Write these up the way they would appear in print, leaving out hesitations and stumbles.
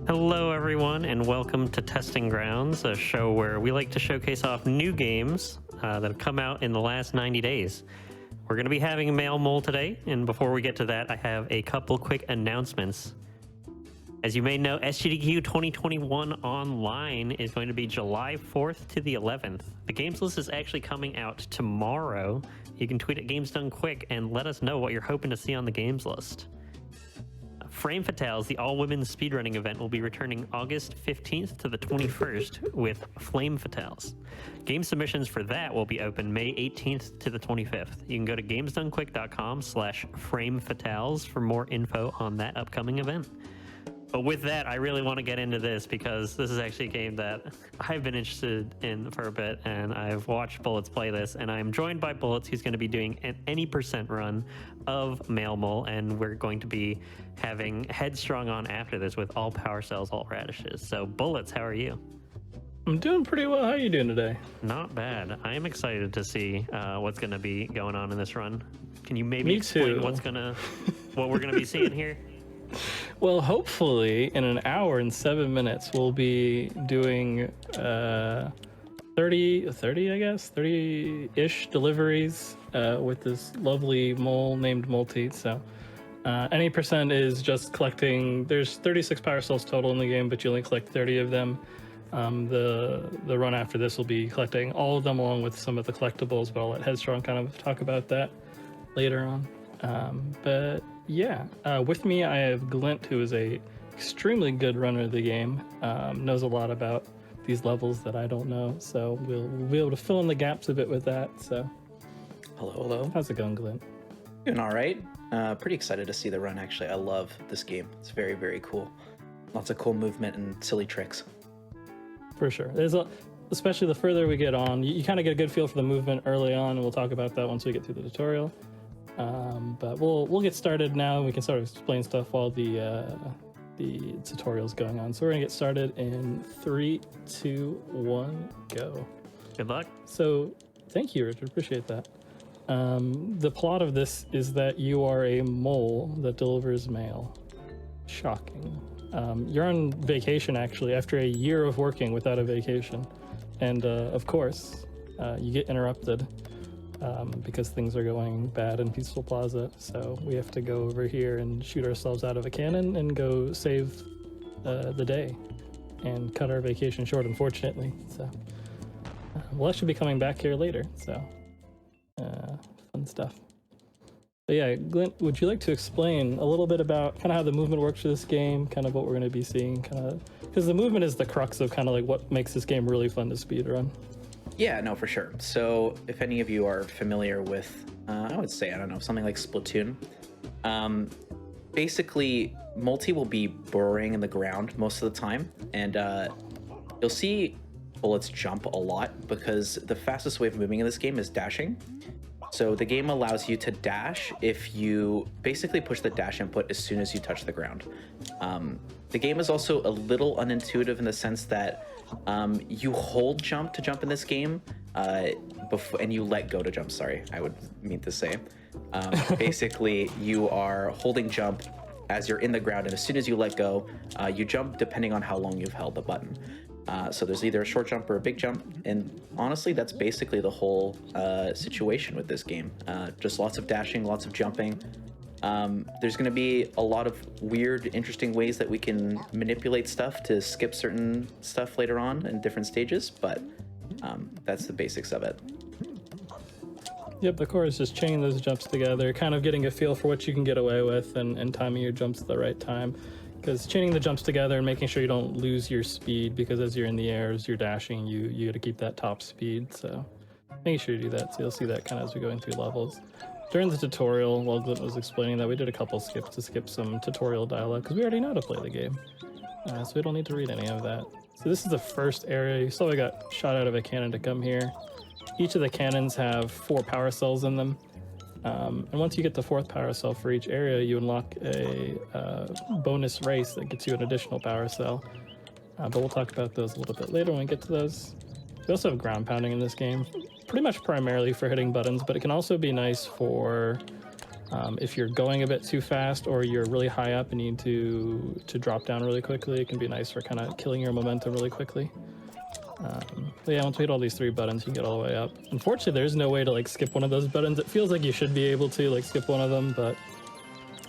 Hello, everyone, and welcome to Testing Grounds, a show where we like to showcase off new games that have come out in the last 90 days. We're going to be having a Mail Mole today, and before we get to that, I have a couple quick announcements. As you may know, SGDQ 2021 Online is going to be July 4th to the 11th. The games list is actually coming out tomorrow. You can tweet at Games Done Quick and let us know what you're hoping to see on the games list. Frame Fatales, the all-women's speedrunning event, will be returning August 15th to the 21st with Flame Fatales. Game submissions for that will be open May 18th to the 25th. You can go to gamesdonequick.com/framefatales for more info on that upcoming event. But with that, I really want to get into this because this is actually a game that I've been interested in for a bit, and I've watched Bullets play this, and I'm joined by Bullets, who's going to be doing an any percent run of Mail Mole, and we're going to be having Headstrong on after this with all Powercells All Radishes. So Bullets, how are you? I'm doing pretty well. How are you doing today? Not bad. I am excited to see what's going to be going on in this run. Can you maybe explain what we're going to be seeing here? Well, hopefully in an hour and 7 minutes, we'll be doing 30-ish deliveries with this lovely mole named Multi. So any percent is just collecting. There's 36 power cells total in the game, but you only collect 30 of them. The run after this will be collecting all of them along with some of the collectibles, but I'll let Headstrong kind of talk about that later on. But yeah, with me I have Glint, who is a extremely good runner of the game, knows a lot about these levels that I don't know, so we'll be able to fill in the gaps a bit with that. So hello. How's it going, Glint? Doing all right. Pretty excited to see the run, actually. I love this game. It's very, very cool. Lots of cool movement and silly tricks. For sure. Especially the further we get on, you kind of get a good feel for the movement early on, and we'll talk about that once we get through the tutorial. But we'll get started now, and we can start to explain stuff while the tutorial's going on. So we're gonna get started in 3, 2, 1, go. Good luck. So thank you, Richard. Appreciate that. The plot of this is that you are a mole that delivers mail. Shocking. You're on vacation, actually, after a year of working without a vacation. And of course, you get interrupted because things are going bad in Peaceful Plaza. So we have to go over here and shoot ourselves out of a cannon and go save the day and cut our vacation short, unfortunately. So we'll actually be coming back here later. So fun stuff. But yeah, Glint, would you like to explain a little bit about kind of how the movement works for this game, kind of what we're going to be seeing, because the movement is the crux of kind of like what makes this game really fun to speedrun. Yeah, no, for sure. So if any of you are familiar with, I would say, I don't know, something like Splatoon, basically Multi will be burrowing in the ground most of the time, and you'll see Bullets jump a lot because the fastest way of moving in this game is dashing. So the game allows you to dash if you basically push the dash input as soon as you touch the ground. The game is also a little unintuitive in the sense that you hold jump to jump in this game, and you let go to jump. Sorry, I would mean to say. Basically, you are holding jump as you're in the ground, and as soon as you let go, you jump depending on how long you've held the button. So there's either a short jump or a big jump, and honestly, that's basically the whole situation with this game. Just lots of dashing, lots of jumping. There's going to be a lot of weird, interesting ways that we can manipulate stuff to skip certain stuff later on in different stages, but that's the basics of it. Yep, the core is just chaining those jumps together, kind of getting a feel for what you can get away with and timing your jumps at the right time. Because chaining the jumps together and making sure you don't lose your speed, because as you're in the air, as you're dashing, you got to keep that top speed. So making sure you do that. So you'll see that kind of as we're going through levels. During the tutorial, while Glint was explaining that, we did a couple skips to skip some tutorial dialogue because we already know how to play the game. So we don't need to read any of that. So this is the first area. You saw we got shot out of a cannon to come here. Each of the cannons have 4 power cells in them. And once you get the 4th power cell for each area, you unlock a bonus race that gets you an additional power cell. But we'll talk about those a little bit later when we get to those. We also have ground pounding in this game, pretty much primarily for hitting buttons, but it can also be nice for If you're going a bit too fast or you're really high up and you need to drop down really quickly, it can be nice for kind of killing your momentum really quickly. But yeah, once we hit all these 3 buttons, you can get all the way up. Unfortunately, there's no way to like skip one of those buttons. It feels like you should be able to like skip one of them, but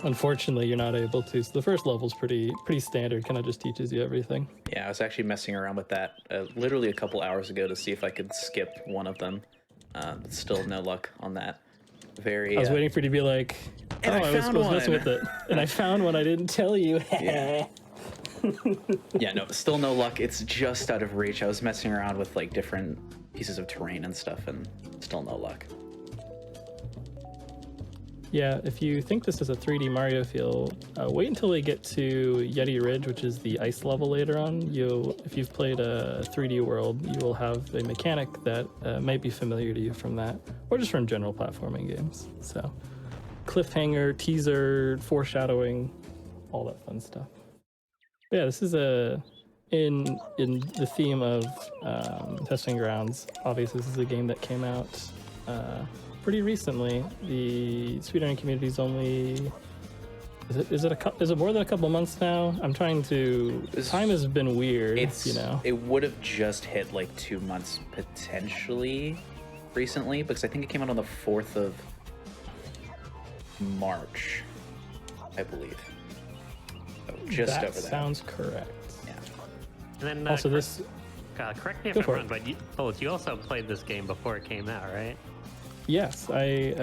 unfortunately, you're not able to. So the first level's pretty standard, kind of just teaches you everything. Yeah, I was actually messing around with that literally a couple hours ago to see if I could skip one of them. But still no luck on that. I was waiting for you to be like, and I was found one. messing with it, and I found one I didn't tell you. Yeah. Yeah, no, still no luck. It's just out of reach. I was messing around with like different pieces of terrain and stuff, and still no luck. Yeah, if you think this is a 3D Mario feel, wait until we get to Yeti Ridge, which is the ice level later on. If you've played a 3D World, you will have a mechanic that might be familiar to you from that, or just from general platforming games. So, cliffhanger, teaser, foreshadowing, all that fun stuff. Yeah, this is in the theme of testing grounds. Obviously, this is a game that came out pretty recently. The speedrunning community is only is it more than a couple months now? I'm trying to. Time has been weird. It would have just hit like 2 months potentially recently, because I think it came out on the 4th of March, I believe. So just that over that. Sounds correct. Yeah. And then Also, this. correct me if Go I'm for wrong, it. but Bullets, you also played this game before it came out, right? Yes, I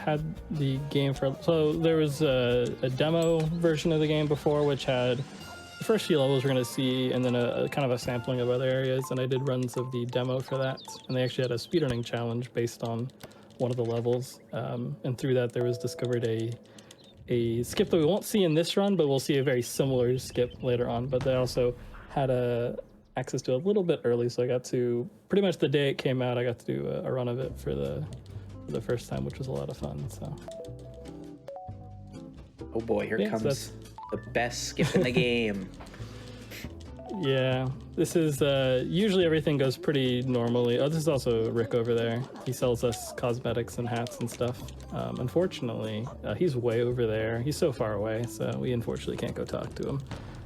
had the game so there was a demo version of the game before, which had the first few levels we're going to see, and then a kind of a sampling of other areas, and I did runs of the demo for that, and they actually had a speedrunning challenge based on one of the levels, and through that there was discovered a skip that we won't see in this run, but we'll see a very similar skip later on, but they also had access to a little bit early, so I got to, pretty much the day it came out, I got to do a run of it for the first time, which was a lot of fun. So, Oh boy, here comes so the best skip in the game. yeah, this is usually everything goes pretty normally. Oh, this is also Rick over there. He sells us cosmetics and hats and stuff. Unfortunately, he's way over there. He's so far away, so we unfortunately can't go talk to him.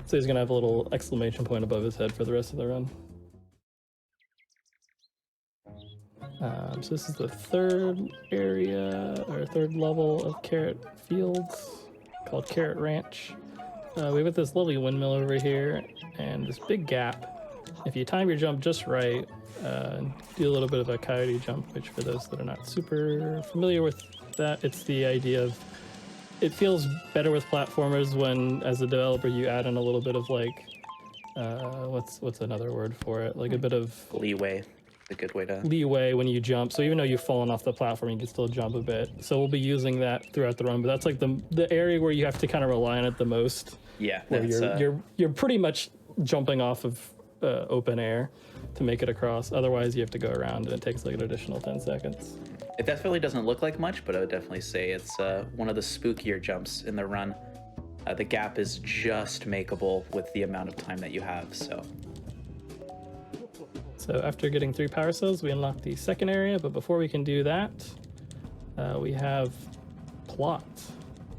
So he's gonna have a little exclamation point above his head for the rest of the run. So this is the third area, or third level of Carrot Fields, called Carrot Ranch. We've got this lovely windmill over here, and this big gap. If you time your jump just right, do a little bit of a coyote jump, which for those that are not super familiar with that, it's the idea of, it feels better with platformers when, as a developer, you add in a little bit of like, what's another word for it? Like a bit of Leeway. A good way to leeway when you jump, so even though you've fallen off the platform, you can still jump a bit. So we'll be using that throughout the run, but that's like the area where you have to kind of rely on it the most. Yeah, where that's, you're pretty much jumping off of open air to make it across. Otherwise, you have to go around, and it takes like an additional 10 seconds. it definitely doesn't look like much, but I would definitely say it's one of the spookier jumps in the run. The gap is just makeable with the amount of time that you have, so. So after getting 3 power cells, we unlock the second area, but before we can do that, we have plot.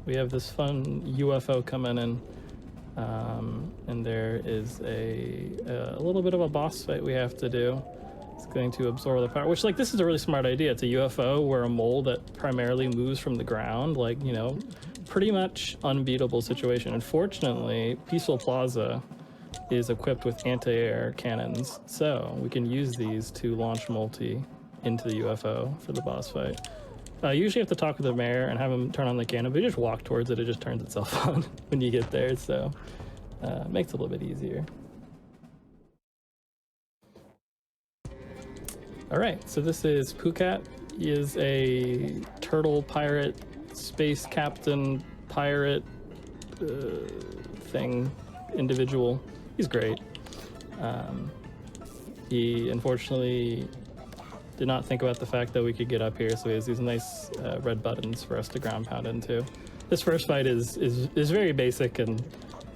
We have this fun UFO coming in, and there is a little bit of a boss fight we have to do. It's going to absorb the power, which, like, this is a really smart idea. It's a UFO where a mole that primarily moves from the ground, like, you know, pretty much unbeatable situation. Unfortunately, Peaceful Plaza is equipped with anti-air cannons, so we can use these to launch multi into the UFO for the boss fight. You usually have to talk with the mayor and have him turn on the cannon, but you just walk towards it, it just turns itself on when you get there, so it makes it a little bit easier. All right, so this is Pukat. He is a turtle pirate, space captain, pirate thing, individual. He's great. He unfortunately did not think about the fact that we could get up here, so he has these nice red buttons for us to ground pound into. This first fight is very basic and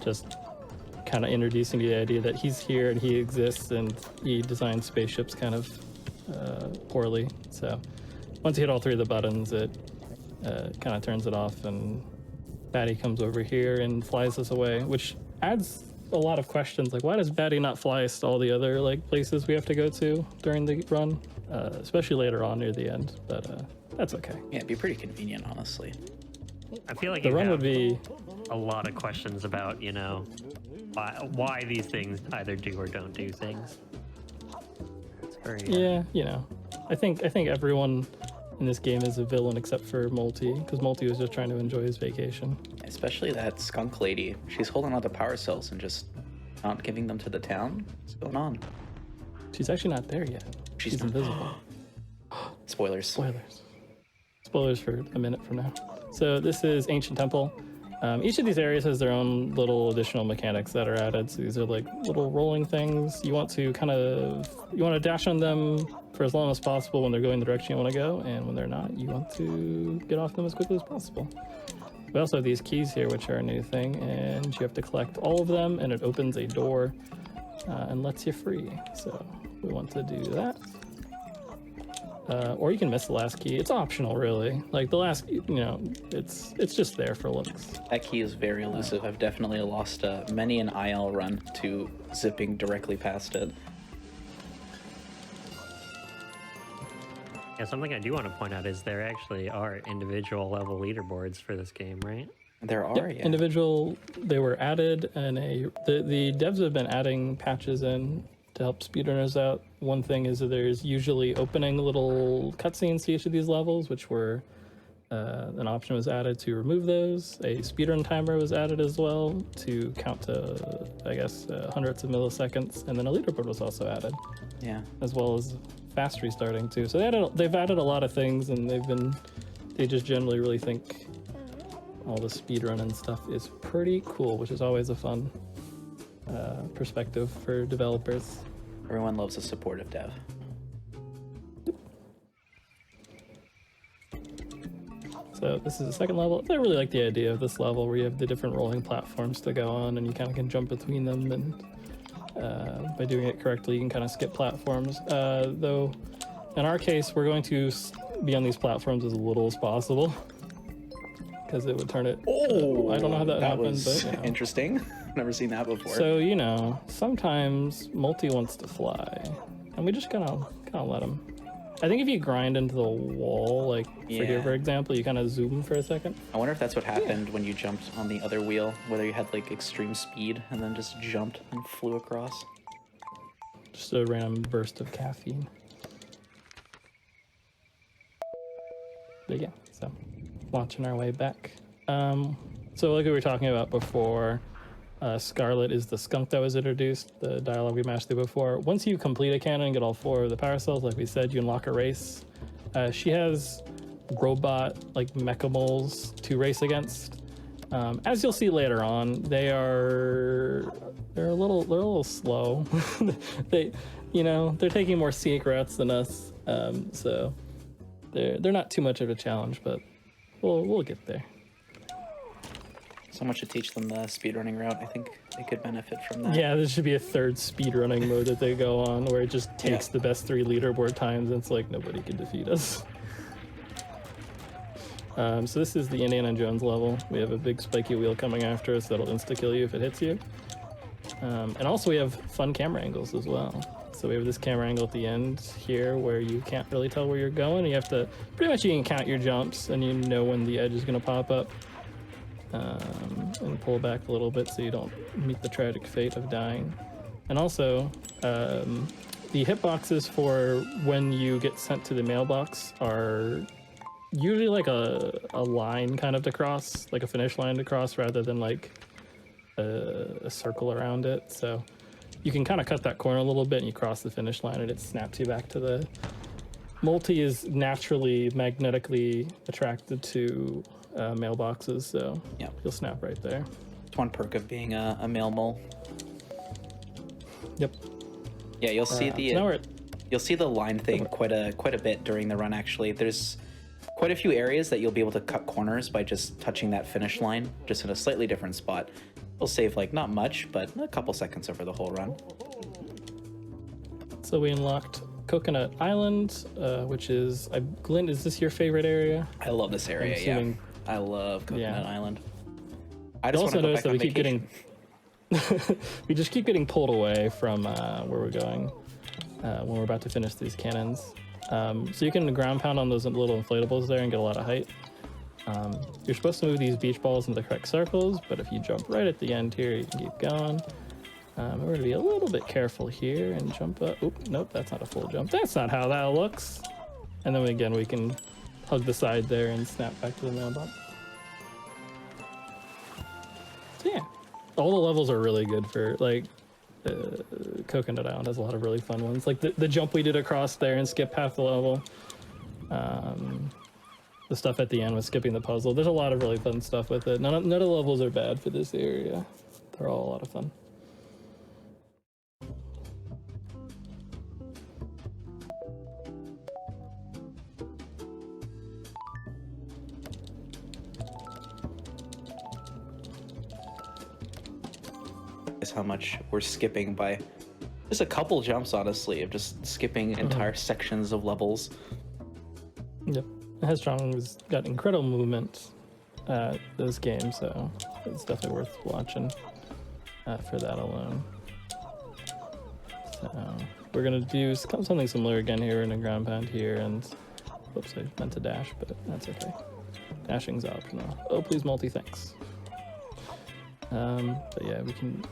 just kind of introducing the idea that he's here and he exists, and he designed spaceships kind of poorly. So once you hit all 3 of the buttons, it kind of turns it off, and Batty comes over here and flies us away, which adds a lot of questions. Like, why does Batty not fly us to all the other like places we have to go to during the run, especially later on near the end? But that's okay. Yeah, it'd be pretty convenient, honestly. I feel like The you run have would be a lot of questions about, you know, why these things either do or don't do things. It's very yeah, you know, I think everyone in this game is a villain except for Multi, because Multi was just trying to enjoy his vacation. Especially that skunk lady. She's holding on to power cells and just not giving them to the town. What's going on? She's actually not there yet. She's invisible. Spoilers. Spoilers for a minute from now. So this is Ancient Temple. Each of these areas has their own little additional mechanics that are added. So these are like little rolling things. You want to dash on them for as long as possible when they're going the direction you want to go, and when they're not, you want to get off them as quickly as possible. We also have these keys here, which are a new thing, and you have to collect all of them, and it opens a door and lets you free. So we want to do that. Or you can miss the last key. It's optional, really. Like the last, you know, it's just there for looks. That key is very elusive. I've definitely lost many an IL run to zipping directly past it. Yeah, something I do want to point out is there actually are individual level leaderboards for this game, right? There are, Yep, yeah. individual. They were added, and the devs have been adding patches in to help speedrunners out. One thing is that there's usually opening little cutscenes to each of these levels, which were an option was added to remove those. A speedrun timer was added as well to count to, I guess, hundreds of milliseconds, and then a leaderboard was also added, Yeah. as well as fast restarting too. So they've added a lot of things, and they just generally really think all the speedrun and stuff is pretty cool, which is always a fun perspective for developers. Everyone loves a supportive dev. So this is the second level. I really like the idea of this level where you have the different rolling platforms to go on, and you kind of can jump between them, and by doing it correctly, you can kind of skip platforms. Though, in our case, we're going to be on these platforms as little as possible, because it would turn it... I don't know how that happened, was but... You know. interesting. Never seen that before. So, you know, sometimes Multi wants to fly, and we just kind of let him. I think if you grind into the wall, like for here, Yeah. for example, you kind of zoom for a second. I wonder if that's what happened when you jumped on the other wheel, whether you had like extreme speed and then just jumped and flew across. Just a random burst of caffeine. But yeah, so launching our way back. So like we were talking about before, Scarlet is the skunk that was introduced, the dialogue we mashed through before. Once you complete a cannon and get all 4 of the power cells, like we said, you unlock a race. She has robot, like mecha moles to race against. As you'll see later on, they're a little slow. They're taking more scenic routes than us. So they're not too much of a challenge, but we'll get there. Someone should teach them the speedrunning route. I think they could benefit from that. Yeah, there should be a third speedrunning mode that they go on where it just takes the best 3 leaderboard times, and it's like nobody can defeat us. So this is the Indiana Jones level. We have a big spiky wheel coming after us that'll insta-kill you if it hits you. And also we have fun camera angles as well. So we have this camera angle at the end here where you can't really tell where you're going. You have to, pretty much you can count your jumps and you know when the edge is going to pop up. And pull back a little bit so you don't meet the tragic fate of dying. And also, the hitboxes for when you get sent to the mailbox are usually like a line kind of to cross, like a finish line to cross, rather than like a circle around it. So you can kind of cut that corner a little bit and you cross the finish line and it snaps you back to the... Multi is naturally magnetically attracted to mailboxes, so you'll snap right there. It's one perk of being a male mole. Yep. Yeah, you'll see you'll see the line thing quite a bit during the run. Actually, there's quite a few areas that you'll be able to cut corners by just touching that finish line, just in a slightly different spot. It'll save like not much, but a couple seconds over the whole run. So we unlocked Coconut Island, which is, Glenn, is this your favorite area? I love this area. assuming- Yeah, I love Coconut Yeah. Island. I I just also want to go noticed back that we on keep vacation. getting, we just keep getting pulled away from where we're going when we're about to finish these cannons. So you can ground pound on those little inflatables there and get a lot of height. You're supposed to move these beach balls into the correct circles, but if you jump right at the end here, you can keep going. We're going to be a little bit careful here and jump up. Oop, nope, that's not a full jump. That's not how that looks. And then again, we can hug the side there and snap back to the mail bump. So yeah, all the levels are really good for, like, Coconut Island has a lot of really fun ones. Like the jump we did across there and skip half the level. The stuff at the end with skipping the puzzle. There's a lot of really fun stuff with it. None of the levels are bad for this area. They're all a lot of fun. Is how much we're skipping by just a couple jumps, honestly, of just skipping entire sections of levels. Yep. Headstrong's got incredible movement this game, so it's definitely worth watching for that alone. So we're gonna do something similar again here in a ground pound here, and whoops, I meant to dash, but that's okay. Dashing's optional. Oh, please multi, thanks. But yeah,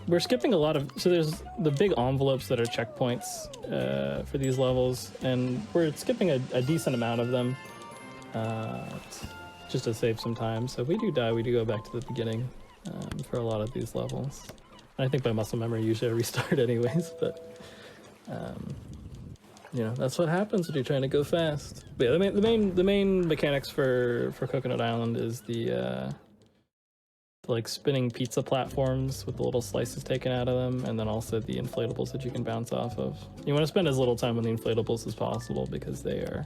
we're skipping a lot of, so there's the big envelopes that are checkpoints for these levels, and we're skipping a decent amount of them just to save some time. So if we do die, we do go back to the beginning for a lot of these levels. And I think by muscle memory, usually I restart anyways, but you know, that's what happens when you're trying to go fast. But yeah, the main mechanics for Coconut Island is the like spinning pizza platforms with the little slices taken out of them, and then also the inflatables that you can bounce off of. You want to spend as little time on the inflatables as possible because they are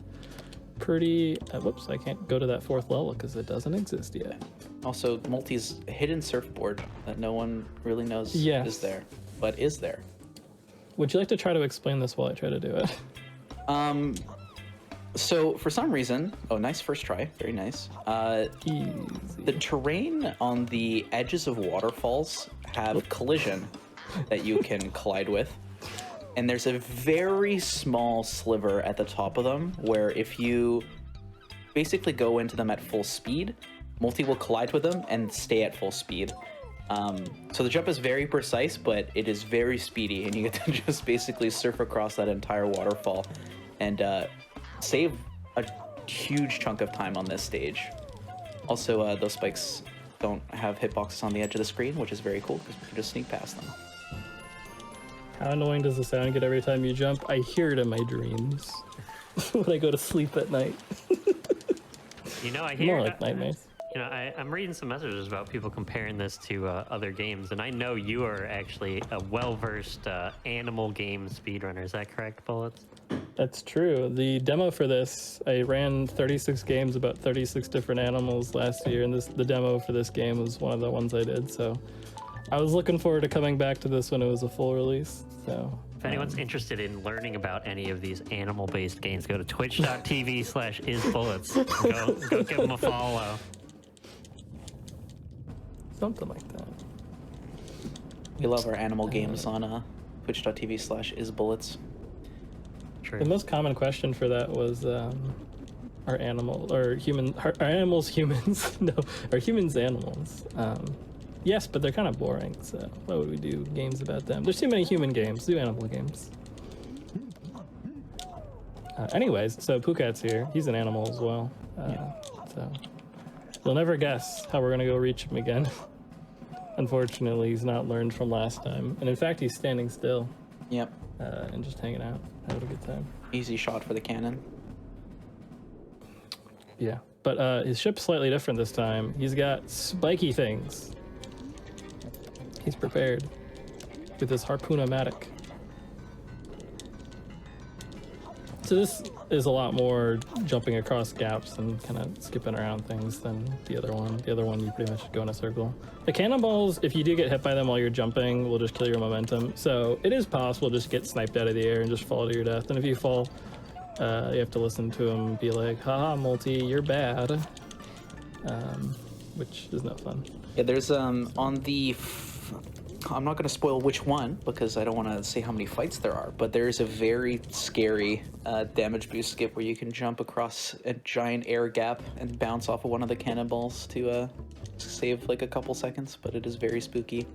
pretty... whoops, I can't go to that fourth level because it doesn't exist yet. Also, Multi's hidden surfboard that no one really knows is there, but is there. Would you like to try to explain this while I try to do it? So for some reason, oh, nice first try, very nice. Easy. The terrain on the edges of waterfalls have collision that you can collide with. And there's a very small sliver at the top of them where if you basically go into them at full speed, Multi will collide with them and stay at full speed. So the jump is very precise, but it is very speedy, and you get to just basically surf across that entire waterfall and save a huge chunk of time on this stage. Also, those spikes don't have hitboxes on the edge of the screen, which is very cool because we can just sneak past them. How annoying does the sound get every time you jump? I hear it in my dreams when I go to sleep at night. You know, I hear More like nightmares. You know, I'm reading some messages about people comparing this to other games, and I know you are actually a well-versed animal game speedrunner. Is that correct, Bullets? That's true. The demo for this, I ran 36 games about 36 different animals last year, and the demo for this game was one of the ones I did. So I was looking forward to coming back to this when it was a full release. So if anyone's interested in learning about any of these animal-based games, go to twitch.tv/isbullets. Go give them a follow. Something like that. We love our animal games on twitch.tv/isbullets. True. The most common question for that was, are animals humans? No, are humans animals? Yes, but they're kind of boring, so why would we do games about them? There's too many human games, do animal games. Anyways, so Pukat's here. He's an animal as well. So you'll never guess how we're gonna go reach him again. Unfortunately, he's not learned from last time. And in fact, he's standing still. Yep. And just hanging out, having a good time. Easy shot for the cannon. Yeah, but his ship's slightly different this time. He's got spiky things. He's prepared with his harpoon-o-matic. So this is a lot more jumping across gaps and kind of skipping around things than the other one. The other one, you pretty much go in a circle. The cannonballs, if you do get hit by them while you're jumping, will just kill your momentum. So it is possible to just get sniped out of the air and just fall to your death. And if you fall, you have to listen to them be like, haha, multi, you're bad. Which is no fun. Yeah, there's on the I'm not going to spoil which one because I don't want to say how many fights there are, but there's a very scary damage boost skip where you can jump across a giant air gap and bounce off of one of the cannonballs to save like a couple seconds, but it is very spooky.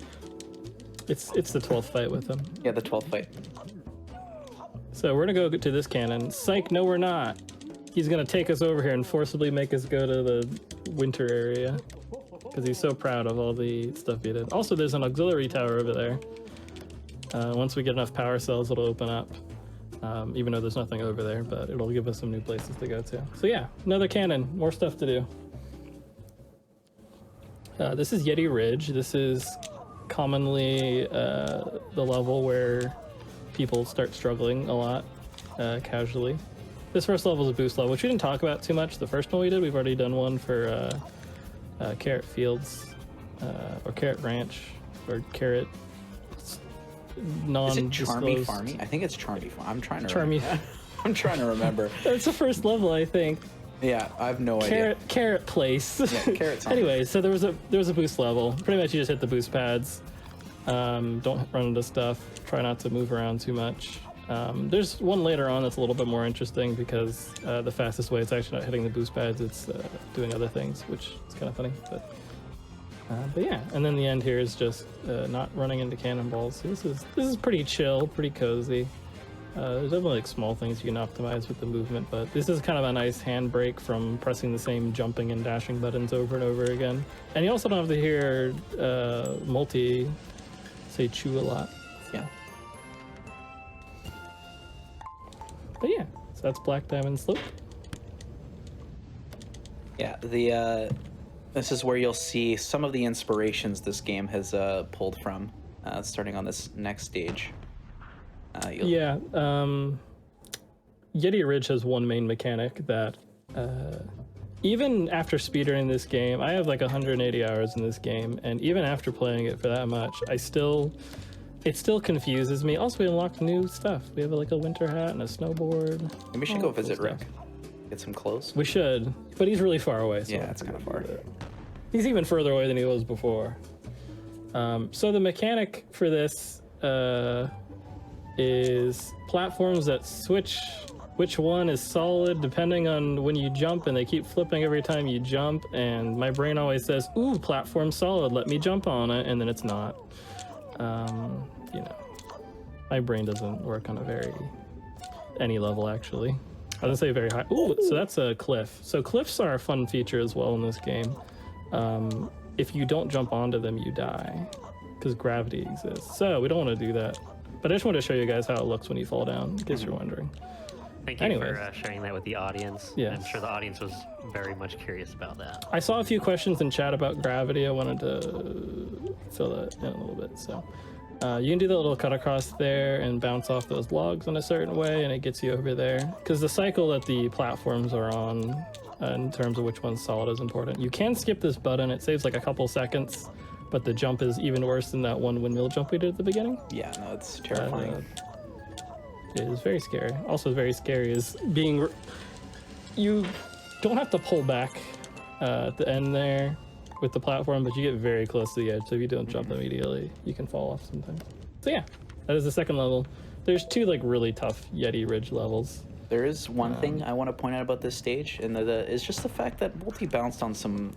It's the 12th fight with him. Yeah, the 12th fight. So we're gonna go to this cannon. Psych, no we're not. He's gonna take us over here and forcibly make us go to the winter area because he's so proud of all the stuff he did. Also, there's an auxiliary tower over there. Once we get enough power cells, it'll open up. Even though there's nothing over there, but it'll give us some new places to go to. So yeah, another cannon, more stuff to do. This is Yeti Ridge. This is commonly the level where people start struggling a lot casually. This first level is a boost level, which we didn't talk about too much. The first one we did, we've already done one for Carrot Fields, or Carrot Ranch, or Carrot Is it Charmy Farmy? I think it's Charmy Farm. I'm trying to remember. I'm trying to remember. It's the first level, I think. Yeah, I have no idea. Carrot Place. Yeah, Carrot Farm. Anyway, so there was a boost level. Pretty much you just hit the boost pads. Don't run into stuff. Try not to move around too much. There's one later on that's a little bit more interesting because the fastest way it's actually not hitting the boost pads, it's doing other things, which is kind of funny. But yeah, and then the end here is just not running into cannonballs. So this is pretty chill, pretty cozy. There's definitely like small things you can optimize with the movement, but this is kind of a nice handbrake from pressing the same jumping and dashing buttons over and over again. And you also don't have to hear multi say chew a lot. Yeah. But yeah, so that's Black Diamond Slope. Yeah, this is where you'll see some of the inspirations this game has pulled from, starting on this next stage. Yeah, Yeti Ridge has one main mechanic that even after speedrunning this game, I have like 180 hours in this game, and even after playing it for that much, it still confuses me. Also, we unlocked new stuff. We have like a winter hat and a snowboard. And we should go visit Rick. Get some clothes. We should, but he's really far away. So yeah, it's kind of far. He's even further away than he was before. So the mechanic for this is platforms that switch which one is solid depending on when you jump, and they keep flipping every time you jump, and my brain always says, ooh, platform solid, let me jump on it, and then it's not. You know, my brain doesn't work on any level actually. I would say very high. Ooh, so that's a cliff. So cliffs are a fun feature as well in this game. If you don't jump onto them, you die because gravity exists. So we don't want to do that. But I just wanted to show you guys how it looks when you fall down, in case you're wondering. Thank you for sharing that with the audience. Yes. I'm sure the audience was very much curious about that. I saw a few questions in chat about gravity. I wanted to fill that in a little bit. So you can do the little cut across there and bounce off those logs in a certain way, and it gets you over there. Because the cycle that the platforms are on, in terms of which one's solid, is important. You can skip this button. It saves like a couple seconds, but the jump is even worse than that one windmill jump we did at the begining. Yeah, no, it's terrifying. It is very scary. Also very scary is being... You don't have to pull back at the end there with the platform, but you get very close to the edge, so if you don't jump immediately, you can fall off sometimes. So yeah, that is the second level. There's two like really tough Yeti Ridge levels. There is one thing I want to point out about this stage, and it's just the fact that Multi bounced on some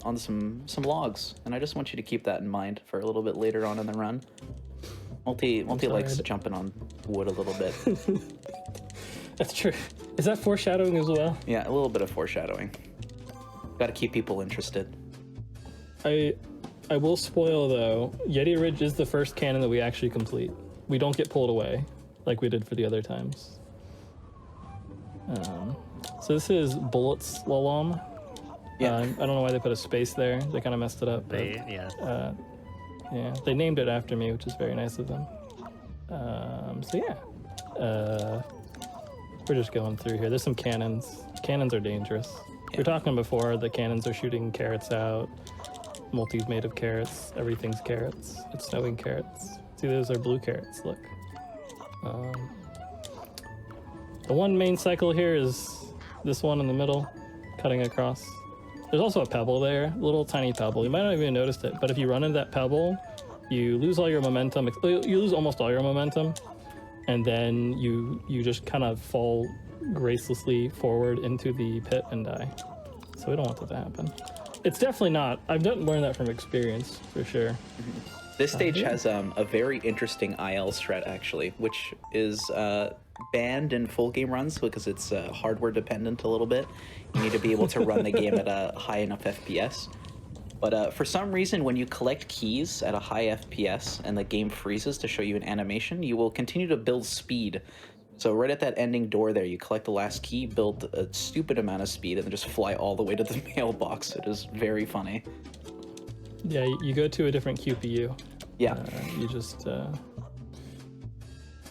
logs, and I just want you to keep that in mind for a little bit later on in the run. Multi likes jumping on wood a little bit. That's true. Is that foreshadowing as well? Yeah, a little bit of foreshadowing. Got to keep people interested. I will spoil though, Yeti Ridge is the first cannon that we actually complete. We don't get pulled away like we did for the other times. So this is Bullet Slalom. Yeah. I don't know why they put a space there. They kind of messed it up. Yeah, they named it after me, which is very nice of them. So yeah. We're just going through here. There's some cannons. Cannons are dangerous. We were talking before, the cannons are shooting carrots out. Multi's made of carrots. Everything's carrots. It's snowing carrots. See, those are blue carrots, look. The one main cycle here is this one in the middle, cutting across. There's also a pebble there, a little tiny pebble. You might not even noticed it, but if you run into that pebble, you lose all your momentum. You lose almost all your momentum, and then you just kind of fall gracelessly forward into the pit and die. So we don't want that to happen. It's definitely not. I've learned that from experience, for sure. This stage has a very interesting IL strat, actually, which is banned in full game runs because it's hardware dependent a little bit. You need to be able to run the game at a high enough FPS. But for some reason, when you collect keys at a high FPS and the game freezes to show you an animation, you will continue to build speed. So right at that ending door there, you collect the last key, build a stupid amount of speed, and then just fly all the way to the mailbox. It is very funny. Yeah, you go to a different QPU. Yeah. You just...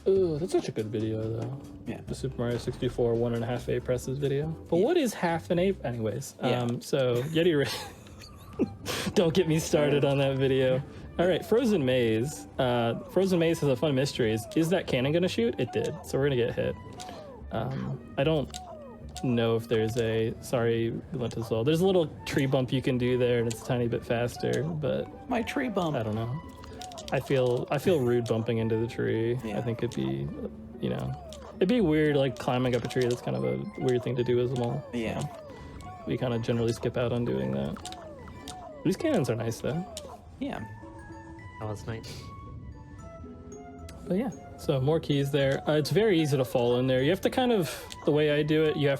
Oh, that's such a good video, though. Yeah. The Super Mario 64 1.5 A presses video. But what is half an A? Anyways, so Yeti Ray... Don't get me started on that video. All right, Frozen Maze. Frozen Maze has a fun mystery. Is that cannon gonna shoot? It did, so we're gonna get hit. I don't know if there's a... Sorry, Glint as well. There's a little tree bump you can do there, and it's a tiny bit faster, but... My tree bump. I don't know. I feel rude bumping into the tree. Yeah. I think it'd be, it'd be weird, like climbing up a tree. That's kind of a weird thing to do as a mole. Yeah. So we kind of generally skip out on doing that. These cannons are nice, though. Yeah. That was nice. But yeah, so more keys there. It's very easy to fall in there. You have to kind of, the way I do it, you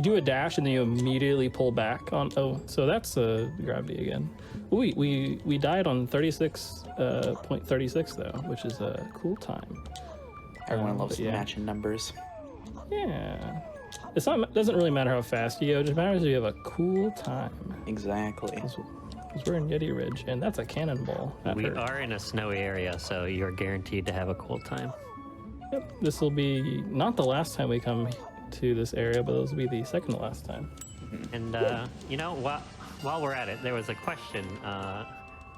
do a dash and then you immediately pull back on, so that's gravity again. We died on 36.36 though, which is a cool time. Everyone loves the matching numbers. Yeah. Doesn't really matter how fast you go, it just matters if you have a cool time. Exactly. Because we're in Yeti Ridge, and that's a cannonball. We are in a snowy area, so you're guaranteed to have a cool time. Yep. This will be not the last time we come to this area, but this will be the second to last time. And, while we're at it, there was a question.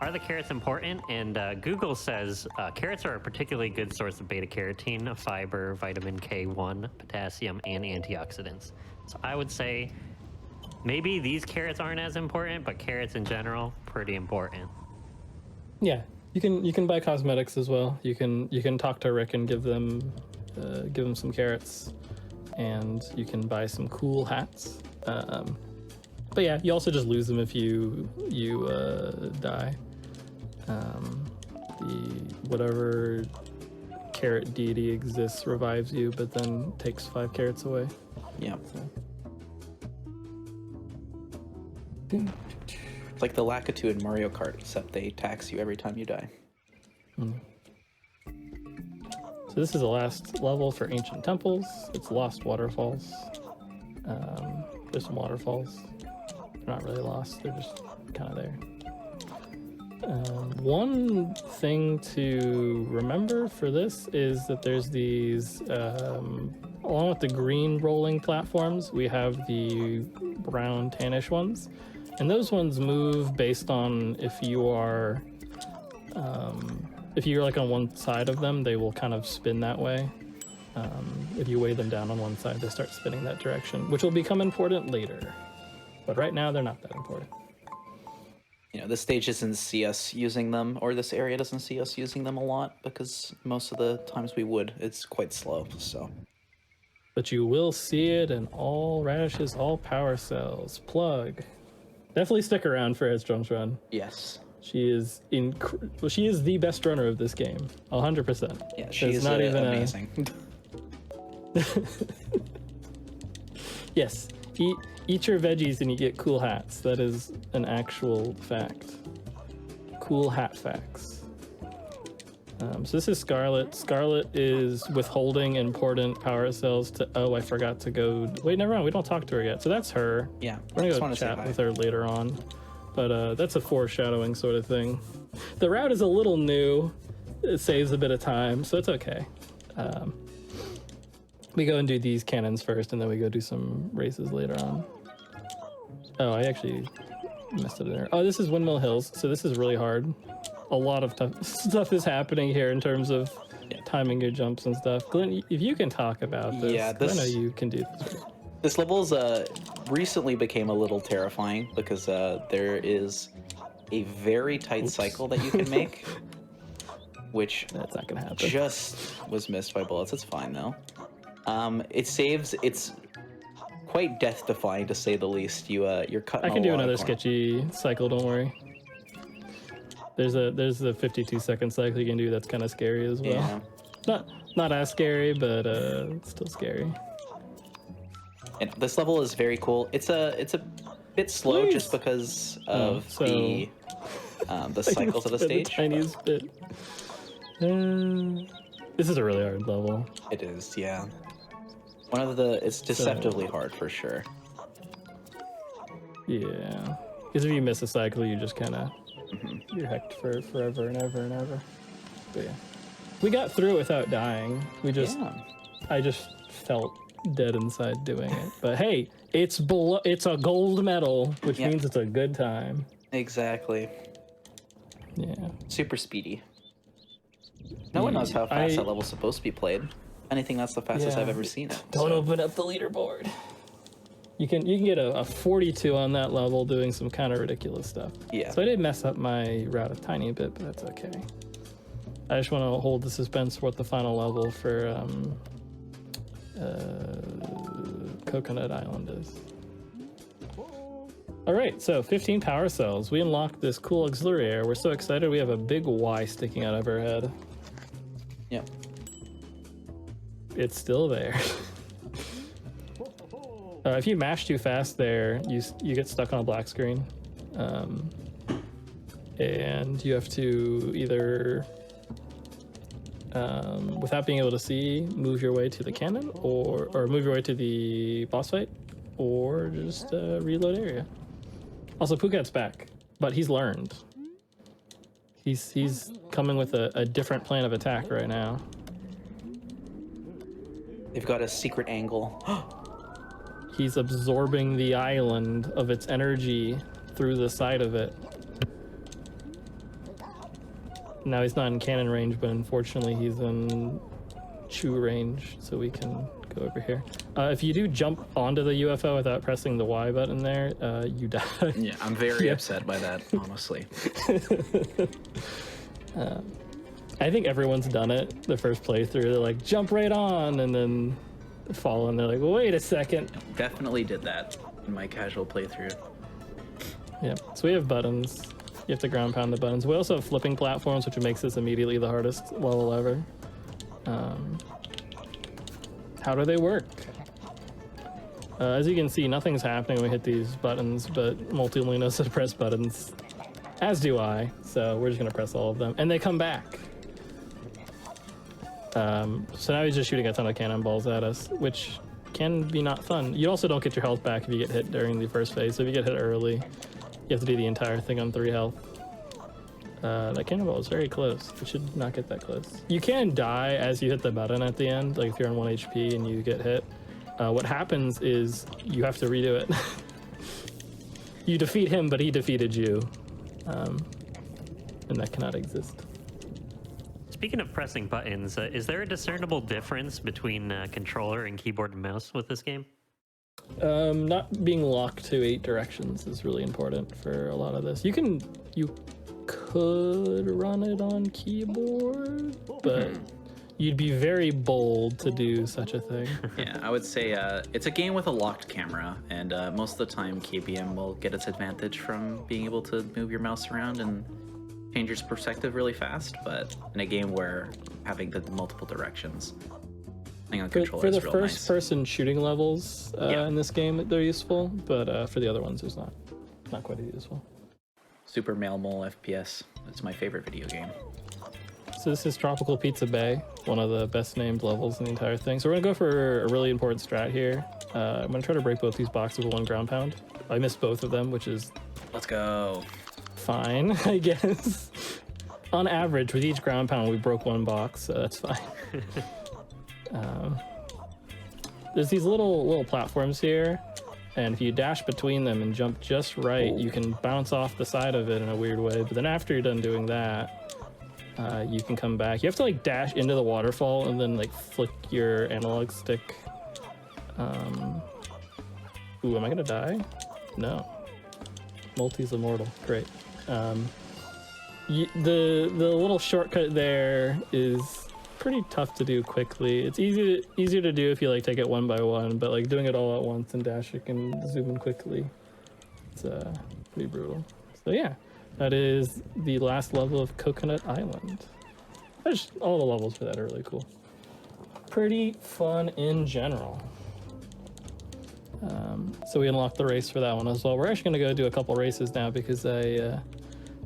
Are the carrots important? And Google says carrots are a particularly good source of beta-carotene, fiber, vitamin K1, potassium, and antioxidants. So I would say maybe these carrots aren't as important, but carrots in general, pretty important. Yeah, you can buy cosmetics as well. You can talk to Rick and give them some carrots, and you can buy some cool hats. But yeah, you also just lose them if you die. Whatever carrot deity exists revives you, but then takes 5 carrots away. Yeah. So. It's like the Lakitu in Mario Kart, except they tax you every time you die. So this is the last level for Ancient Temples. It's Lost Waterfalls. There's some waterfalls. They're not really lost, they're just kind of there. One thing to remember for this is that there's these, along with the green rolling platforms, we have the brown tannish ones. And those ones move based on if you're like on one side of them, they will kind of spin that way. If you weigh them down on one side, they start spinning that direction, which will become important later. But right now, they're not that important. This stage doesn't see us using them, or this area doesn't see us using them a lot, because most of the times we would. It's quite slow, so. But you will see it in all radishes, all power cells. Plug. Definitely stick around for Headstrong's run. Yes. She is she is the best runner of this game, 100%. Yeah, she is not even amazing. Yes, eat your veggies and you get cool hats. That is an actual fact. Cool hat facts. So this is Scarlet. Scarlet is withholding important power cells to... Oh, I forgot to go... Wait, never mind. We don't talk to her yet. So that's her. Yeah. We're going to go chat with her later on. But that's a foreshadowing sort of thing. The route is a little new. It saves a bit of time, so it's okay. We go and do these cannons first, and then we go do some races later on. Oh, I actually messed it there. Oh, this is Windmill Hills, so this is really hard. A lot of stuff is happening here in terms of timing your jumps and stuff. Glenn, if you can talk about this, Yeah, 'cause I know you can do this. This level's recently became a little terrifying because there is a very tight cycle that you can make, which That's not gonna happen. just was missed by bullets. It's fine though. It saves. It's quite death-defying to say the least. You're cutting. I can do a lot another of corners. sketchy cycle. Don't worry. There's the 52-second cycle you can do. That's kind of scary as well. Yeah. Not as scary, but it's still scary. And this level is very cool. It's a bit slow Please. just because of the cycles of the The stage. tiniest bit. This is a really hard level. It is, yeah. It's deceptively hard for sure. Yeah, because if you miss a cycle, you just kind of you're hecked for forever and ever and ever. But yeah, we got through it without dying. I just felt dead inside doing it. But hey, it's a gold medal, which means it's a good time. Exactly. Yeah. Super speedy. No one knows how fast that level's supposed to be played. I think that's the fastest I've ever seen it. Don't open up the leaderboard. You can get a 42 on that level doing some kind of ridiculous stuff. Yeah. So I did mess up my route a tiny bit, but that's okay. I just want to hold the suspense for what the final level for Coconut Island is. All right, so 15 power cells. We unlocked this cool auxiliary air. We're so excited. We have a big Y sticking out of our head. Yep. It's still there. If you mash too fast there, you get stuck on a black screen. And you have to either, without being able to see, move your way to the cannon or move your way to the boss fight, or just reload area. Also, Phuket's back, but he's learned. He's coming with a different plan of attack right now. They've got a secret angle. He's absorbing the island of its energy through the side of it. Now he's not in cannon range, but unfortunately he's in chew range, so we can go over here. If you do jump onto the UFO without pressing the Y button there, you die. Yeah, I'm very upset by that, honestly. I think everyone's done it the first playthrough. They're like, jump right on, and then fall, and they're like, wait a second. Definitely did that in my casual playthrough. Yeah, so we have buttons. You have to ground pound the buttons. We also have flipping platforms, which makes this immediately the hardest level ever. How do they work? As you can see, nothing's happening when we hit these buttons, but Multi only knows how to press buttons, as do I, so we're just gonna press all of them, and they come back. So now he's just shooting a ton of cannonballs at us, which can be not fun. You also don't get your health back if you get hit during the first phase, so if you get hit early, you have to do the entire thing on 3 health. That cannonball is very close. It should not get that close. You can die as you hit the button at the end, like if you're on 1 HP and you get hit. What happens is you have to redo it. You defeat him, but he defeated you. And that cannot exist. Speaking of pressing buttons, is there a discernible difference between controller and keyboard and mouse with this game? Not being locked to 8 directions is really important for a lot of this. You could run it on keyboard, but you'd be very bold to do such a thing. Yeah, I would say it's a game with a locked camera, and most of the time KBM will get its advantage from being able to move your mouse around and change your perspective really fast, but in a game where having the multiple directions, I think on controller For the is real first person shooting levels in this game, they're useful, but for the other ones, there's not quite as useful. Super Mail Mole FPS. It's my favorite video game. So this is Tropical Pizza Bay, one of the best named levels in the entire thing. So we're gonna go for a really important strat here. I'm gonna try to break both these boxes with 1 ground pound. I missed both of them, which is Let's go. fine, I guess. On average, with each ground pound, we broke 1 box, so that's fine. there's these little platforms here, and if you dash between them and jump just right, you can bounce off the side of it in a weird way. But then after you're done doing that, you can come back. You have to like dash into the waterfall and then like flick your analog stick. Ooh, am I gonna die? No. Multi's immortal. Great. The little shortcut there is pretty tough to do quickly. It's easier to do if you like take it one by one, but like doing it all at once and dashing and zooming quickly, it's pretty brutal. So yeah, that is the last level of Coconut Island. All the levels for that are really cool. Pretty fun in general. So we unlocked the race for that one as well. We're actually going to go do a couple races now because I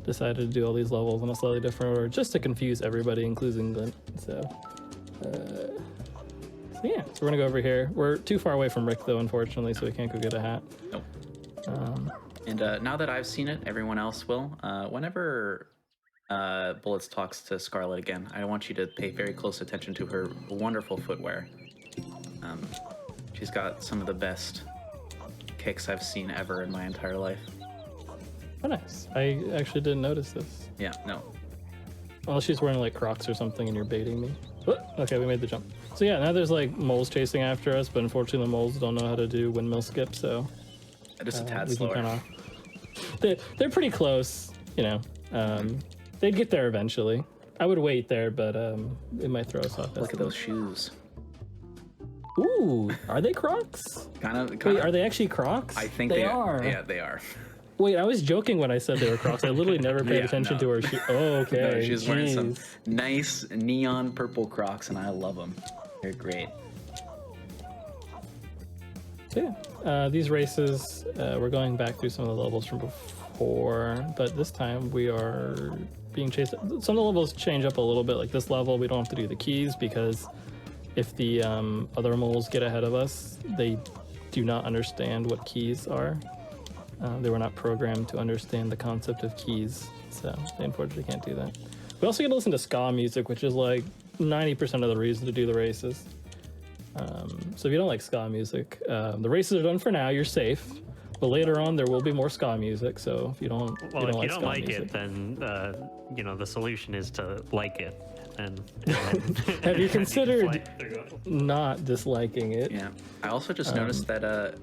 decided to do all these levels in a slightly different order just to confuse everybody, including Glint. So yeah, so we're going to go over here. We're too far away from Rick, though, unfortunately, so we can't go get a hat. Nope. And now that I've seen it, everyone else will. Whenever Bullets talks to Scarlet again, I want you to pay very close attention to her wonderful footwear. She's got some of the best kicks I've seen ever in my entire life. Oh, nice. I actually didn't notice this. Yeah, no. Unless she's wearing like Crocs or something and you're baiting me. Oh, okay, we made the jump. So yeah, now there's like moles chasing after us, but unfortunately the moles don't know how to do windmill skip, so... Just a tad slower. They're pretty close, you know. They'd get there eventually. I would wait there, but it might throw us off. Look at those shoes. Ooh, are they Crocs? Wait, are they actually Crocs? I think they are. Yeah, they are. Wait, I was joking when I said they were Crocs. I literally never paid attention to her shoes. Oh, okay. No, she's wearing some nice neon purple Crocs, and I love them. They're great. So yeah, these races, we're going back through some of the levels from before, but this time we are being chased. Some of the levels change up a little bit. Like this level, we don't have to do the keys because if the other moles get ahead of us, they do not understand what keys are. They were not programmed to understand the concept of keys, so they unfortunately can't do that. We also get to listen to ska music, which is like 90% of the reason to do the races. So if you don't like ska music, the races are done for now, you're safe. But later on, there will be more ska music, so if you don't, well, if you don't like music, it, then you know the solution is to like it. And have you considered not disliking it? Yeah. I also just noticed that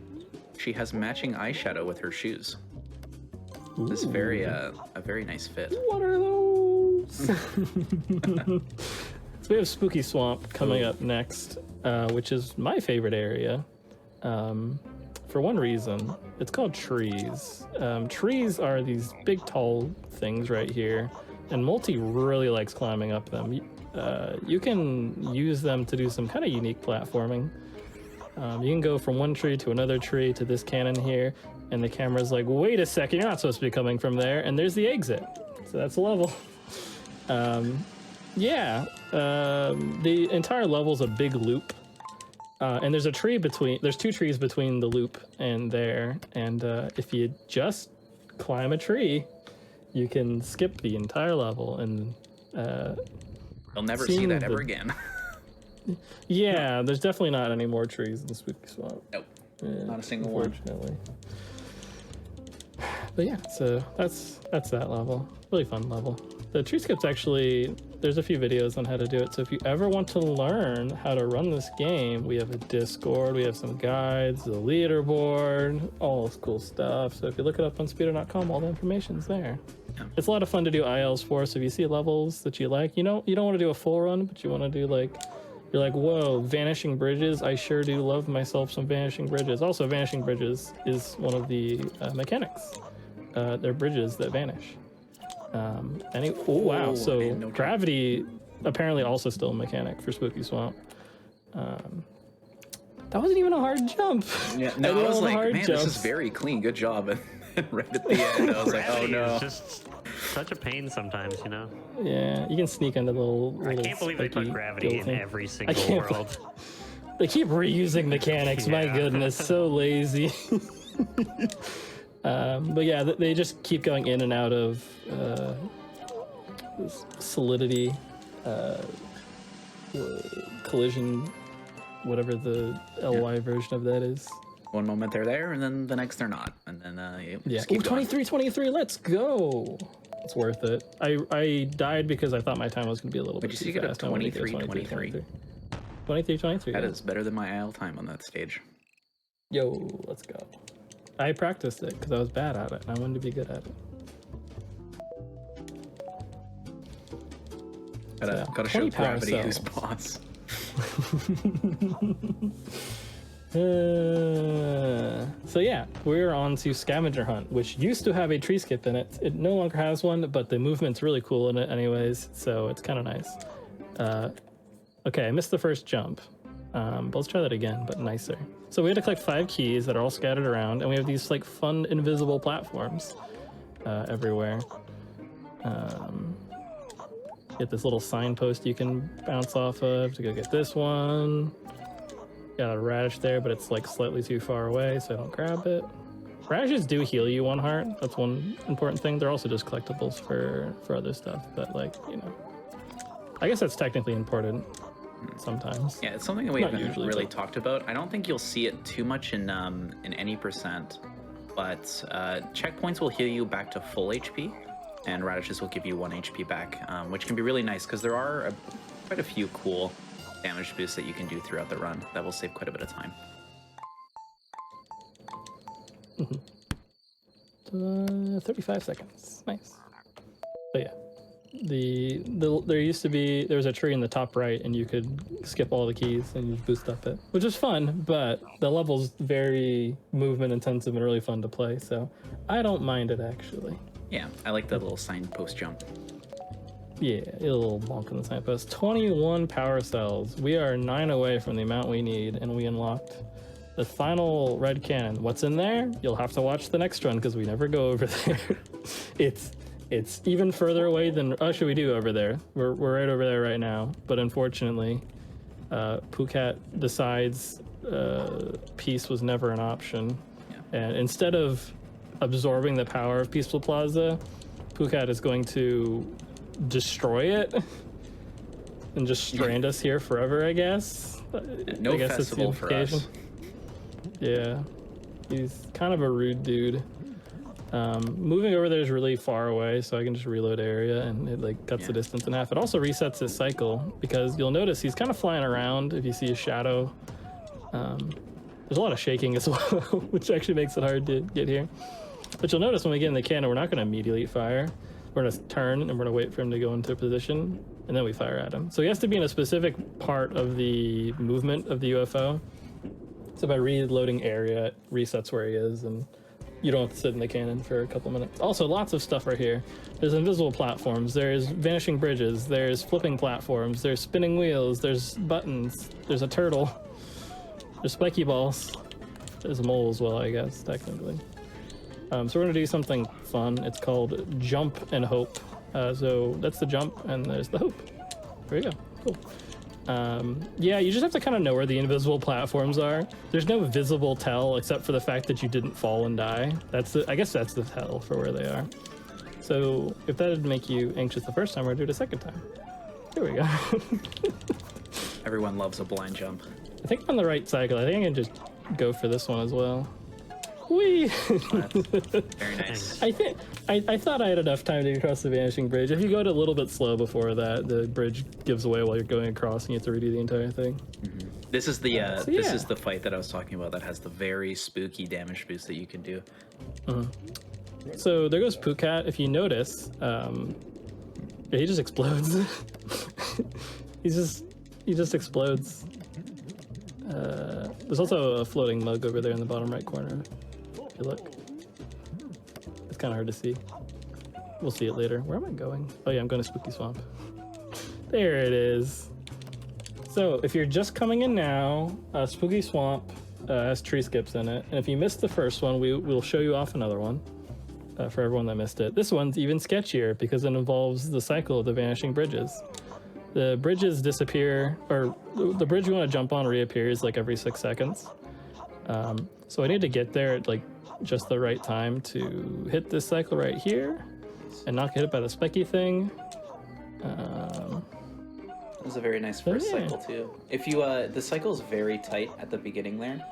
she has matching eyeshadow with her shoes. This is very a very nice fit. What are those? So we have Spooky Swamp coming up next, which is my favorite area. For one reason, it's called trees. Trees are these big, tall things right here, and Multi really likes climbing up them. You can use them to do some kind of unique platforming. You can go from one tree to another tree to this cannon here, and the camera's like, wait a second, you're not supposed to be coming from there, and there's the exit. So that's a level. The entire level's a big loop. And there's two trees between the loop and there, and if you just climb a tree, you can skip the entire level, and you'll never see that ever again. Yeah, there's definitely not any more trees in the Spooky Swamp. Nope, not a single one. Unfortunately. But yeah, so that's that level. Really fun level. The tree skip's actually, there's a few videos on how to do it, so if you ever want to learn how to run this game, we have a Discord, we have some guides, the leaderboard, all this cool stuff. So if you look it up on speedrun.com, all the information's there. Yeah. It's a lot of fun to do ILs for, so if you see levels that you like, you don't want to do a full run, but you want to do like, you're like, whoa, Vanishing Bridges, I sure do love myself some Vanishing Bridges. Also, Vanishing Bridges is one of the mechanics. They're bridges that vanish. Oh wow, so no gravity apparently also still a mechanic for Spooky Swamp. That wasn't even a hard jump. Yeah, no, I was like, man, this is very clean, good job. And right at the end, I was like, oh no. It's just such a pain sometimes, you know? Yeah, you can sneak into the little I can't believe they put gravity in every single world. They keep reusing mechanics, my goodness, so lazy. But yeah, they just keep going in and out of solidity, collision whatever the LY version of that is. One moment they're there, and then the next they're not, and then you Yeah. just keep going. 23, let's go. It's worth it. I died because I thought my time was going to be a little bit But too you get a fast. I wanted to get 23. 23. That yeah. is better than my IL time on that stage. Yo, let's go. I practiced it because I was bad at it, and I wanted to be good at it. Gotta show 20 power gravity who's cells. boss. So yeah, we're on to Scavenger Hunt, which used to have a tree skip in it. It no longer has one, but the movement's really cool in it anyways, so it's kind of nice. Okay, I missed the first jump, but let's try that again, but nicer. So we had to collect 5 keys that are all scattered around, and we have these like fun invisible platforms everywhere. Get this little signpost you can bounce off of to go get this one. Got a radish there, but it's like slightly too far away, so I don't grab it. Radishes do heal you 1 heart. That's one important thing. They're also just collectibles for other stuff, but like, you know, I guess that's technically important sometimes. Yeah, it's something that we Not haven't usually, really but- talked about. I don't think you'll see it too much in any percent, but checkpoints will heal you back to full HP, and radishes will give you 1 HP back, which can be really nice because there are quite a few cool damage boosts that you can do throughout the run that will save quite a bit of time. 35 seconds. Nice. But yeah, there was a tree in the top right, and you could skip all the keys and you boost up it, which is fun. But the level's very movement intensive and really fun to play, so I don't mind it actually. Yeah, I like that little signpost jump. Yeah, a little bonk on the signpost. 21 power cells. We are 9 away from the amount we need, and we unlocked the final red cannon. What's in there? You'll have to watch the next run because we never go over there. It's even further away than actually we do over there. We're right over there right now. But unfortunately, Phuket decides peace was never an option, and instead of absorbing the power of Peaceful Plaza, Phuket is going to destroy it and just strand us here forever, I guess. No I guess festival for us. Yeah, he's kind of a rude dude. Moving over there is really far away, so I can just reload area, and it like cuts the distance in half. It also resets his cycle because you'll notice he's kind of flying around if you see his shadow. There's a lot of shaking as well, which actually makes it hard to get here. But you'll notice when we get in the cannon, we're not going to immediately fire. We're going to turn and we're going to wait for him to go into a position, and then we fire at him. So he has to be in a specific part of the movement of the UFO. So by reloading area, it resets where he is, and you don't have to sit in the cannon for a couple minutes. Also, lots of stuff right here. There's invisible platforms, there's vanishing bridges, there's flipping platforms, there's spinning wheels, there's buttons, there's a turtle, there's spiky balls, there's a mole as well, I guess, technically. So we're gonna do something fun. It's called Jump and Hope. So that's the jump, and there's the hope. There you go, cool. Yeah, you just have to kind of know where the invisible platforms are. There's no visible tell except for the fact that you didn't fall and die. I guess that's the tell for where they are. So if that would make you anxious the first time, we're gonna do it a second time. Here we go. Everyone loves a blind jump. I think I'm on the right cycle. I think I can just go for this one as well. Whee! Very nice. I thought I had enough time to cross the vanishing bridge. If you go a little bit slow before that, the bridge gives away while you're going across, and you have to redo the entire thing. This is the this is the fight that I was talking about that has the very spooky damage boost that you can do. So there goes Phuket. If you notice, he just explodes. he just explodes. There's also a floating mug over there in the bottom right corner. If you look, it's kind of hard to see. We'll see it later. Where am I going? Oh yeah, I'm going to Spooky Swamp. There it is. So if you're just coming in now, Spooky Swamp has tree skips in it, and if you missed the first one, we'll show you off another one for everyone that missed it. This one's even sketchier because it involves the cycle of the vanishing bridges. The bridges disappear, or the bridge you want to jump on reappears like every 6 seconds. So I need to get there at like just the right time to hit this cycle right here and not get hit by the specky thing. was a very nice first cycle too. If you the cycle is very tight at the beginning there.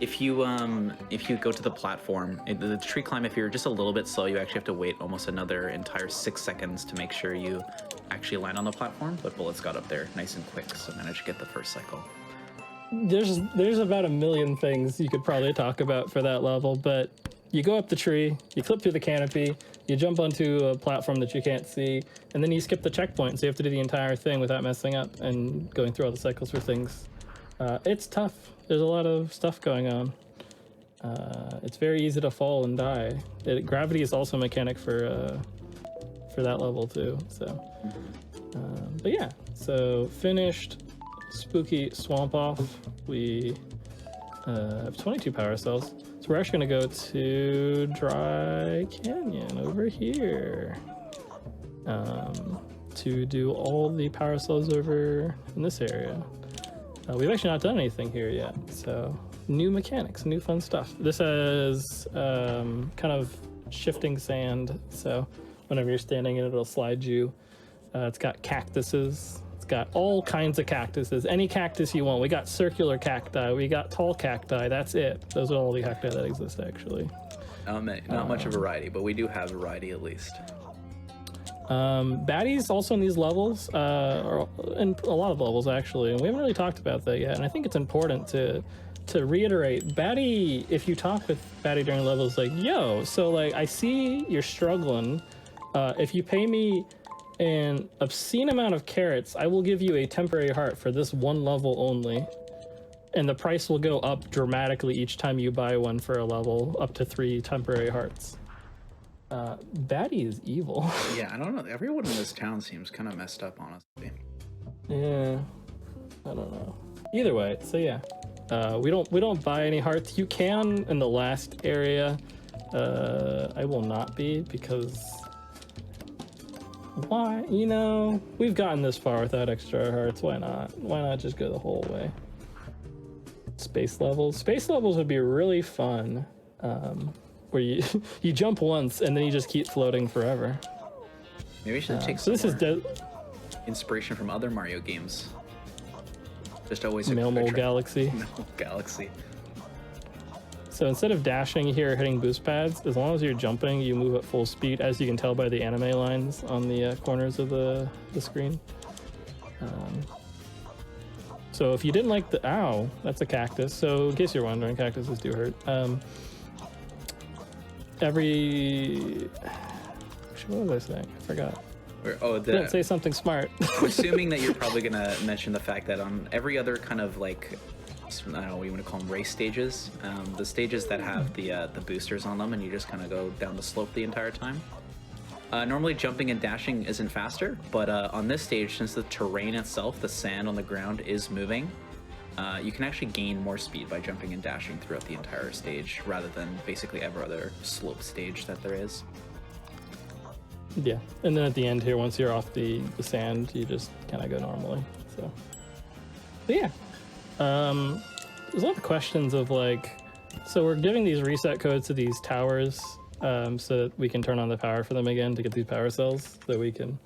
If you go to the platform, the tree climb, if you're just a little bit slow, you actually have to wait almost another entire 6 seconds to make sure you actually land on the platform. But Bullets got up there nice and quick, so managed to get the first cycle. There's about a million things you could probably talk about for that level, but you go up the tree, you clip through the canopy, you jump onto a platform that you can't see, and then you skip the checkpoint, so you have to do the entire thing without messing up and going through all the cycles for things. It's tough. There's a lot of stuff going on. It's very easy to fall and die. Gravity is also a mechanic for that level too. So, but yeah. So finished Spooky Swamp off. We have 22 power cells. So we're actually gonna go to Dry Canyon over here to do all the power cells over in this area. We've actually not done anything here yet, so new mechanics, new fun stuff. This has kind of shifting sand, so whenever you're standing in it, it'll slide you. It's got cactuses. It's got all kinds of cactuses, any cactus you want. We got circular cacti, we got tall cacti, that's it. Those are all the cacti that exist, actually. Not much of variety, but we do have variety at least. Baddies also in these levels, or in a lot of levels actually, and we haven't really talked about that yet, and I think it's important to reiterate, Baddie, if you talk with Baddie during levels, like, yo, so like, I see you're struggling, if you pay me an obscene amount of carrots, I will give you a temporary heart for this one level only, and the price will go up dramatically each time you buy one for a level, up to 3 temporary hearts. Baddie is evil. Yeah, I don't know. Everyone in this town seems kind of messed up, honestly. Yeah, I don't know. Either way, so yeah, we don't buy any hearts. You can in the last area. I will not be, because why? You know, we've gotten this far without extra hearts. Why not? Why not just go the whole way? Space levels. Space levels would be really fun. Where you jump once and then you just keep floating forever. Maybe we should take some inspiration from other Mario games. Just always Mole Galaxy. Mole Galaxy. So instead of dashing here, hitting boost pads, as long as you're jumping, you move at full speed, as you can tell by the anime lines on the corners of the screen. So if you didn't like the ow, that's a cactus. So in case you're wondering, cactuses do hurt. Actually, what was I saying? I forgot. Don't say something smart. I'm assuming that you're probably gonna mention the fact that on every other kind of like, I don't know what you want to call them, race stages, the stages that have the boosters on them, and you just kind of go down the slope the entire time. Normally jumping and dashing isn't faster, but on this stage, since the terrain itself, the sand on the ground is moving, you can actually gain more speed by jumping and dashing throughout the entire stage, rather than basically every other slope stage that there is. Yeah, and then at the end here, once you're off the sand, you just kind of go normally. So, but yeah, there's a lot of questions of like, so we're giving these reset codes to these towers, so that we can turn on the power for them again to get these power cells, so we can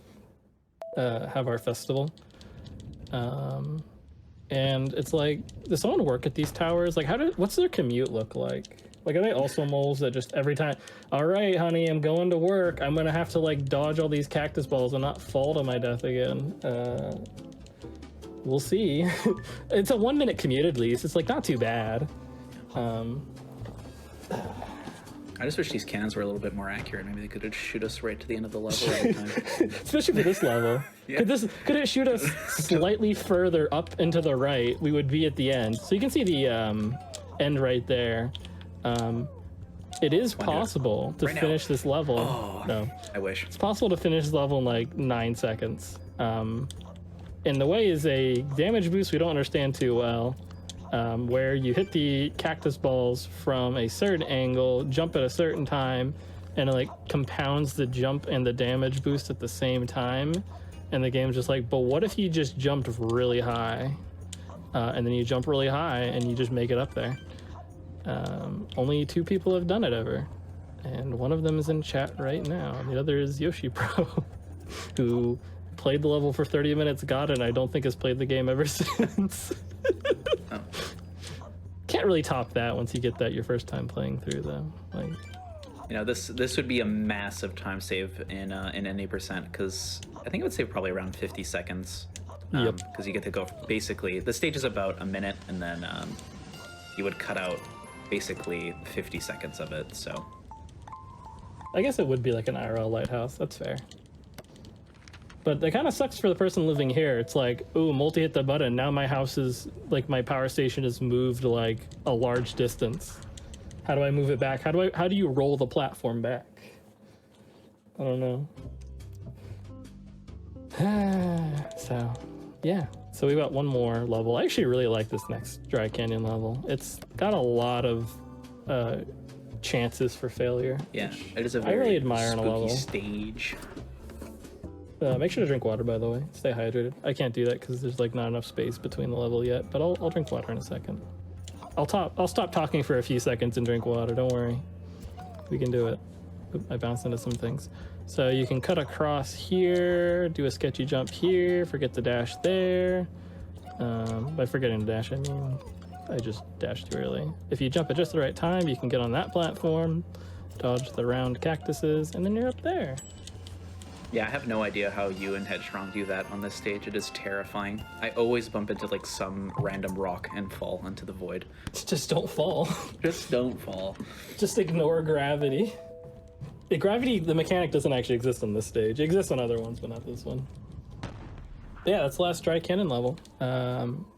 have our festival. And it's like, does someone work at these towers? Like, what's their commute look like? Like, are they also moles that just every time, all right, honey, I'm going to work, I'm gonna have to like dodge all these cactus balls and not fall to my death again? We'll see. It's a 1 minute commute at least. It's like not too bad. I just wish these cannons were a little bit more accurate. Maybe they could shoot us right to the end of the level every time. Especially for this level. Yeah. Could it shoot us slightly further up and to the right? We would be at the end. So you can see the end right there. It is possible to finish this level. Oh, no, I wish. It's possible to finish this level in like 9 seconds. And the way is a damage boost we don't understand too well. Where you hit the cactus balls from a certain angle, jump at a certain time, and it like compounds the jump and the damage boost at the same time. And the game's just like, but what if you just jumped really high? And then you jump really high and you just make it up there. Only 2 people have done it ever. And one of them is in chat right now. And the other is Yoshi Pro, who played the level for 30 minutes, got it, and I don't think has played the game ever since. Oh. Can't really top that once you get that your first time playing through, though. Like, You know, this would be a massive time save in any percent, because I think it would save probably around 50 seconds. Yep. Because you get to go basically, the stage is about a minute, and then you would cut out basically 50 seconds of it. So I guess it would be like an IRL lighthouse. That's fair. But it kind of sucks for the person living here. It's like, ooh, multi hit the button. Now my house is, like, my power station is moved like a large distance. How do I move it back? How do you roll the platform back? I don't know. So, yeah. So we got one more level. I actually really like this next Dry Canyon level. It's got a lot of chances for failure. yeah, it is a I very really admire in a spooky level. stage. Make sure to drink water, by the way. Stay hydrated. I can't do that because there's like not enough space between the level yet, but I'll drink water in a second. I'll stop talking for a few seconds and drink water. Don't worry. We can do it. Oop, I bounced into some things. So you can cut across here, do a sketchy jump here, forget to dash there. By forgetting to dash, I mean I just dashed too early. If you jump at just the right time, you can get on that platform, dodge the round cactuses, and then you're up there. Yeah, I have no idea how you and Headstrong do that on this stage. It is terrifying. I always bump into like some random rock and fall into the void. Just don't fall. Just don't fall. Just ignore gravity. Gravity, the mechanic doesn't actually exist on this stage. It exists on other ones, but not this one. Yeah, that's the last Dry Canyon level.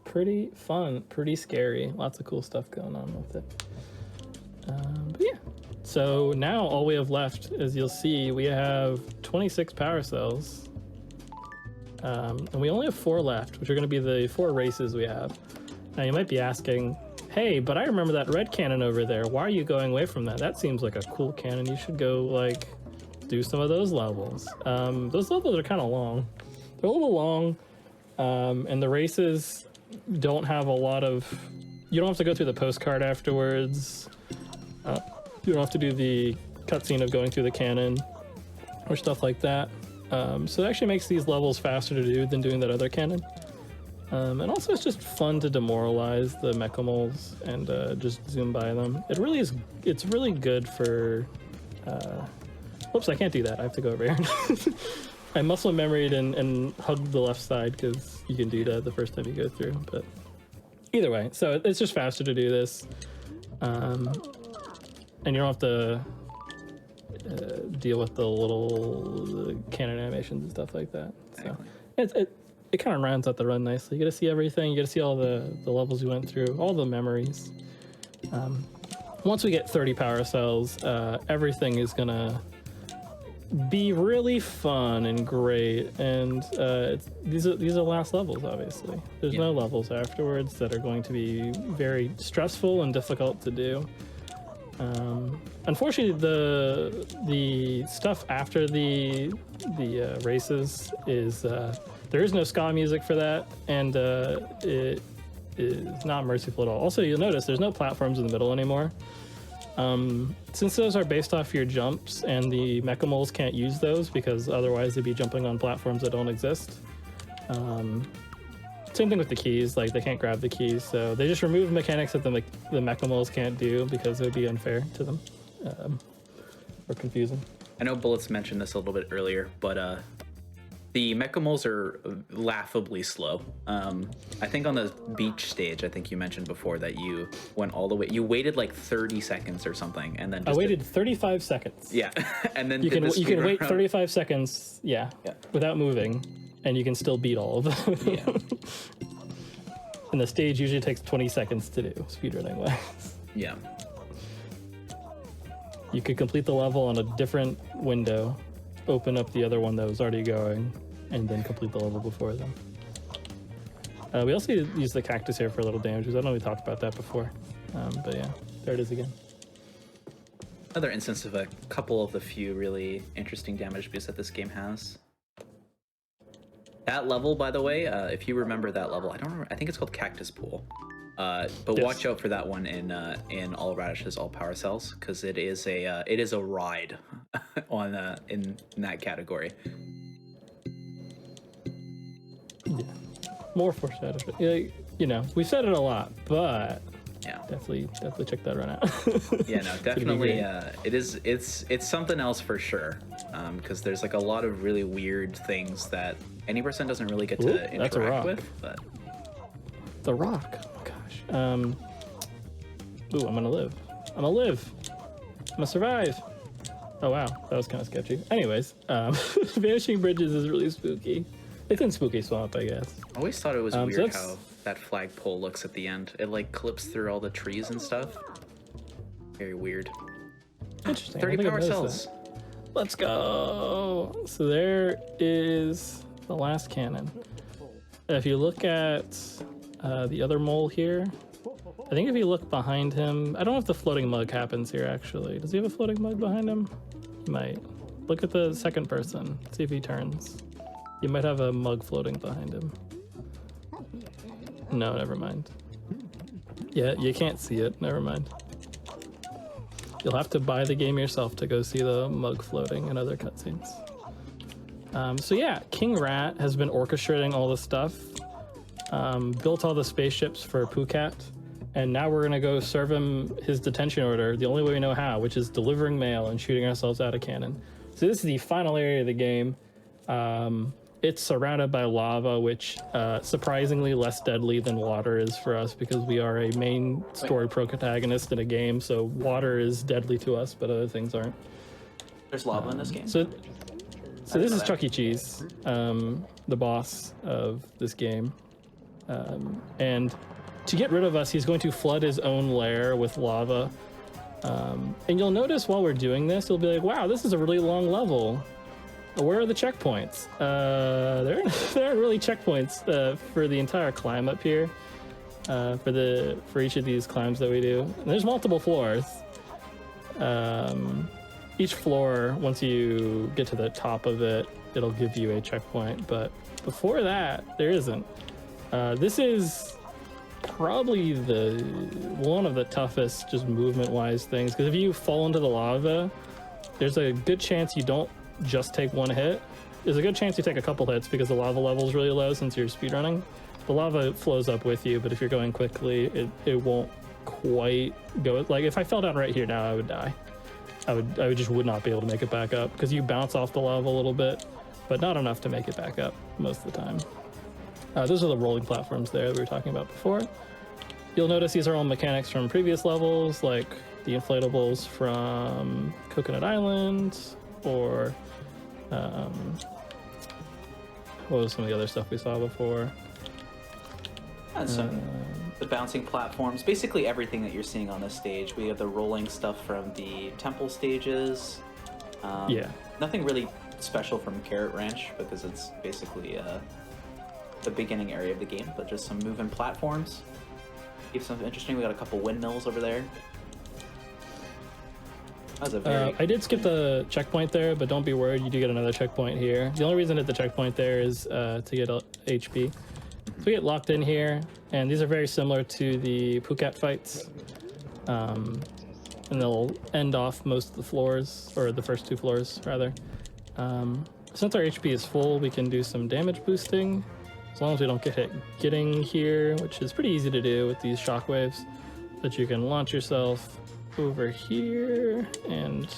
Pretty fun, pretty scary. Lots of cool stuff going on with it. But yeah. So now all we have left, as you'll see, we have 26 power cells. And we only have 4 left, which are going to be the 4 races we have. Now you might be asking, hey, but I remember that red cannon over there. Why are you going away from that? That seems like a cool cannon. You should go, like, do some of those levels. Those levels are kind of long. They're a little long, and the races don't have a lot of... You don't have to go through the postcard afterwards. You don't have to do the cutscene of going through the cannon or stuff like that. So it actually makes these levels faster to do than doing that other cannon. And also it's just fun to demoralize the mecha moles and just zoom by them. It really is, it's really good for... Whoops, I can't do that. I have to go over here. I muscle memoried and hugged the left side because you can do that the first time you go through. But either way, so it's just faster to do this. And you don't have to deal with the little cannon animations and stuff like that. So it kind of rounds out the run nicely. You get to see everything. You get to see all the levels you went through, all the memories. Once we get 30 power cells, everything is gonna be really fun and great. And these are last levels, obviously. There's no levels afterwards that are going to be very stressful and difficult to do. Unfortunately, the stuff after the races is there is no ska music for that, and it is not merciful at all. Also, you'll notice there's no platforms in the middle anymore. Since those are based off your jumps, and the mecha moles can't use those because otherwise they'd be jumping on platforms that don't exist. Same thing with the keys, like they can't grab the keys, so they just remove mechanics that the mecha moles can't do because it would be unfair to them or confusing. I know Bullets mentioned this a little bit earlier, but the mecha moles are laughably slow. I think on the beach stage, I think you mentioned before that you went all the way. You waited like 30 seconds or something, and then I waited 35 seconds. Yeah, and then you can wait run. 35 seconds, yeah, without moving, and you can still beat all of them. Yeah. And the stage usually takes 20 seconds to do, speedrunning wise. Yeah. You could complete the level on a different window, open up the other one that was already going, and then complete the level before them. We also use the cactus here for a little damage, because I know we talked about that before. But yeah, there it is again. Another instance of a couple of the few really interesting damage boosts that this game has. That level, by the way, if you remember that level, I don't remember. I think it's called Cactus Pool. But yes. Watch out for that one in All Radishes, All Powercells, because it is a ride on in that category. more foreshadowing. You know, we said it a lot, but Yeah. definitely check that run out. Yeah, no, definitely. It's something else for sure. Because there's like a lot of really weird things that any person doesn't really get to That's a rock. interact with. But The rock. Oh my gosh. Ooh, I'm gonna live. I'm gonna survive. Oh wow, that was kind of sketchy. Anyways, vanishing bridges is really spooky. It's in Spooky Swamp, I guess. I always thought it was So weird how that flagpole looks at the end. It like clips through all the trees and stuff. Very weird. Interesting. 30 I don't think power I've noticed cells. that. Let's go. So there is the last cannon. If you look at the other mole here, I think if you look behind him, I don't know if the floating mug happens here actually. Does he have a floating mug behind him? He might. Look at the second person. See if he turns. You might have a mug floating behind him. No, never mind. Yeah, you can't see it. Never mind. You'll have to buy the game yourself to go see the mug floating and other cutscenes. So yeah, King Rat has been orchestrating all the stuff, built all the spaceships for Phuket, and now we're gonna go serve him his detention order the only way we know how, which is delivering mail and shooting ourselves out of cannon. So this is the final area of the game. It's surrounded by lava, which surprisingly less deadly than water is for us because we are a main story protagonist in a game, so water is deadly to us, but other things aren't. There's lava in this game. So this is Chuck E. Cheese, the boss of this game. And to get rid of us, he's going to flood his own lair with lava. And you'll notice while we're doing this, you'll be like, wow, this is a really long level. Where are the checkpoints? There aren't really checkpoints for the entire climb up here. For each of these climbs that we do. And there's multiple floors. Each floor, once you get to the top of it, it'll give you a checkpoint. But before that, there isn't. This is probably one of the toughest, just movement-wise things. Because if you fall into the lava, there's a good chance you don't just take one hit. There's a good chance you take a couple hits because the lava level is really low since you're speedrunning. The lava flows up with you, but if you're going quickly, it won't quite go. Like if I fell down right here now, I would die. I would not be able to make it back up because you bounce off the lava a little bit, but not enough to make it back up most of the time. Those are the rolling platforms there that we were talking about before. You'll notice these are all mechanics from previous levels, like the inflatables from Coconut Island, or what was some of the other stuff we saw before? And the bouncing platforms, basically everything that you're seeing on this stage. We have the rolling stuff from the temple stages. Yeah. Nothing really special from Carrot Ranch because it's basically the beginning area of the game, but just some moving platforms. Keep something interesting. We got a couple windmills over there. That was a very I did skip the checkpoint there, but don't be worried, you do get another checkpoint here. The only reason at the checkpoint there is to get HP. So we get locked in here, and these are very similar to the Phuket fights. And they'll end off most of the floors, or the first two floors, rather. Since our HP is full, we can do some damage boosting, as long as we don't get hit getting here, which is pretty easy to do with these shockwaves, that you can launch yourself over here and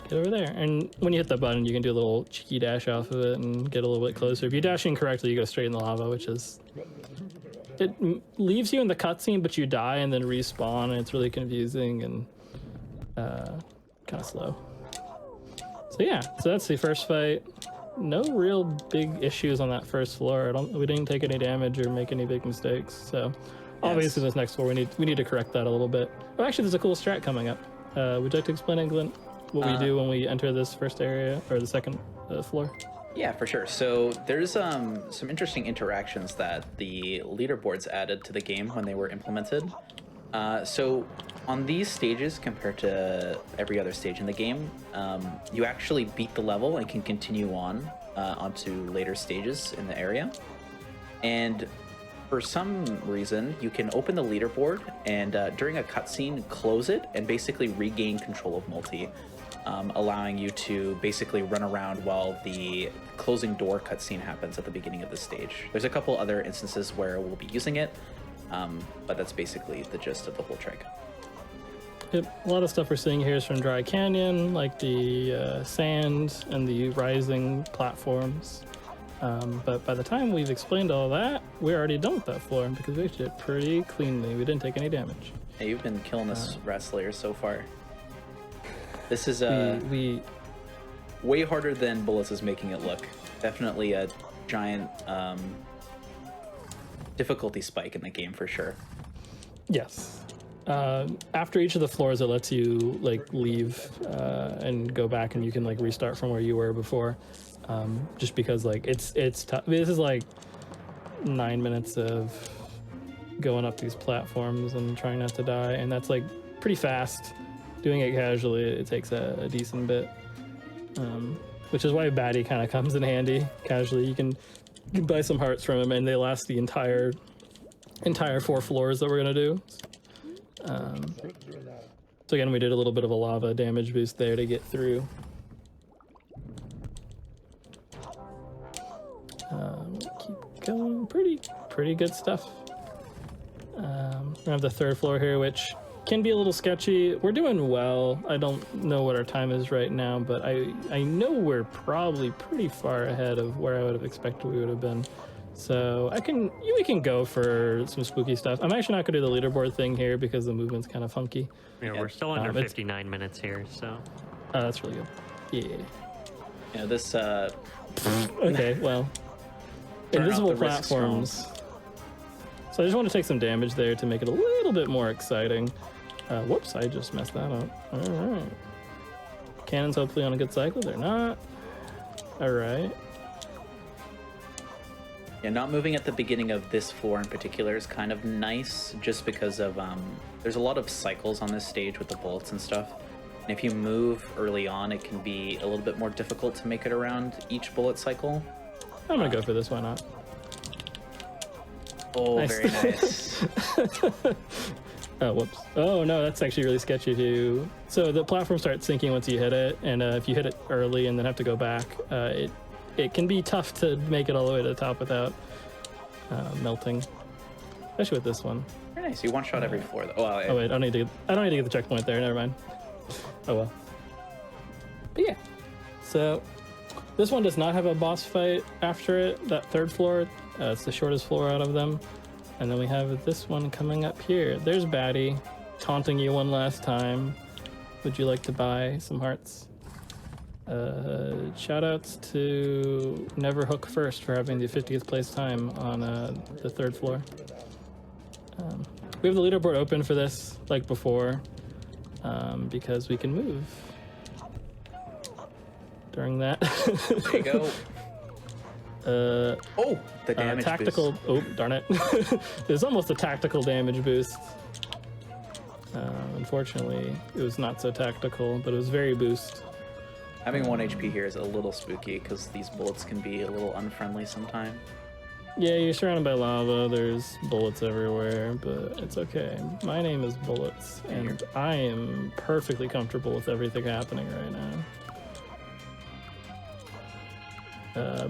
get over there. And when you hit that button, you can do a little cheeky dash off of it and get a little bit closer. If you dash in correctly, you go straight in the lava, which is... It leaves you in the cutscene, but you die and then respawn, and it's really confusing and kind of slow. So yeah, so that's the first fight. No real big issues on that first floor. We didn't take any damage or make any big mistakes. So obviously this next floor, we need to correct that a little bit. Oh, actually, there's a cool strat coming up. Would you like to explain, England, what we do when we enter this first area, or the second floor? Yeah, for sure. So there's some interesting interactions that the leaderboards added to the game when they were implemented. So on these stages, compared to every other stage in the game, you actually beat the level and can continue on onto later stages in the area. And for some reason, you can open the leaderboard and during a cutscene, close it and basically regain control of multi. allowing you to basically run around while the closing door cutscene happens at the beginning of the stage. There's a couple other instances where we'll be using it, but that's basically the gist of the whole trick. Yep. A lot of stuff we're seeing here is from Dry Canyon, like the sand and the rising platforms. But by the time we've explained all that, we're already done with that floor because we did it pretty cleanly. We didn't take any damage. Yeah, you've been killing this rat slayer so far. This is way harder than Bullets is making it look. Definitely a giant difficulty spike in the game for sure. Yes. After each of the floors, it lets you like leave and go back, and you can like restart from where you were before. Just because like it's tough. This is like 9 minutes of going up these platforms and trying not to die, and that's like pretty fast. Doing it casually, it takes a decent bit, which is why Batty kind of comes in handy. Casually, you can buy some hearts from him, and they last the entire 4 floors that we're gonna do. So again, we did a little bit of a lava damage boost there to get through. Keep going, pretty good stuff. We have the 3rd floor here, which can be a little sketchy. We're doing well. I don't know what our time is right now, but I know we're probably pretty far ahead of where I would have expected we would have been. So we can go for some spooky stuff. I'm actually not gonna do the leaderboard thing here because the movement's kind of funky. Yeah, we're still under 59 minutes here, so. That's really good. Yeah. Yeah, this Okay, well. Invisible platforms. So I just want to take some damage there to make it a little bit more exciting. Whoops, I just messed that up. All right. Cannons hopefully on a good cycle. They're not. All right. Yeah, not moving at the beginning of this floor in particular is kind of nice, just because of there's a lot of cycles on this stage with the bullets and stuff. And if you move early on, it can be a little bit more difficult to make it around each bullet cycle. I'm gonna go for this. Why not? Oh, nice. Very nice. Oh, whoops. Oh no, that's actually really sketchy too. So the platform starts sinking once you hit it, and if you hit it early and then have to go back, it can be tough to make it all the way to the top without melting. Especially with this one. Very nice. You one-shot every floor though. Well, Oh wait, I don't need to get the checkpoint there. Never mind. Oh well. But yeah. So this one does not have a boss fight after it. That 3rd floor, it's the shortest floor out of them. And then we have this one coming up here. There's Batty taunting you one last time. Would you like to buy some hearts? Shout outs to Never Hook First for having the 50th place time on the 3rd floor. We have the leaderboard open for this, like before, because we can move during that. There you go. Oh, the damage tactical boost. Oh, darn it. There's almost a tactical damage boost. Unfortunately, it was not so tactical, but it was very boost. Having 1 HP here is a little spooky because these bullets can be a little unfriendly sometimes. Yeah, you're surrounded by lava. There's bullets everywhere, but it's okay. My name is Bullets, and I am perfectly comfortable with everything happening right now.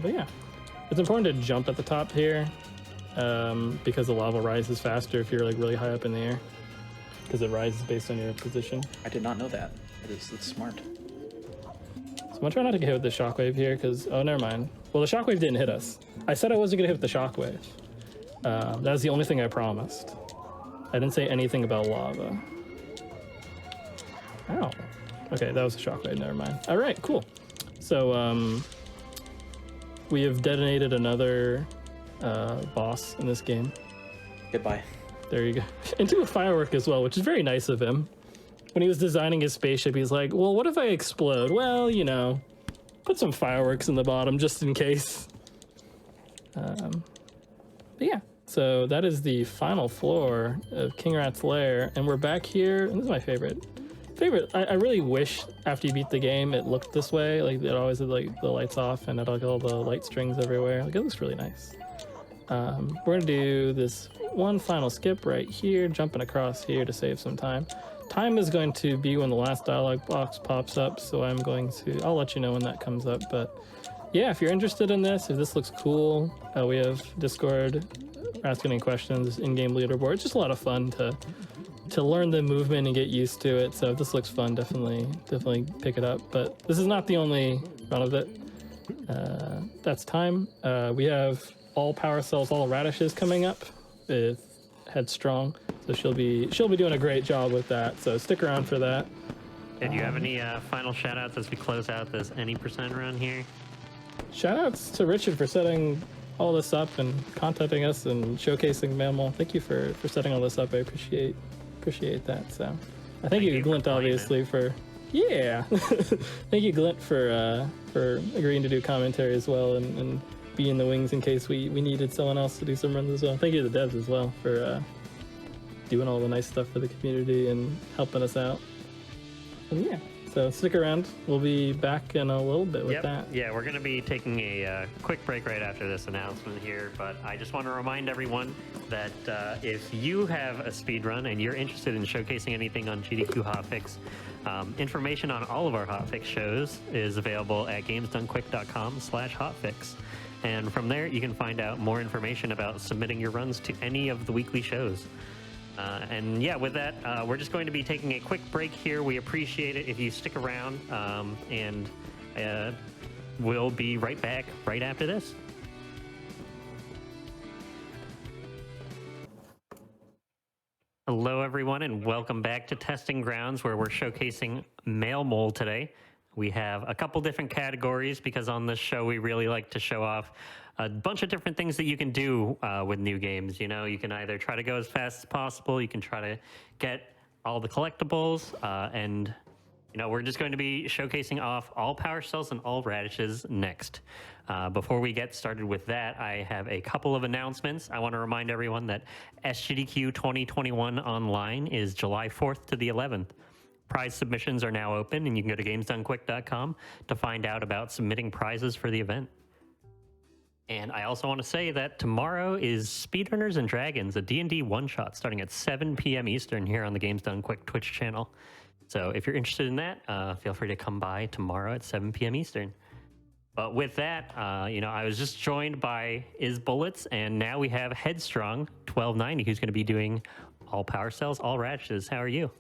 But yeah, it's important to jump at the top here because the lava rises faster if you're like really high up in the air because it rises based on your position. I did not know that. It's smart. So I'm gonna try not to get hit with the shockwave here because, oh, never mind. Well, the shockwave didn't hit us. I said I wasn't gonna hit with the shockwave. That was the only thing I promised. I didn't say anything about lava. Ow. Okay, that was a shockwave, never mind. All right, cool. So, we have detonated another boss in this game. Goodbye. There you go. Into a firework as well, which is very nice of him. When he was designing his spaceship, he's like, well, what if I explode? Well, you know, put some fireworks in the bottom just in case. But yeah, so that is the final floor of King Rat's lair. And we're back here. And this is my favorite. I really wish after you beat the game, it looked this way. Like it always had like the lights off and it had all the light strings everywhere. Like it looks really nice. We're gonna do this one final skip right here, jumping across here to save some time. time is going to be when the last dialog box pops up, so I'll let you know when that comes up. But yeah, if you're interested in this, if this looks cool, we have Discord, asking any questions, in-game leaderboard. It's just a lot of fun to learn the movement and get used to it. So if this looks fun, definitely pick it up. But this is not the only run of it. That's time. We have all Powercells All Radishes coming up with Headstrong, so she'll be doing a great job with that. So stick around for that. Do you have any final shout outs as we close out this any percent run here? Shout outs to Richard for setting all this up and contacting us and showcasing Mammal. Thank you for setting all this up. I appreciate that. So I thank you, Glint, obviously, for thank you, Glint, for agreeing to do commentary as well and be in the wings in case we needed someone else to do some runs as well. Thank you to the devs as well for doing all the nice stuff for the community and helping us out. And yeah, so stick around. We'll be back in a little bit with that. Yeah, we're going to be taking a quick break right after this announcement here, but I just want to remind everyone that if you have a speedrun and you're interested in showcasing anything on GDQ Hotfix, information on all of our Hotfix shows is available at gamesdonequick.com/hotfix. And from there, you can find out more information about submitting your runs to any of the weekly shows. And yeah, with that, we're just going to be taking a quick break here. We appreciate it if you stick around, and we'll be right back right after this. Hello, everyone, and welcome back to Testing Grounds, where we're showcasing Male Mole today. We have a couple different categories because on this show we really like to show off a bunch of different things that you can do with new games. You know, you can either try to go as fast as possible, you can try to get all the collectibles, and you know, we're just going to be showcasing off all Powercells and all Radishes next. Before we get started with that, I have a couple of announcements. I want to remind everyone that SGDQ 2021 online is July 4th to the 11th. Prize submissions are now open, and you can go to gamesdonequick.com to find out about submitting prizes for the event. And I also want to say that tomorrow is Speedrunners and Dragons, a D&D one-shot starting at 7 p.m. Eastern here on the Games Done Quick Twitch channel. So if you're interested in that, feel free to come by tomorrow at 7 p.m. Eastern. But with that, you know, I was just joined by Bullets, and now we have Headstrong 1290, who's going to be doing all Powercells, all Radishes. How are you?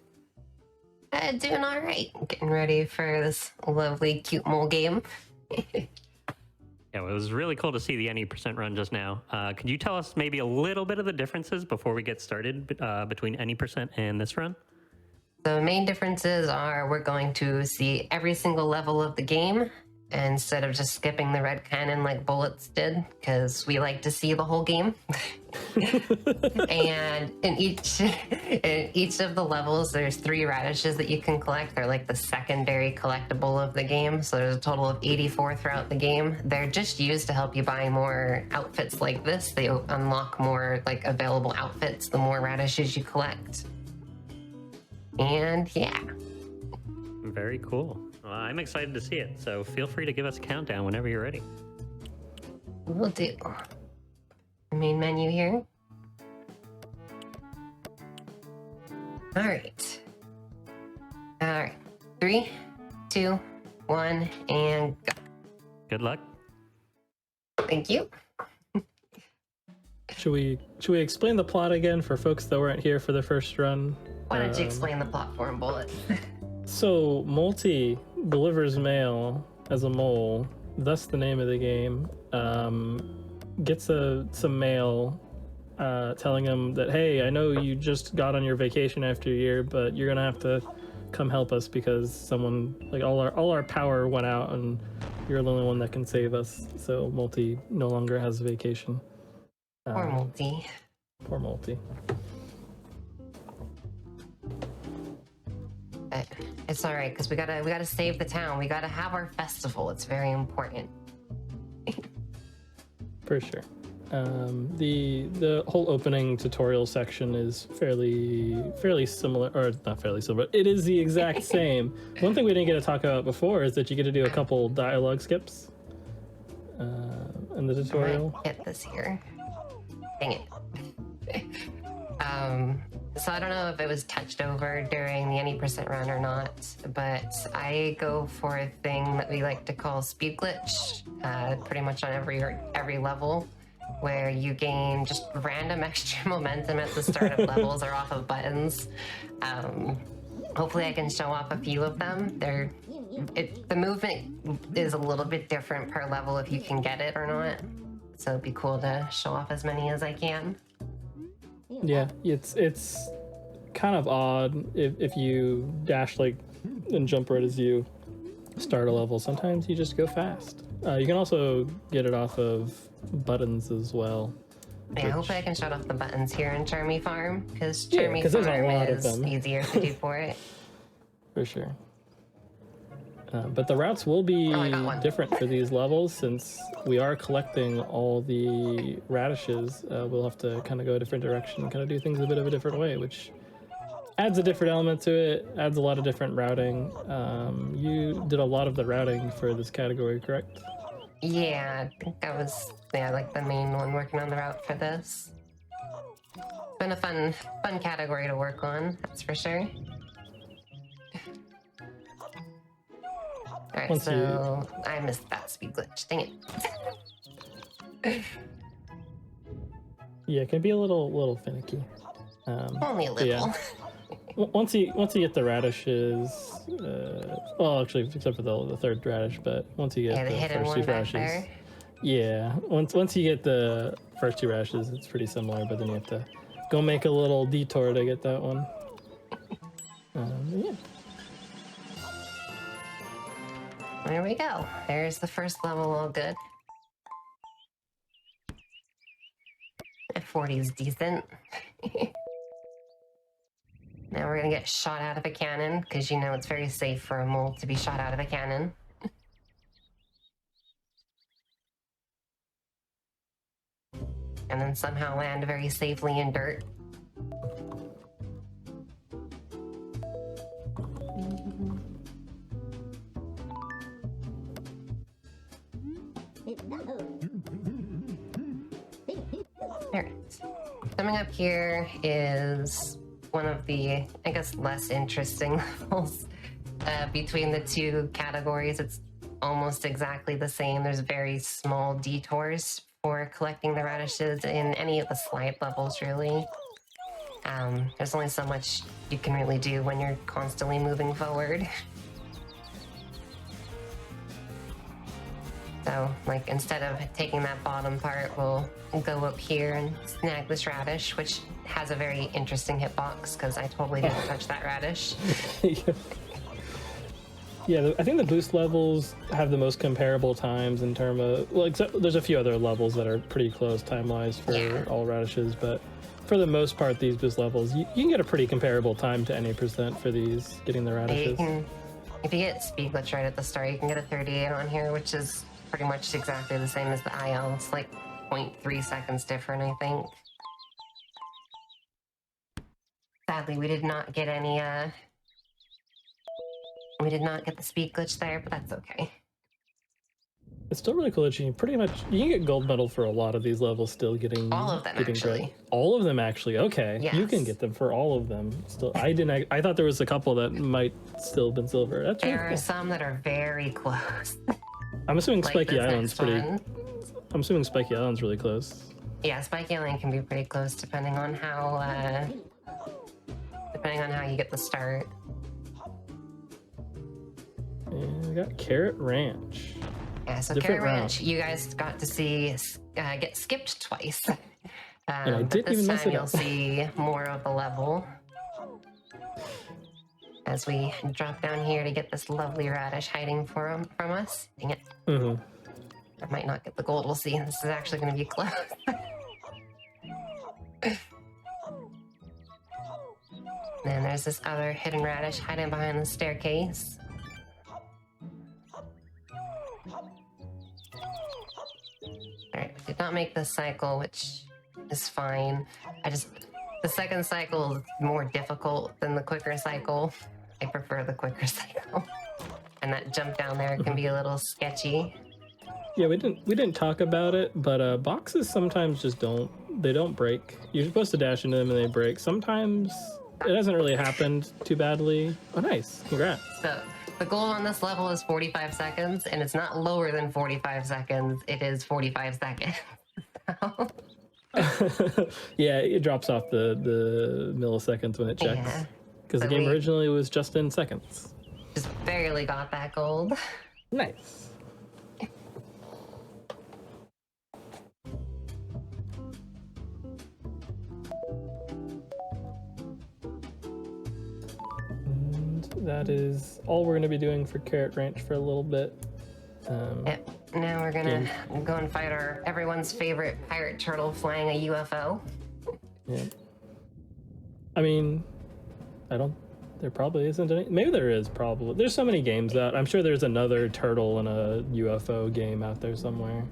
Doing all right. Getting ready for this lovely, cute mole game. Yeah, well, it was really cool to see the any percent run just now. Could you tell us maybe a little bit of the differences before we get started between any percent and this run? The main differences are we're going to see every single level of the game instead of just skipping the red cannon like Bullets did, because we like to see the whole game. And in each of the levels, there's 3 radishes that you can collect. They're like the secondary collectible of the game. So there's a total of 84 throughout the game. They're just used to help you buy more outfits like this. They unlock more like available outfits the more radishes you collect. And yeah. Very cool. Well, I'm excited to see it. So feel free to give us a countdown whenever you're ready. Will do. Main menu here. All right. 3, 2, 1, and go. Good luck. Thank you. Should we explain the plot again for folks that weren't here for the first run? Why don't you explain the plot for him, Bullet? So Multi delivers mail as a mole, thus the name of the game. Gets some mail telling him that, hey, I know you just got on your vacation after a year, but you're gonna have to come help us because someone, like, all our power went out and you're the only one that can save us. So Multi no longer has a vacation. Poor Multi. Poor Multi. But it's all right, because we gotta save the town. We gotta have our festival. It's very important. For sure. The whole opening tutorial section is fairly similar, or not fairly similar, but it is the exact same. One thing we didn't get to talk about before is that you get to do a couple dialogue skips in the tutorial. Get this here. Dang it. So I don't know if it was touched over during the any % run or not, but I go for a thing that we like to call speed glitch, pretty much on every level, where you gain just random extra momentum at the start of levels or off of buttons. Hopefully I can show off a few of them. The movement is a little bit different per level if you can get it or not. So it'd be cool to show off as many as I can. Yeah, it's kind of odd if you dash like and jump right as you start a level. Sometimes you just go fast. You can also get it off of buttons as well. Yeah, hopefully I can shut off the buttons here in Charmy Farm, because Charmy there's a Farm lot of is them. easier to do for it. For sure. But the routes will be I got one. different for these levels since we are collecting all the radishes. We'll have to kind of go a different direction, kind of do things a bit of a different way, which adds a different element to it, adds a lot of different routing. You did a lot of the routing for this category, correct? Yeah, I think I was like the main one working on the route for this. It's been a fun category to work on, that's for sure. Alright, Once so I missed that speed glitch. Dang it. Yeah, it can be a little finicky. Only a but yeah. little. Once you get the radishes, well, actually, except for the third radish, but once you get Yeah, the hidden first one two back radishes, there. yeah, once you get the first two radishes, it's pretty similar. But then you have to go make a little detour to get that one. Yeah. There we go. There's the first level, all good. At 40 is decent. Now we're gonna get shot out of a cannon, because you know it's very safe for a mole to be shot out of a cannon. And then somehow land very safely in dirt. Alright. Coming up here is one of the, I guess, less interesting levels between the two categories. It's almost exactly the same. There's very small detours for collecting the radishes in any of the slide levels, really. There's only so much you can really do when you're constantly moving forward. So, like, instead of taking that bottom part, we'll go up here and snag this radish, which has a very interesting hitbox, because I totally didn't touch that radish. Yeah, I think the boost levels have the most comparable times in terms of, well, except there's a few other levels that are pretty close time-wise for all radishes, but for the most part, these boost levels, you can get a pretty comparable time to any % for these, getting the radishes. If you get speed glitch right at the start, you can get a 38 on here, which is pretty much exactly the same as the IL. It's like 0.3 seconds different, I think. Sadly, we did not get any, we did not get the speed glitch there, but that's okay. It's still really cool that you can get gold medal for a lot of these levels still getting... All of them, actually. All of them, actually. Okay. Yes. You can get them for all of them. Still, I thought there was a couple that might still have been silver. That's really There are cool. some that are very close. I'm assuming Like Spiky this Island's next pretty... one. I'm assuming Spiky Island's really close. Yeah, Spiky Island can be pretty close depending on how you get the start. And we got Carrot Ranch. Yeah, so Different Carrot route. Ranch, you guys got to see get skipped twice. And I But didn't this even mess time it you'll up. see more of the level. As we drop down here to get this lovely radish hiding from us. Dang it. Mm-hmm. I might not get the gold, we'll see. This is actually going to be close. Then there's this other hidden radish hiding behind the staircase. Alright, did not make this cycle, which is fine. The second cycle is more difficult than the quicker cycle. I prefer the quicker cycle. And that jump down there can be a little sketchy. Yeah, we didn't talk about it, but boxes sometimes just don't break. You're supposed to dash into them and they break. Sometimes it hasn't really happened too badly. Oh, nice! Congrats. So the goal on this level is 45 seconds, and it's not lower than 45 seconds. It is 45 seconds. Yeah, it drops off the milliseconds when it checks. Because So the game we- originally was just in seconds. Just barely got that gold. Nice. And that is all we're going to be doing for Carrot Ranch for a little bit. Yep. Now we're gonna go and fight everyone's favorite pirate turtle flying a UFO. Yeah. I mean, there probably isn't any. Maybe there is, probably. There's so many games out. I'm sure there's another turtle and a UFO game out there somewhere.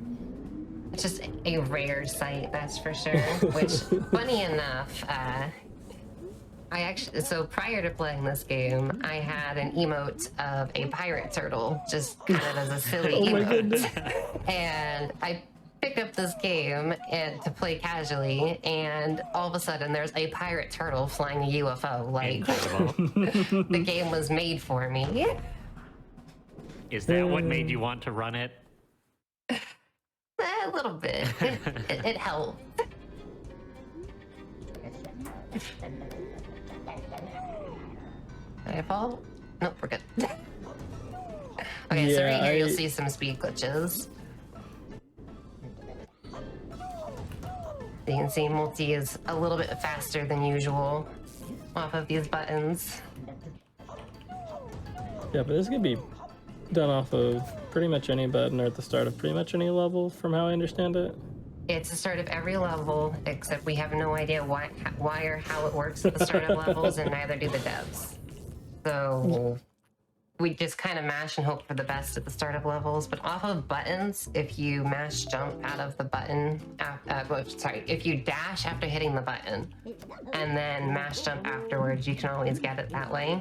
It's just a rare sight, that's for sure. Which, funny enough, so prior to playing this game, I had an emote of a pirate turtle, just kind of as a silly Oh my emote. goodness. And I pick up this game and to play casually, and all of a sudden there's a pirate turtle flying a UFO. Like, Incredible. the game was made for me. Is that what made you want to run it? A little bit. It helped. Did I fall? Nope, we're good. Okay, so Yeah, right here you'll see some speed glitches. You can see multi is a little bit faster than usual off of these buttons. Yeah, but this could be done off of pretty much any button or at the start of pretty much any level, from how I understand it. It's the start of every level, except we have no idea why or how it works at the start of levels, and neither do the devs. So we just kind of mash and hope for the best at the start of levels. But off of buttons, if you mash jump out of the button, if you dash after hitting the button and then mash jump afterwards, you can always get it that way.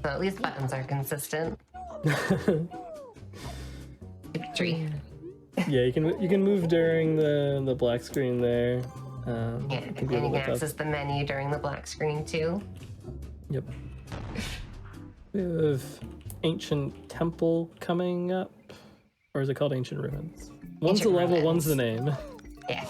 So at least buttons are consistent. Tree. Yeah, you can move during the black screen there. Yeah, it and can you be a little can bit tough. access the menu during the black screen too. Yep. We have Ancient Temple coming up. Or is it called Ancient Ruins? One's the Ancient level, Ruins. one's the name. Yeah.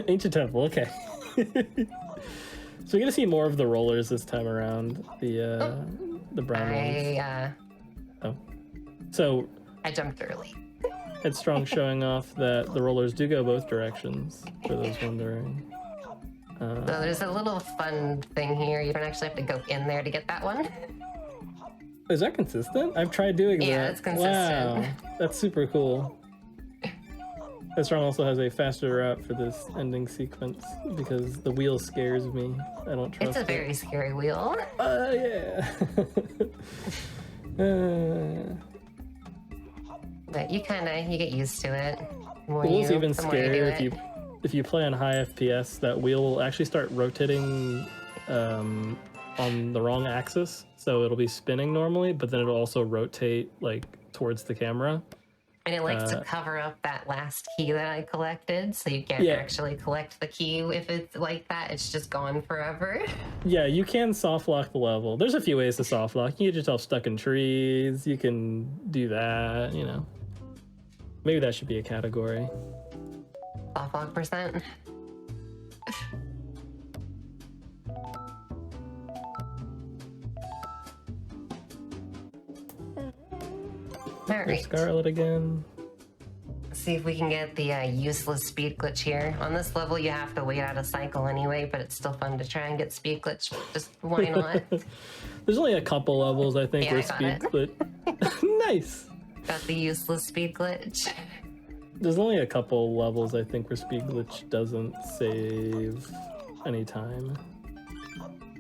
Ancient Temple, okay. So we're gonna see more of the rollers this time around. The brown ones. Oh. So I jumped early. Headstrong showing off that the rollers do go both directions, for those wondering. So there's a little fun thing here. You don't actually have to go in there to get that one. Is that consistent? I've tried doing Yeah, that. it's consistent. Wow, that's super cool. Headstrong also has a faster route for this ending sequence because the wheel scares me. I don't trust It's a it. very scary wheel. Yeah. But you get used to it. The more The wheel's you- even the more you do scarier it. if you play on high FPS. That wheel will actually start rotating on the wrong axis, so it'll be spinning normally, but then it'll also rotate like towards the camera. And it likes to cover up that last key that I collected, so you can't Yeah. actually collect the key if it's like that. It's just gone forever. Yeah, you can soft lock the level. There's a few ways to soft lock. You can get yourself stuck in trees. You can do that, you know. Maybe that should be a category. Soft lock %. All There's right. Scarlet again. See if we can get the useless speed glitch here. On this level, you have to wait out a cycle anyway, but it's still fun to try and get speed glitch. Just why not? There's only a couple levels, I think, Yeah, where I got speed glitch. Nice. Got the useless speed glitch. There's only a couple levels, I think, where speed glitch doesn't save any time.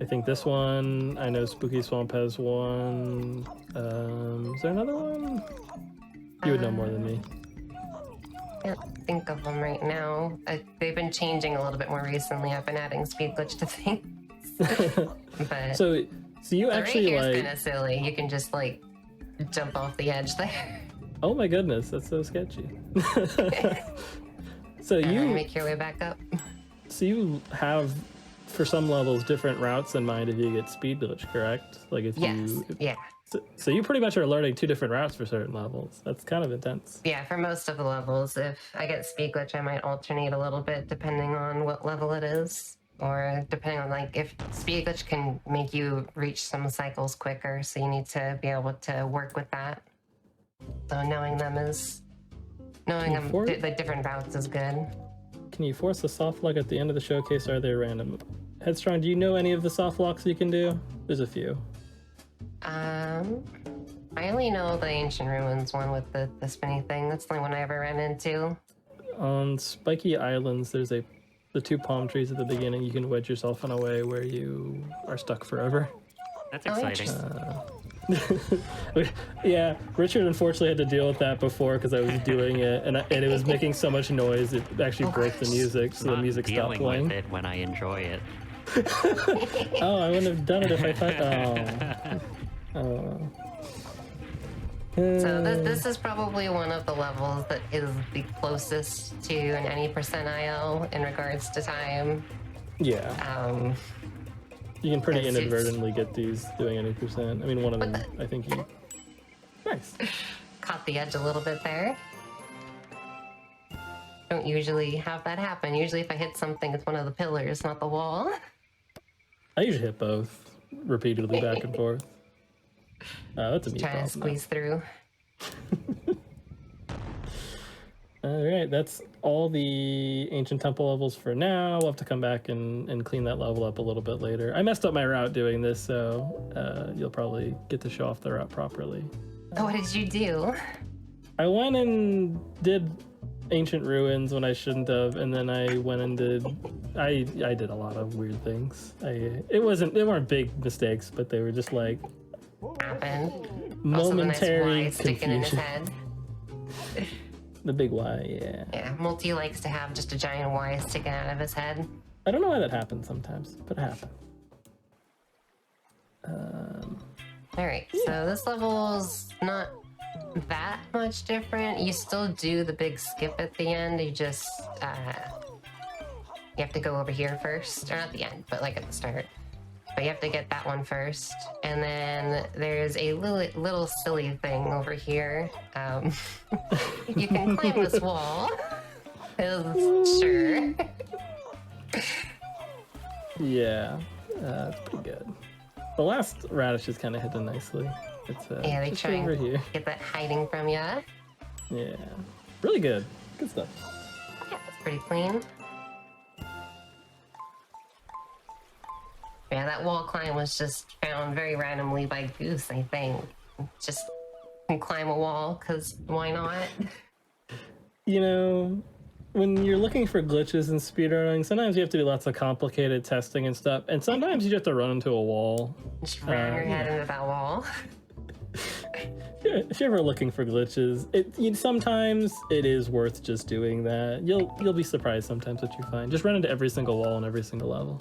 I think this one, I know Spooky Swamp has one. Is there another one? You would know more than me. Can't think of them right now. They've been changing a little bit more recently. I've been adding speed glitch to things. But So you right actually here's like... kind of silly. You can just like jump off the edge there. Oh my goodness, that's so sketchy. So And then you make your way back up. so you have for some levels different routes in mind if you get speed glitch, correct? Like if Yes. you Yeah. so you pretty much are learning 2 different routes for certain levels. That's kind of intense. Yeah, for most of the levels. If I get speed glitch, I might alternate a little bit depending on what level it is. Or depending on, like, if speed glitch can make you reach some cycles quicker, so you need to be able to work with that. So knowing them the different routes is good. Can you force a soft lock at the end of the showcase, or are they random? Headstrong, do you know any of the soft locks you can do? There's a few. I only know the Ancient Ruins one with the spinny thing. That's the only one I ever ran into. On Spiky Islands, there's the 2 palm trees at the beginning. You can wedge yourself in a way where you are stuck forever. That's Oh, exciting. Yeah, Richard unfortunately had to deal with that before because I was doing it, and it was making so much noise it actually broke the music, so the Not music stopped dealing playing. with it when I enjoy it. Oh, I wouldn't have done it if I thought. Oh. So this is probably one of the levels that is the closest to an any percent IL in regards to time. Yeah, you can pretty it's- inadvertently get these doing any percent. I mean, one of them, I think you. Nice. Caught the edge a little bit there. Don't usually have that happen. Usually if I hit something, it's one of the pillars, not the wall. I usually hit both repeatedly back and forth. That's a neat Trying to problem. squeeze through. All right, that's all the ancient temple levels for now. We'll have to come back and clean that level up a little bit later. I messed up my route doing this, so you'll probably get to show off the route properly. Oh, what did you do? I went and did ancient ruins when I shouldn't have, and then I went and did. I did a lot of weird things. They weren't big mistakes, but they were just like Happened. momentary Also the nice Y sticking in his confusion. head. The big Y, yeah. Yeah, Multi likes to have just a giant Y sticking out of his head. I don't know why that happens sometimes, but it happens. Alright, so this level's not that much different. You still do the big skip at the end. You just, you have to go over here first. Or not the end, but like at the start. But you have to get that one first. And then there's a little silly thing over here. You can climb this wall. Sure. Yeah, it's pretty good. The last radish is kind of hidden nicely. It's Yeah, they just try over and here. get that hiding from you. Yeah, really good. Good stuff. Yeah, it's pretty clean. Yeah, that wall climb was just found very randomly by Goose, I think. Just can climb a wall, because why not? You know, when you're looking for glitches in speedrunning, sometimes you have to do lots of complicated testing and stuff, and sometimes you just have to run into a wall. Just ram your head into that wall. If you're ever looking for glitches, sometimes it is worth just doing that. You'll be surprised sometimes what you find. Just run into every single wall on every single level.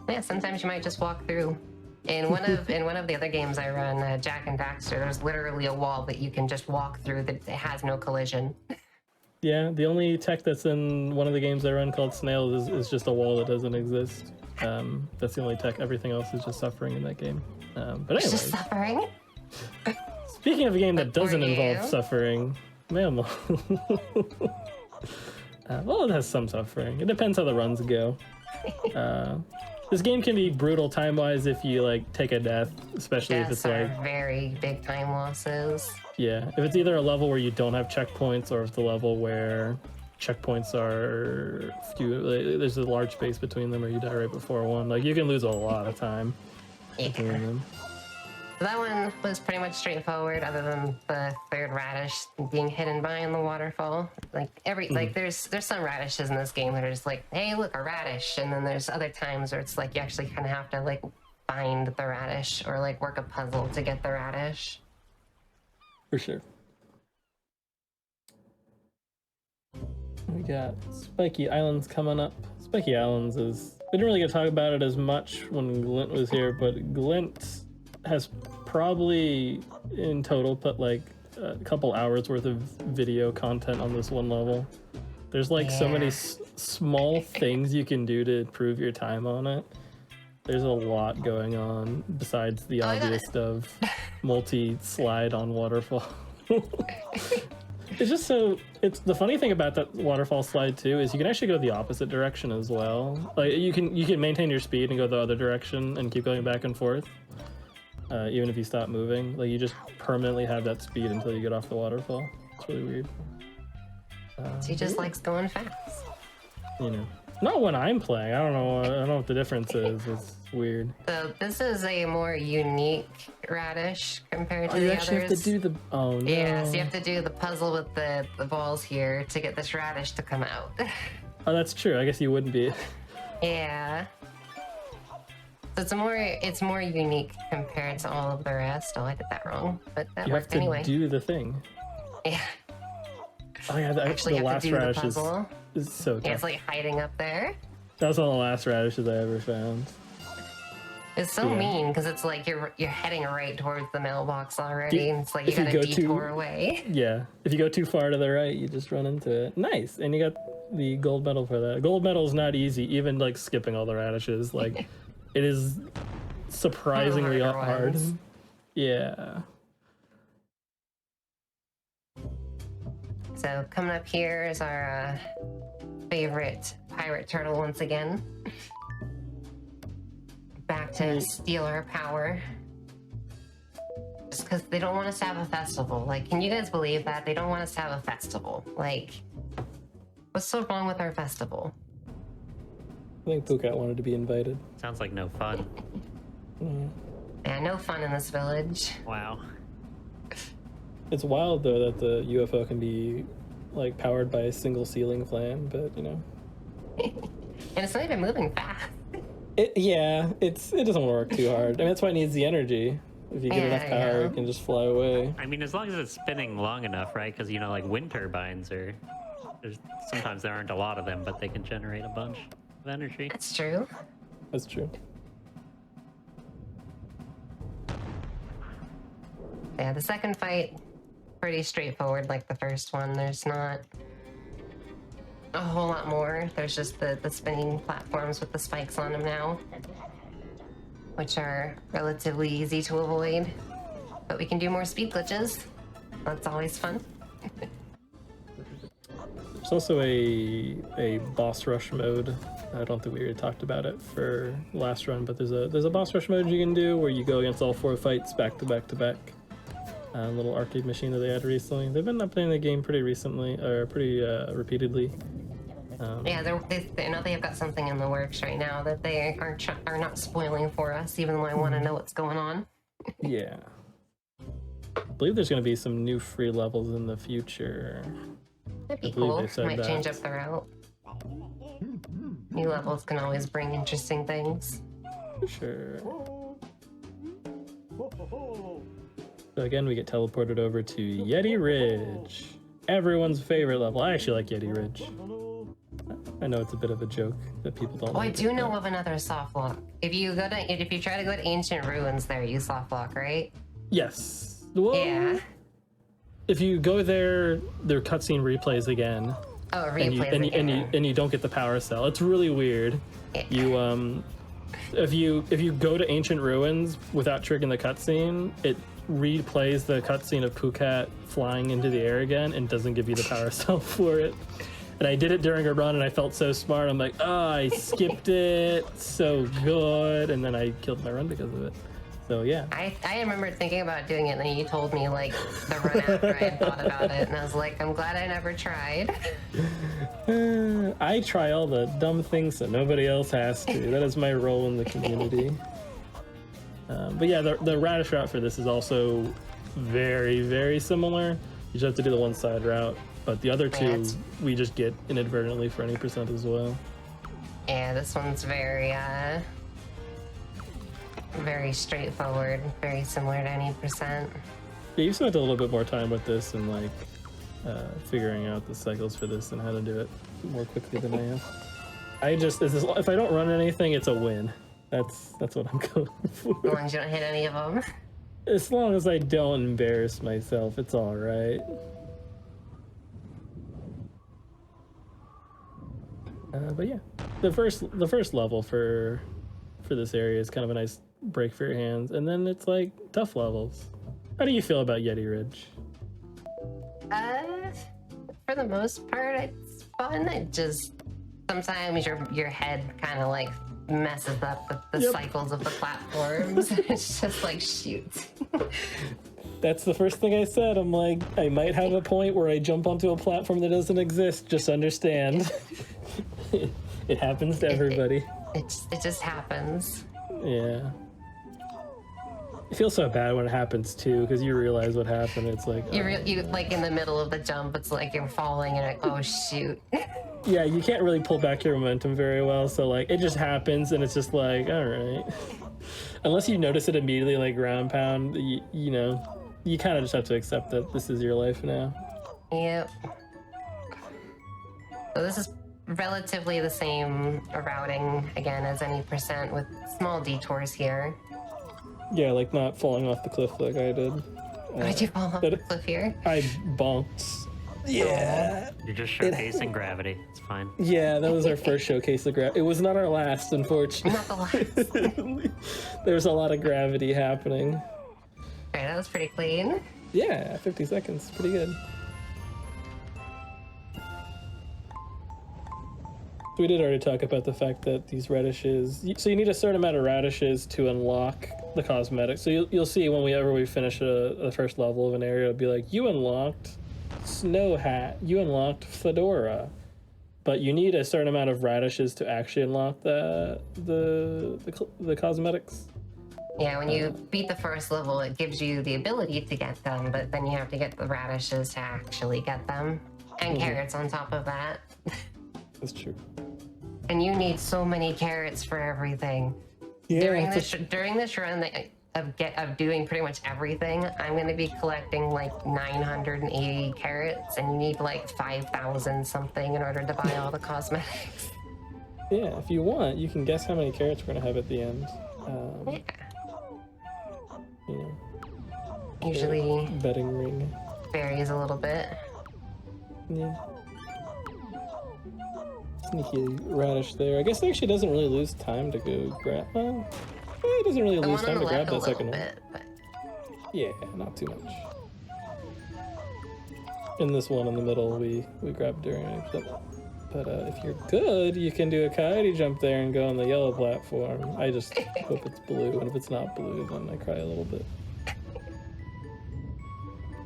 Yeah, sometimes you might just walk through. In one of the other games I run, ogNdrahciR, there's literally a wall that you can just walk through that it has no collision. Yeah, the only tech that's in one of the games I run called Snails is just a wall that doesn't exist. That's the only tech. Everything else is just suffering in that game. But It's anyway, just suffering. speaking of a game that But for doesn't involve you? suffering, Mammal. Well, it has some suffering. It depends how the runs go. This game can be brutal time-wise if you like take a death, especially if it's Deaths are like very big time losses. yeah, if it's either a level where you don't have checkpoints or if it's a level where checkpoints are few. There's a large space between them, or you die right before one. Like you can lose a lot of time between Yeah. them. That one was pretty much straightforward, other than the third radish being hidden behind the waterfall. Like there's some radishes in this game that are just like, hey, look, a radish, and then there's other times where it's like you actually kind of have to like find the radish or like work a puzzle to get the radish. For sure. We got Spiky Islands coming up. Spiky Islands is... We didn't really get to talk about it as much when Glint was here, but Glint has probably in total put like a couple hours worth of video content on this one level. There's like so many small things you can do to improve your time on it. There's a lot going on besides the obvious stuff. Multi-slide on waterfall. It's just so, it's the funny thing about that waterfall slide too is you can actually go the opposite direction as well. Like you can maintain your speed and go the other direction and keep going back and forth. Even if you stop moving, like you just permanently have that speed until you get off the waterfall. It's really weird. He just likes going fast. You know, not when I'm playing. I don't know what the difference is. It's weird. So this is a more unique radish compared to you the actually others. have to do the. Oh no. Yeah, so you have to do the puzzle with the balls here to get this radish to come out. Oh, that's true. I guess you wouldn't be. Yeah. So it's more unique compared to all of the rest. Oh, I did that wrong, but that You have worked to anyway. do the thing. Yeah. Oh yeah, Actually, the you have last to do the radish puzzle. is so tough. Yeah, it's like hiding up there. That's one of the last radishes I ever found. It's so mean because it's like you're heading right towards the mailbox already, and it's like you if you gotta go detour away. Yeah, if you go too far to the right, you just run into it. Nice, and you got the gold medal for that. Gold medal is not easy, even like skipping all the radishes. Like, it is surprisingly harder hard. ones. Yeah. So coming up here is our favorite pirate turtle once again. Back to steal our power. Just because they don't want us to have a festival. Like, can you guys believe that? They don't want us to have a festival. Like, what's so wrong with our festival? I think Pukat wanted to be invited. Sounds like no fun. Yeah, no fun in this village. Wow. It's wild though that the UFO can be like powered by a single ceiling fan, but you know. And it's not even moving fast. It doesn't work too hard. I mean, that's why it needs the energy. If you get enough power, it can just fly away. I mean, as long as it's spinning long enough, right? Because, you know, like wind turbines sometimes there aren't a lot of them, but they can generate a bunch of energy. That's true. That's true. Yeah, the second fight, pretty straightforward like the first one. There's not a whole lot more. There's just the spinning platforms with the spikes on them now, which are relatively easy to avoid. But we can do more speed glitches. That's always fun. There's also a boss rush mode. I don't think we already talked about it for last run, but there's a boss rush mode you can do where you go against all 4 fights back to back to back. A little arcade machine that they had recently. They've been updating the game pretty recently, or pretty repeatedly. Yeah, I know they've got something in the works right now that they are not spoiling for us, even though I want to know what's going on. Yeah. I believe there's going to be some new free levels in the future. That'd be I believe cool. they said Might that. change up the route. New levels can always bring interesting things. For sure. So again, we get teleported over to Yeti Ridge. Everyone's favorite level. I actually like Yeti Ridge. I know it's a bit of a joke that people don't Oh, I like do it, know but- of another soft lock. If you try to go to ancient ruins there, you soft lock, right? Yes. Whoa. Yeah. If you go there, their cutscene replays again. Oh, it and you, replays and, you, again. and you don't get the power cell. It's really weird. Yeah. You if you go to ancient ruins without triggering the cutscene, it replays the cutscene of Pukat flying into the air again and doesn't give you the power cell for it. And I did it during a run and I felt so smart. I'm like, oh, I skipped it. So good. And then I killed my run because of it. So yeah. I remember thinking about doing it, and then you told me like the run after I had thought about it, and I was like, I'm glad I never tried. I try all the dumb things so nobody else has to. That is my role in the community. But yeah, the radish route for this is also very, very similar. You just have to do the one side route, but the other two we just get inadvertently for any percent as well. Yeah, this one's very straightforward, very similar to any percent. Yeah, you spent a little bit more time with this and like figuring out the cycles for this and how to do it more quickly than I am. If I don't run anything, it's a win. That's what I'm going for. As long as you don't hit any of them. As long as I don't embarrass myself, it's all right. But yeah, the first level for this area is kind of a nice break for your hands, and then it's like tough levels. How do you feel about Yeti Ridge? For the most part, it's fun. It just sometimes your head kind of like messes up with the cycles of the platforms. It's just like shoot. That's the first thing I said. I'm like, I might have a point where I jump onto a platform that doesn't exist. Just understand. It happens to everybody. It just happens. Yeah. You feel so bad when it happens too, because you realize what happened. It's like You like in the middle of the jump, it's like you're falling and like, oh shoot. yeah, you can't really pull back your momentum very well. So like it just happens, and it's just like, all right. Unless you notice it immediately, like ground pound, you know, you kind of just have to accept that this is your life now. Yep. So this is relatively the same routing again as any percent with small detours here. Yeah, like not falling off the cliff like I did. Why'd you fall off the cliff here? I bonked. Yeah. You're just showcasing gravity. It's fine. Yeah, that was our first showcase of gravity. It was not our last, unfortunately. Not the last. There's a lot of gravity happening. Okay, that was pretty clean. Yeah, 50 seconds. Pretty good. We did already talk about the fact that these radishes... So you need a certain amount of radishes to unlock the cosmetics. So you'll see whenever we finish the first level of an area, it'll be like, you unlocked Snow Hat, you unlocked Fedora. But you need a certain amount of radishes to actually unlock the cosmetics. Yeah, when you beat the first level, it gives you the ability to get them, but then you have to get the radishes to actually get them. And carrots on top of that. That's true. And you need so many carrots for everything. Yeah, during this run of doing pretty much everything, I'm going to be collecting like 980 carrots, and you need like 5,000 something in order to buy all the cosmetics. Yeah, if you want, you can guess how many carrots we're going to have at the end. Yeah. You know, Usually betting ring. varies a little bit. Yeah. Sneaky radish there. I guess it actually doesn't really lose time to go grab. Well, it doesn't really lose time to grab that second one. But... Yeah, not too much. In this one in the middle, we grabbed during it. But if you're good, you can do a coyote jump there and go on the yellow platform. I just hope it's blue, and if it's not blue, then I cry a little bit.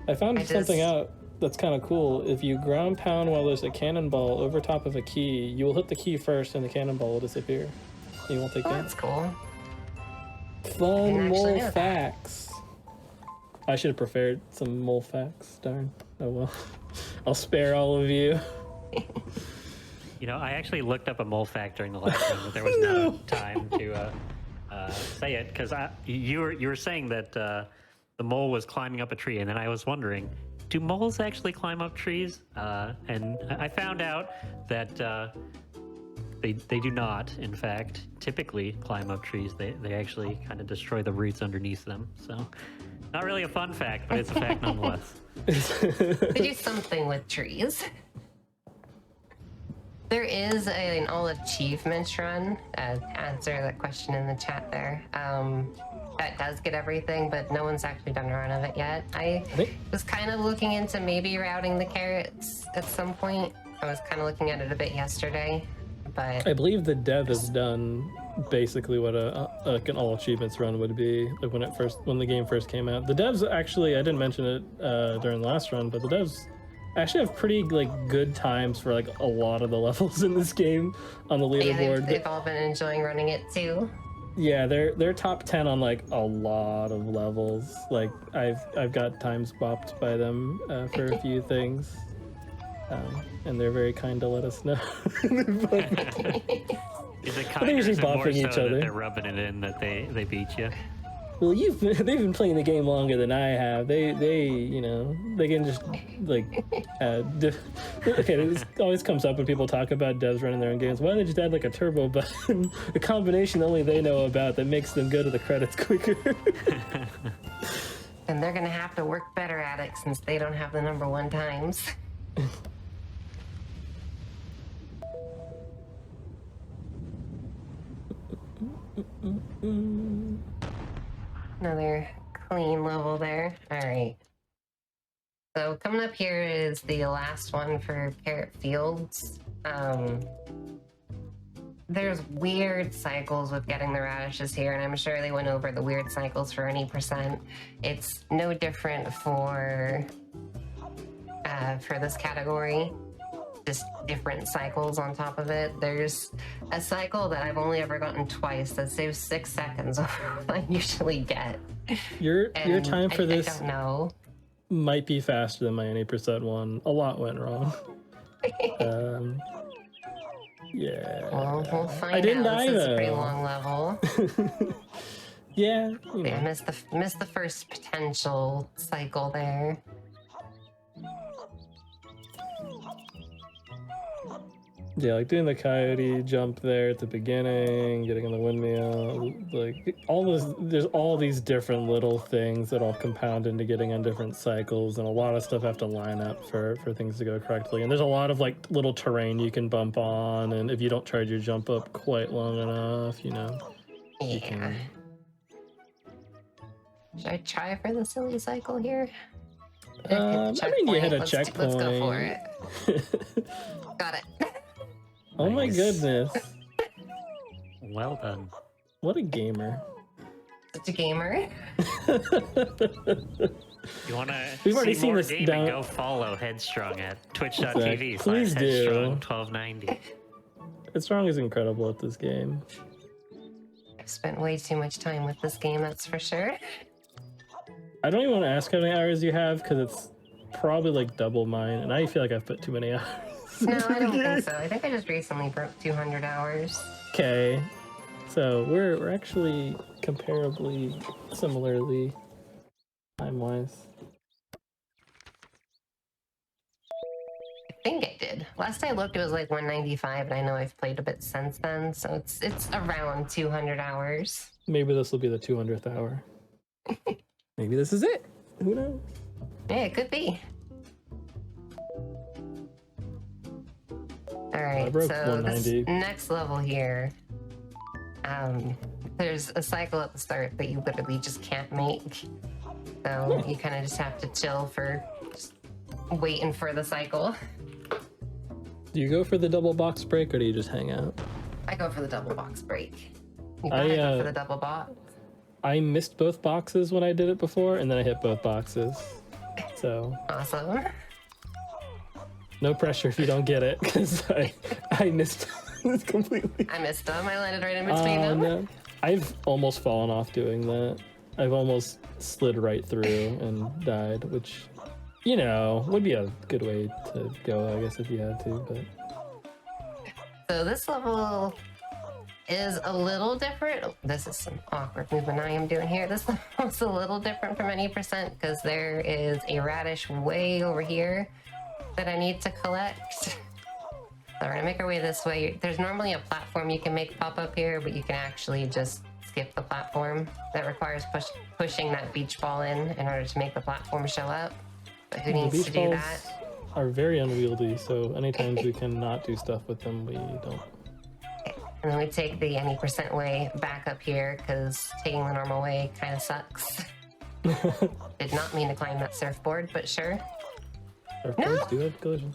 I found something out that's kind of cool. If you ground pound while there's a cannonball over top of a key, you will hit the key first and the cannonball will disappear. You won't take that. That's cool. Fun mole facts. I should have prepared some mole facts. Darn. Oh well. I'll spare all of you. You know, I actually looked up a mole fact during the last one, but there was no time to say it, because you were saying that the mole was climbing up a tree, and then I was wondering, do moles actually climb up trees? And I found out that they do not, in fact, typically climb up trees. They actually kind of destroy the roots underneath them. So, not really a fun fact, but it's a fact nonetheless. They do something with trees. There is an all achievements run. Answer that question in the chat there. That does get everything, but no one's actually done a run of it yet. I was kind of looking into maybe routing the carrots at some point. I was kind of looking at it a bit yesterday, but I believe the dev has done basically what an all achievements run would be, like when the game first came out. The devs actually, I didn't mention it during the last run, but the devs actually have pretty good times for like a lot of the levels in this game on the leaderboard. Yeah, they've all been enjoying running it too. Yeah, they're top 10 on like a lot of levels. Like I've got times bopped by them for a few things, and they're very kind to let us know. Is it kind of usually more bopping so each that other. they're rubbing it in that they beat you? well, they've been playing the game longer than I have. They they can just like okay, this always comes up when people talk about devs running their own games. Why don't they just add like a turbo button, a combination only they know about that makes them go to the credits quicker? And they're gonna have to work better at it since they don't have the #1 times. Another clean level there. All right. So coming up here is the last one for Carrot Fields. There's weird cycles with getting the radishes here, and I'm sure they went over the weird cycles for any percent. It's no different for this category. Just different cycles on top of it. There's a cycle that I've only ever gotten twice that saves 6 seconds over what I usually get. Your time for this I don't know. might be faster than my any percent one. A lot went wrong. Yeah. Well, we'll find I didn't out. die, This is a though. pretty long level. Yeah. You know. I missed the first potential cycle there. Yeah, like doing the coyote jump there at the beginning, getting on the windmill, like there's all these different little things that all compound into getting on different cycles, and a lot of stuff have to line up for things to go correctly. And there's a lot of like little terrain you can bump on, and if you don't charge your jump up quite long enough, you can. Should I try for the silly cycle here? I mean, you hit a Let's checkpoint. go for it. Got it. Oh my Nice. goodness. Well done. What a gamer. Such a gamer. You want to We've already see seen more this gaming? down- Go follow Headstrong at Exactly. Please do. twitch.tv/Headstrong1290. Headstrong is incredible at this game. I've spent way too much time with this game, that's for sure. I don't even want to ask how many hours you have because it's probably like double mine, and I feel like I've put too many hours. No, I don't think so. I think I just recently broke 200 hours. Okay, so we're actually comparably similarly time-wise. I think I did. Last I looked, it was like 195, and I know I've played a bit since then, so it's around 200 hours. Maybe this will be the 200th hour. Maybe this is it. Who knows? Yeah, it could be. All right, broke so this 190. next level here, there's a cycle at the start that you literally just can't make. So you kind of just have to chill for just waiting for the cycle. Do you go for the double box break or do you just hang out? I go for the double box break. You gotta go for the double box. I missed both boxes when I did it before, and then I hit both boxes. So Awesome. no pressure if you don't get it, because I missed it completely. I missed them. I landed right in between them. No. I've almost fallen off doing that. I've almost slid right through and died, which, would be a good way to go, I guess, if you had to, but... So this level is a little different. Oh, this is some awkward movement I am doing here. This level is a little different from any percent because there is a radish way over here that I need to collect. So we're gonna make our way this way. There's normally a platform you can make pop up here, but you can actually just skip the platform. That requires pushing that beach ball in order to make the platform show up. But who needs beach to do balls that? are very unwieldy, so anytime we cannot do stuff with them, we don't. And then we take the any percent way back up here because taking the normal way kind of sucks. Did not mean to climb that surfboard, but sure. Surfboards do have collision.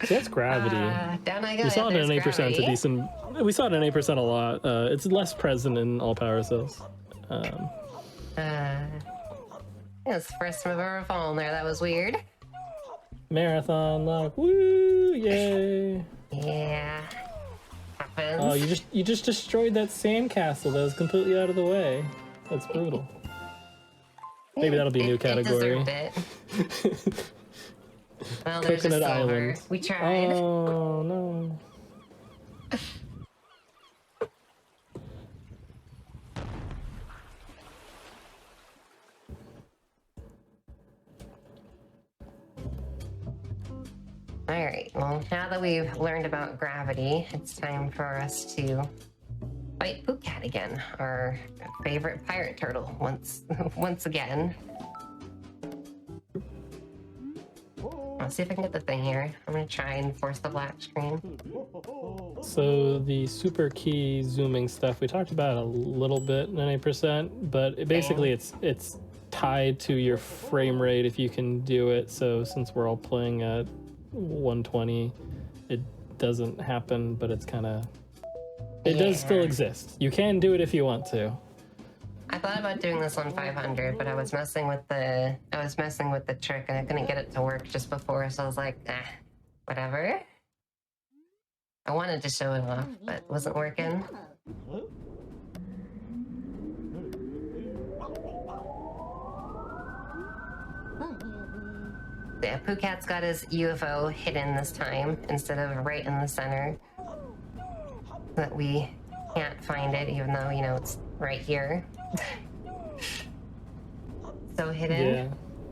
See, that's gravity. Down I go. We saw it There's in 8% a gravity. decent. We saw it in 8% a lot. It's less present in all Powercells. That's the first time I've ever fallen there. That was weird. Marathon luck. Woo! Yay! Yeah. Happens. Oh, you just destroyed that sandcastle that was completely out of the way. That's brutal. Maybe that'll be a new category. It deserved it. Well, there's a Coconut silver. Island. We tried. Oh no. All right, well, now that we've learned about gravity, it's time for us to fight Pukat again, our favorite pirate turtle, once again. Let's see if I can get the thing here. I'm gonna try and force the black screen. So the super key zooming stuff we talked about a little bit, 98%, but basically it's tied to your frame rate if you can do it. So since we're all playing at 120, it doesn't happen, but it's kind of it does still exist. You can do it if you want to. I thought about doing this on 500, but I was messing with the trick and I couldn't get it to work just before, so I was like, whatever. I wanted to show it off, but it wasn't working. Yeah, Pukat's got his UFO hidden this time instead of right in the center. So that we can't find it, even though, you know, it's right here. So hidden. Yeah.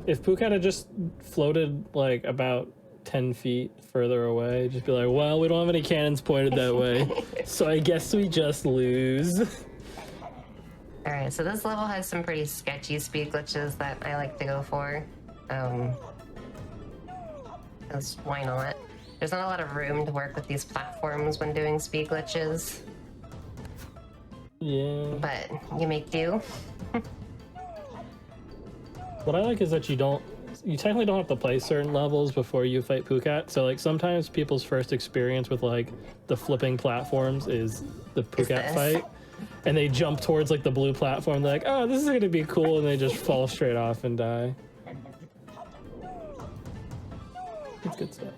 If Pukat had just floated like about 10 feet further away, just be like, well, we don't have any cannons pointed that way, so I guess we just lose. All right, so this level has some pretty sketchy speed glitches that I like to go for. Because why not? There's not a lot of room to work with these platforms when doing speed glitches, Yeah. but you make do. What I like is that you technically don't have to play certain levels before you fight Pukat. So like sometimes people's first experience with like the flipping platforms is the Pukat fight. And they jump towards like the blue platform. They're like, oh, this is gonna be cool, and they just fall straight off and die. It's good stuff.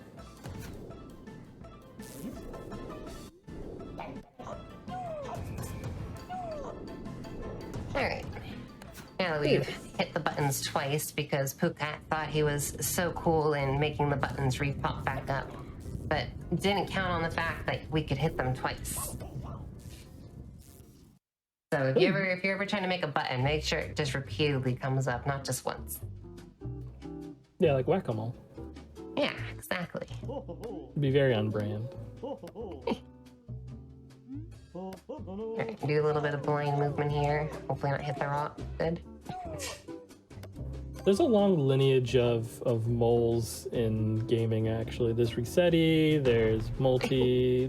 All right. Now that we've hit the buttons twice because Pukat thought he was so cool in making the buttons re-pop back up, but didn't count on the fact that we could hit them twice. So if you're ever trying to make a button, make sure it just repeatedly comes up, not just once. Yeah, like whack-a-mole. Yeah, exactly. Be very on brand. Alright, do a little bit of blind movement here. Hopefully not hit the rock. Good. There's a long lineage of moles in gaming, actually. There's Resetti, there's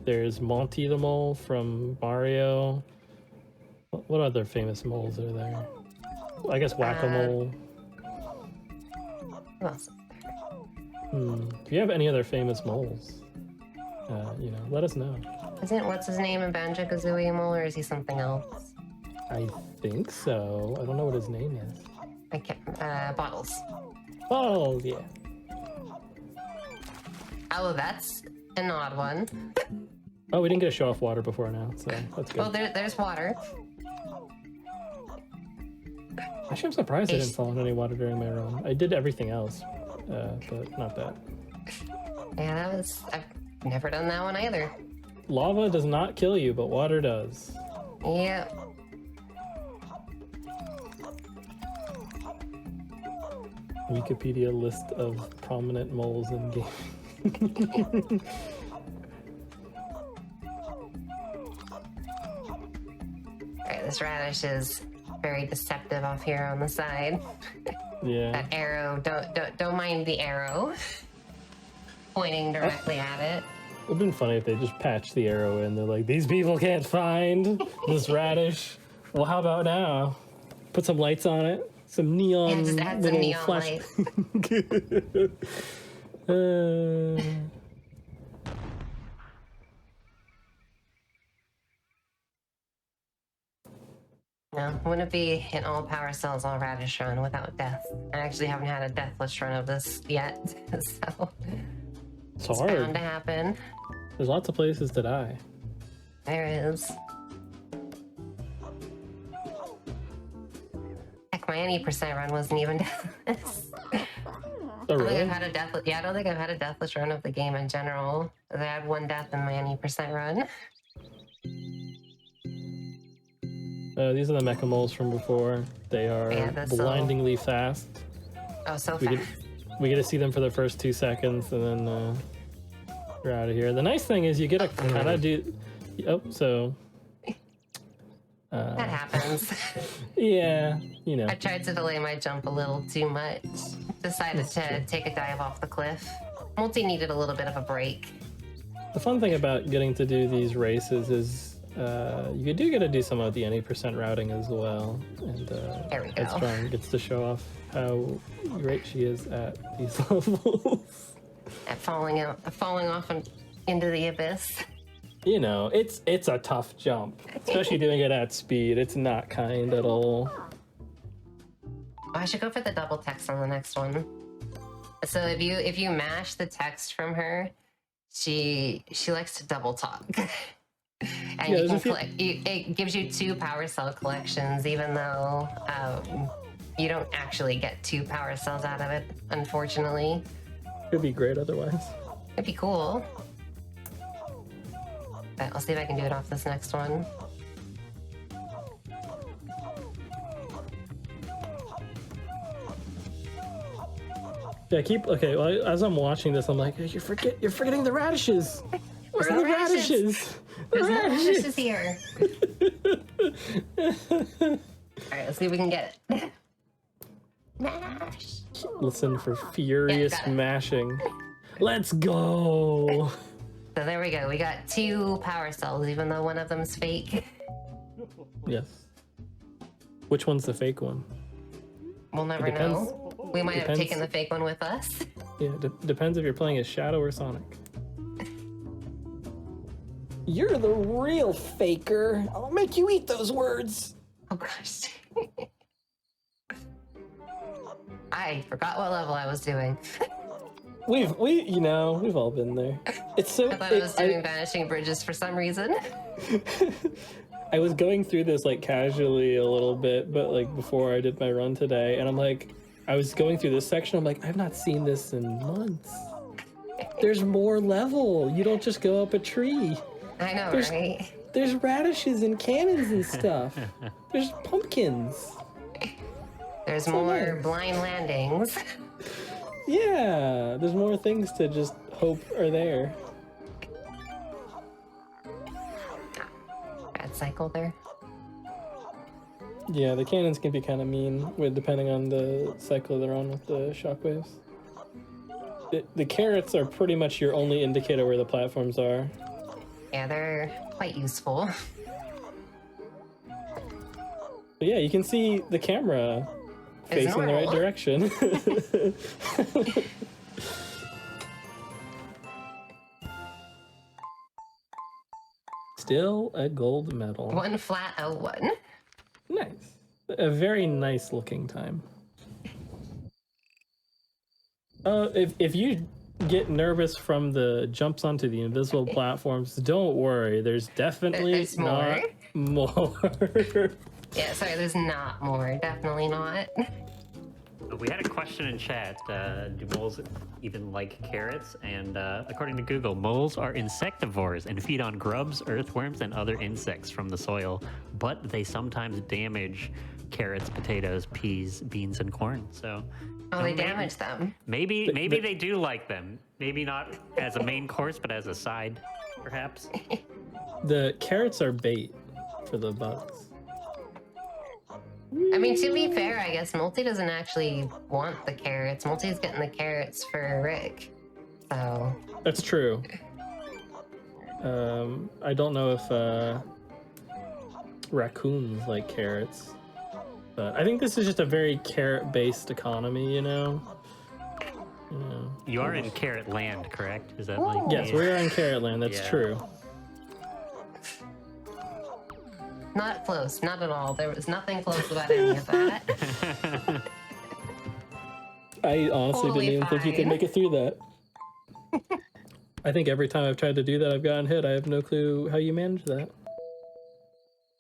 there's Monty the Mole from Mario. What other famous moles are there? I guess Whack-A-Mole. Who else? If you have any other famous moles, let us know. What's his name in Banjo-Kazooie Mole, or is he something else? I think so. I don't know what his name is. I can't. Bottles. Oh, yeah. Oh, that's an odd one. Oh, we didn't get a show off water before now, so that's good. Well, there's water. Actually, I'm surprised I didn't fall into any water during my run. I did everything else, but not that. Yeah, I've never done that one either. Lava does not kill you, but water does. Yep. Wikipedia list of prominent moles in gaming. Alright, this radish is very deceptive off here on the side. Yeah. That arrow, don't mind the arrow pointing directly at it. It would have been funny if they just patched the arrow in. They're like, these people can't find this radish. Well, how about now? Put some lights on it. Some neon. Yeah, just add some neon flash. light. No, wouldn't be an all Powercells All Radish run without death. I actually haven't had a deathless run of this yet, so It's it's hard. bound to happen. There's lots of places to die. There is. Heck, my 80% run wasn't even deathless. Oh, I don't think really? I've had a deathless. Yeah, I don't think I've had a deathless run of the game in general. I had one death in my 80% run. These are the mecha moles from before. They are Yeah, that's blindingly fast. Oh, so We fast. get, we get to see them for the first 2 seconds, and then You're out of here. The nice thing is you get to kind of do. Oh, so. That happens. Yeah, you know. I tried to delay my jump a little too much. Decided to take a dive off the cliff. Multi needed a little bit of a break. The fun thing about getting to do these races is you do get to do some of the any % routing as well. And There we go. Headstrong gets to show off how great she is at these levels. At falling off into the abyss. You know, it's a tough jump, especially doing it at speed. It's not kind at all. Oh, I should go for the double text on the next one. So if you mash the text from her, she likes to double talk. And you can collect. It gives you 2 power cell collections, even though you don't actually get 2 power cells out of it, unfortunately. Could be great otherwise. It'd be cool. But I'll see if I can do it off this next one. Yeah, okay. Well, as I'm watching this, I'm like, you're forgetting the radishes. Where are the radishes? There's no radishes here. All right, let's see if we can get it. Mash. Listen for furious mashing. Let's go. So there we go. We got 2 power cells, even though one of them's fake. Yes. Which one's the fake one? We'll never know. We might have taken the fake one with us. Yeah, depends if you're playing as Shadow or Sonic. You're the real faker. I'll make you eat those words. Oh gosh. I forgot what level I was doing. We've all been there. It's so. I thought I was doing Vanishing Bridges for some reason. I was going through this like casually a little bit, but like before I did my run today, and I'm like, I was going through this section. I'm like, I've not seen this in months. There's more level. You don't just go up a tree. I know, right? There's radishes and cannons and stuff. There's pumpkins. There's more blind landings. Yeah, there's more things to just hope are there. Bad cycle there. Yeah, the cannons can be kind of mean depending on the cycle they're on with the shockwaves. The carrots are pretty much your only indicator where the platforms are. Yeah, they're quite useful. But yeah, you can see the camera facing the right direction. Still a gold medal. 1 flat 01. Nice. A very nice looking time. If you get nervous from the jumps onto the invisible platforms, don't worry. There's definitely There's not more. Yeah, sorry, there's not more. Definitely not. We had a question in chat. Do moles even like carrots? And according to Google, moles are insectivores and feed on grubs, earthworms, and other insects from the soil. But they sometimes damage carrots, potatoes, peas, beans, and corn. So, they damage them. Maybe they do like them. Maybe not as a main course, but as a side, perhaps. The carrots are bait for the bugs. I mean, to be fair, I guess Multi doesn't actually want the carrots. Multi's getting the carrots for Rick. So. That's true. I don't know if raccoons like carrots. But I think this is just a very carrot-based economy, you know? You are in carrot land, correct? Is that Ooh. like... Yes, we're in carrot land, that's true. Not close, not at all. There was nothing close about any of that. I honestly Totally didn't even think you could fine. make it through that. I think every time I've tried to do that, I've gotten hit. I have no clue how you manage that.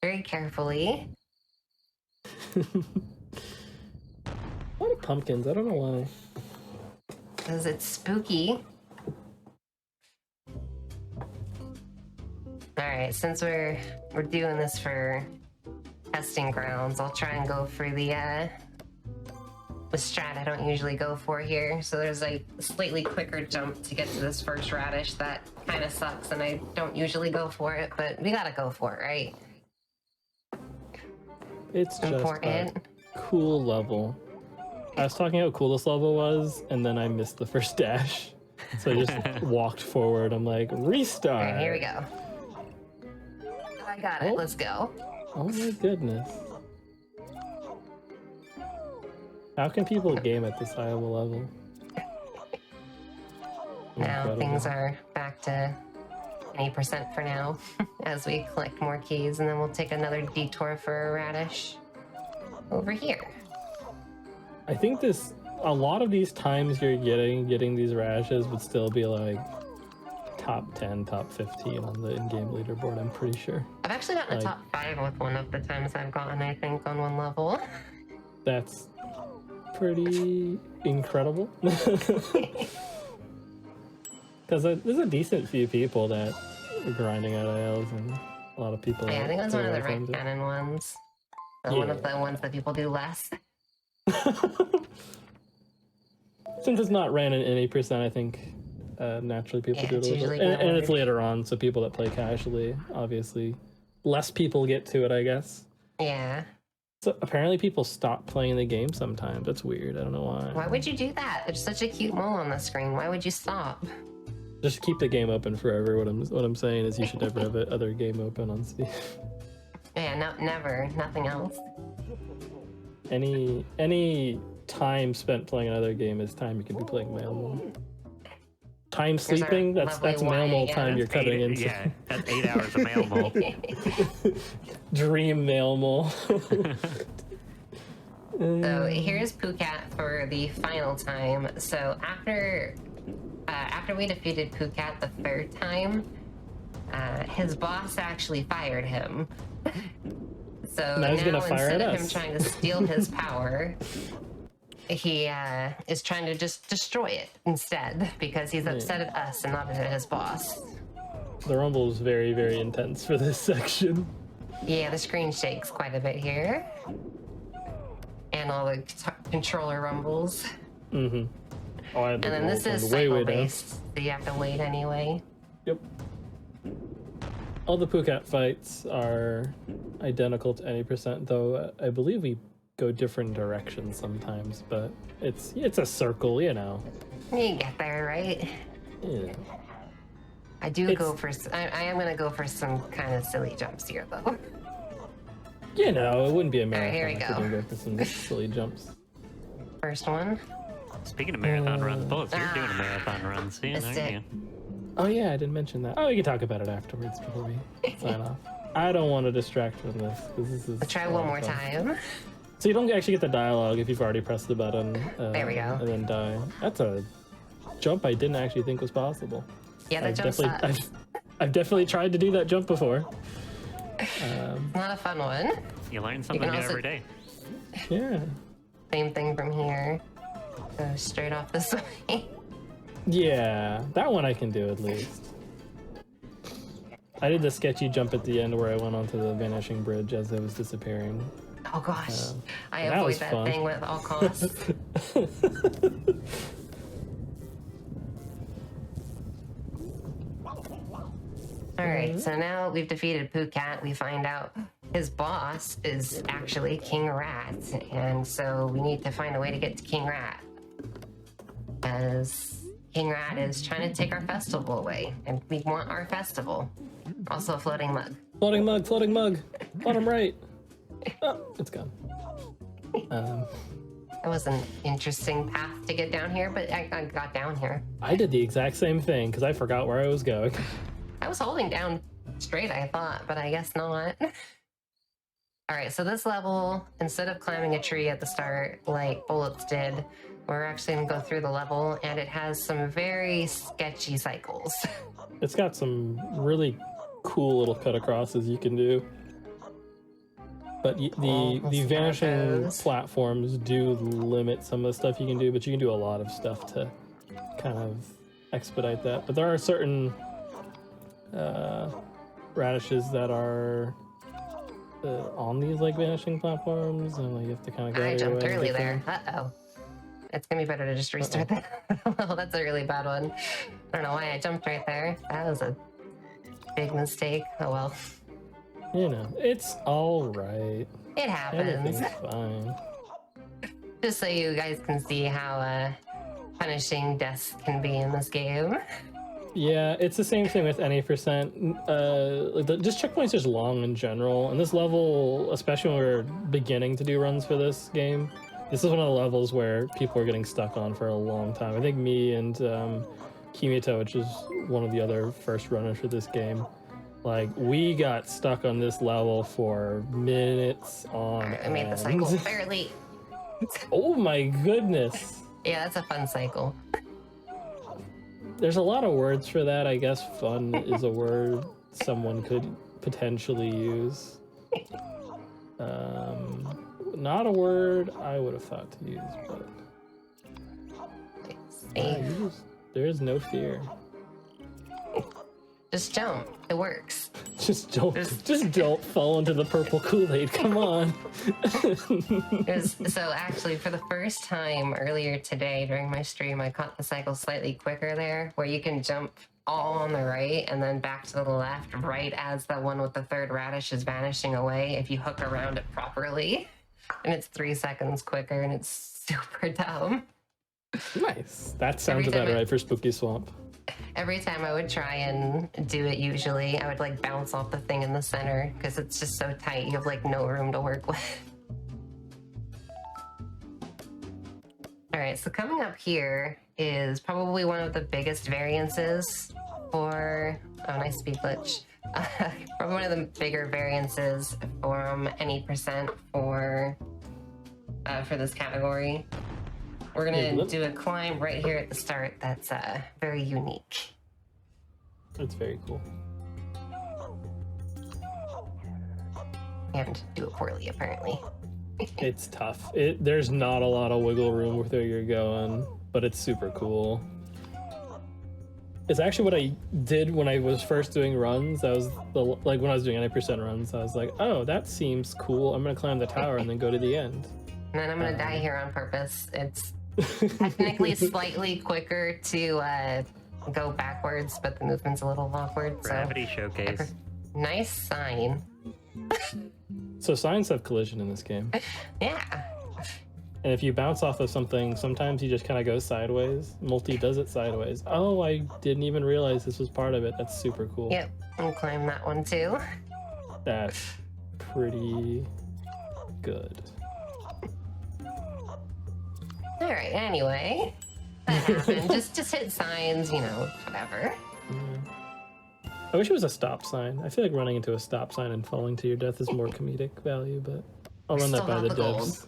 Very carefully. A lot of pumpkins, I don't know why. Because it's spooky. Alright, since we're doing this for testing grounds, I'll try and go for the strat I don't usually go for here. So there's a slightly quicker jump to get to this first radish that kind of sucks, and I don't usually go for it, but we gotta go for it, right? It's just Important. a cool level. I was talking how cool this level was, and then I missed the first dash. So I just walked forward. I'm like, restart. All right, here we go. I got it. Oh. Let's go. Oh my goodness. How can people game at this high of a level? Now Incredible. things are back to 20% for now as we collect more keys, and then we'll take another detour for a radish over here. I think a lot of these times you're getting these radishes would still be like top 10, top 15 on the in-game leaderboard, I'm pretty sure. I've actually gotten a Like- top 5 with one of the times I've gotten, I think, on one level. That's pretty incredible. Because there's a decent few people that are grinding out ILs, and a lot of people. Yeah, I think it was one of the red times. cannon ones. One of the ones that people do less. Since it's not ran in any percent, I think naturally people Yeah, do it it's a little usually bit. And it's gonna later on, so people that play casually, obviously, less people get to it, I guess. Yeah. So apparently people stop playing the game sometimes. That's weird. I don't know why. Why would you do that? There's such a cute mole on the screen. Why would you stop? Just keep the game open forever. What I'm saying is you should never have other game open on Steam. Yeah, no, never. Nothing else. Any time spent playing another game is time you could be playing mail mole. Time sleeping, our that's lovely mail mole Y time again. you're cutting into. Yeah, that's 8 hours of mail mole. Dream mail mole. So here's Pookat for the final time. So after we defeated Pookat the third time, his boss actually fired him. So Now he's gonna fire instead at of him us. trying to steal his power, he is trying to just destroy it instead because he's upset at us and not at his boss. The rumble is very, very intense for this section. Yeah, the screen shakes quite a bit here. And all the controller rumbles. Mm-hmm. Oh, I had And then this is way cycle down. based, so you have to wait anyway. Yep. All the Pookat fights are identical to any percent, though I believe we go different directions sometimes, but it's a circle, you know. You get there, right? Yeah. I do go for. I am gonna go for some kind of silly jumps here, though. You know, it wouldn't be a right, marathon here we if go. we didn't go for some silly jumps. First one. Speaking of marathon runs, Bullets, you're doing a marathon run soon, Missed aren't it. you? Oh yeah, I didn't mention that. Oh, we can talk about it afterwards before we sign off. I don't want to distract from this because this is. Let's try a one lot more of fun. time. So you don't actually get the dialogue if you've already pressed the button. There we go. And then die. That's a jump I didn't actually think was possible. Yeah, that I've jump definitely, sucks. I've definitely tried to do that jump before. Not a fun one. You learn something new also- every day. Yeah. Same thing from here. Go straight off this way. Yeah, that one I can do at least. I did the sketchy jump at the end where I went onto the vanishing bridge as it was disappearing. Oh gosh, I that avoid was that fun. thing with all costs. All right, so now we've defeated Pookat. We find out his boss is actually King Rat, and so we need to find a way to get to King Rat, as King Rat is trying to take our festival away, and we want our festival. Also, a floating mug. Floating mug. Bottom right. Oh, it's gone. That was an interesting path to get down here, but I got down here. I did the exact same thing because I forgot where I was going. I was holding down straight, I thought, but I guess not. All right, so this level, instead of climbing a tree at the start like Bullets did, we're actually gonna go through the level, and it has some very sketchy cycles. It's got some really cool little cut acrosses you can do. But We'll the see how it vanishing goes. platforms do limit some of the stuff you can do, but you can do a lot of stuff to kind of expedite that. But there are certain radishes that are on these like vanishing platforms, and like, you have to kind of go. I out of your jumped way to early get there. them. Uh-oh. It's gonna be better to just restart that level. That's a really bad one. I don't know why I jumped right there. That was a big mistake. Oh well. You know, it's all right. It happens. Everything's fine. Just so you guys can see how punishing deaths can be in this game. Yeah, it's the same thing with any percent. Just checkpoints are long in general, and this level, especially when we're beginning to do runs for this game, this is one of the levels where people are getting stuck on for a long time. I think me and Kimito, which is one of the other first runners for this game, like, we got stuck on this level for minutes on I made the cycle fairly. Oh my goodness. Yeah, that's a fun cycle. There's a lot of words for that. I guess fun is a word someone could potentially use. Not a word I would have thought to use, but there is no fear. Just jump. It works. Just don't fall into the purple Kool-Aid. Come on. So actually, for the first time earlier today during my stream, I caught the cycle slightly quicker there, where you can jump all on the right and then back to the left right as the one with the third radish is vanishing away if you hook around it properly. And it's 3 seconds quicker, and it's super dumb. Nice. That sounds about right for Spooky Swamp. Every time I would try and do it, usually I would like bounce off the thing in the center because it's just so tight. You have like no room to work with. All right, so coming up here is probably one of the biggest variances for, oh, nice speed glitch. Probably one of the bigger variances from any percent for this category. We're gonna do a climb right here at the start that's very unique. That's very cool. And do it poorly, apparently. It's tough. There's not a lot of wiggle room with where you're going, but it's super cool. It's actually what I did when I was first doing runs. That was like when I was doing 90% runs. I was like, oh, that seems cool. I'm gonna climb the tower and then go to the end. And then I'm gonna die here on purpose. It's technically slightly quicker to go backwards, but the movement's a little awkward. Gravity showcase. Nice sign. So signs have collision in this game. Yeah. And if you bounce off of something, sometimes you just kind of go sideways. Multi does it sideways. Oh, I didn't even realize this was part of it. That's super cool. Yep, and climb that one too. That's pretty good. All right, anyway. That happened. just hit signs, you know, whatever. I wish it was a stop sign. I feel like running into a stop sign and falling to your death is more comedic value, but I'll run that by the devs.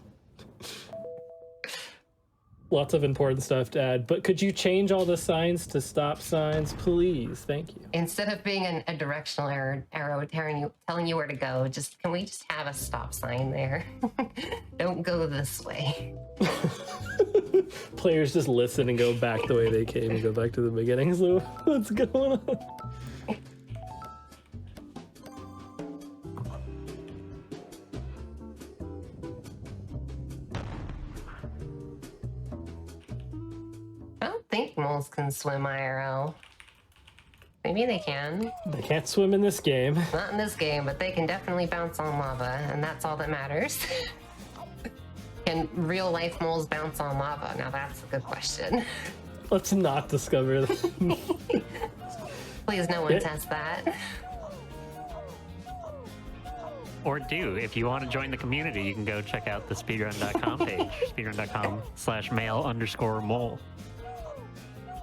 Lots of important stuff to add, but could you change all the signs to stop signs, please? Thank you. Instead of being a directional arrow telling you where to go, can we just have a stop sign there? Don't go this way. Players just listen and go back the way they came and go back to the beginning. So what's going on? I don't think moles can swim IRL. Maybe they can. They can't swim in this game. Not in this game, but they can definitely bounce on lava, and that's all that matters. Can real life moles bounce on lava? Now that's a good question. Let's not discover that. Please, no one test that. Or do. If you want to join the community, you can go check out the speedrun.com page, speedrun.com/male_mole.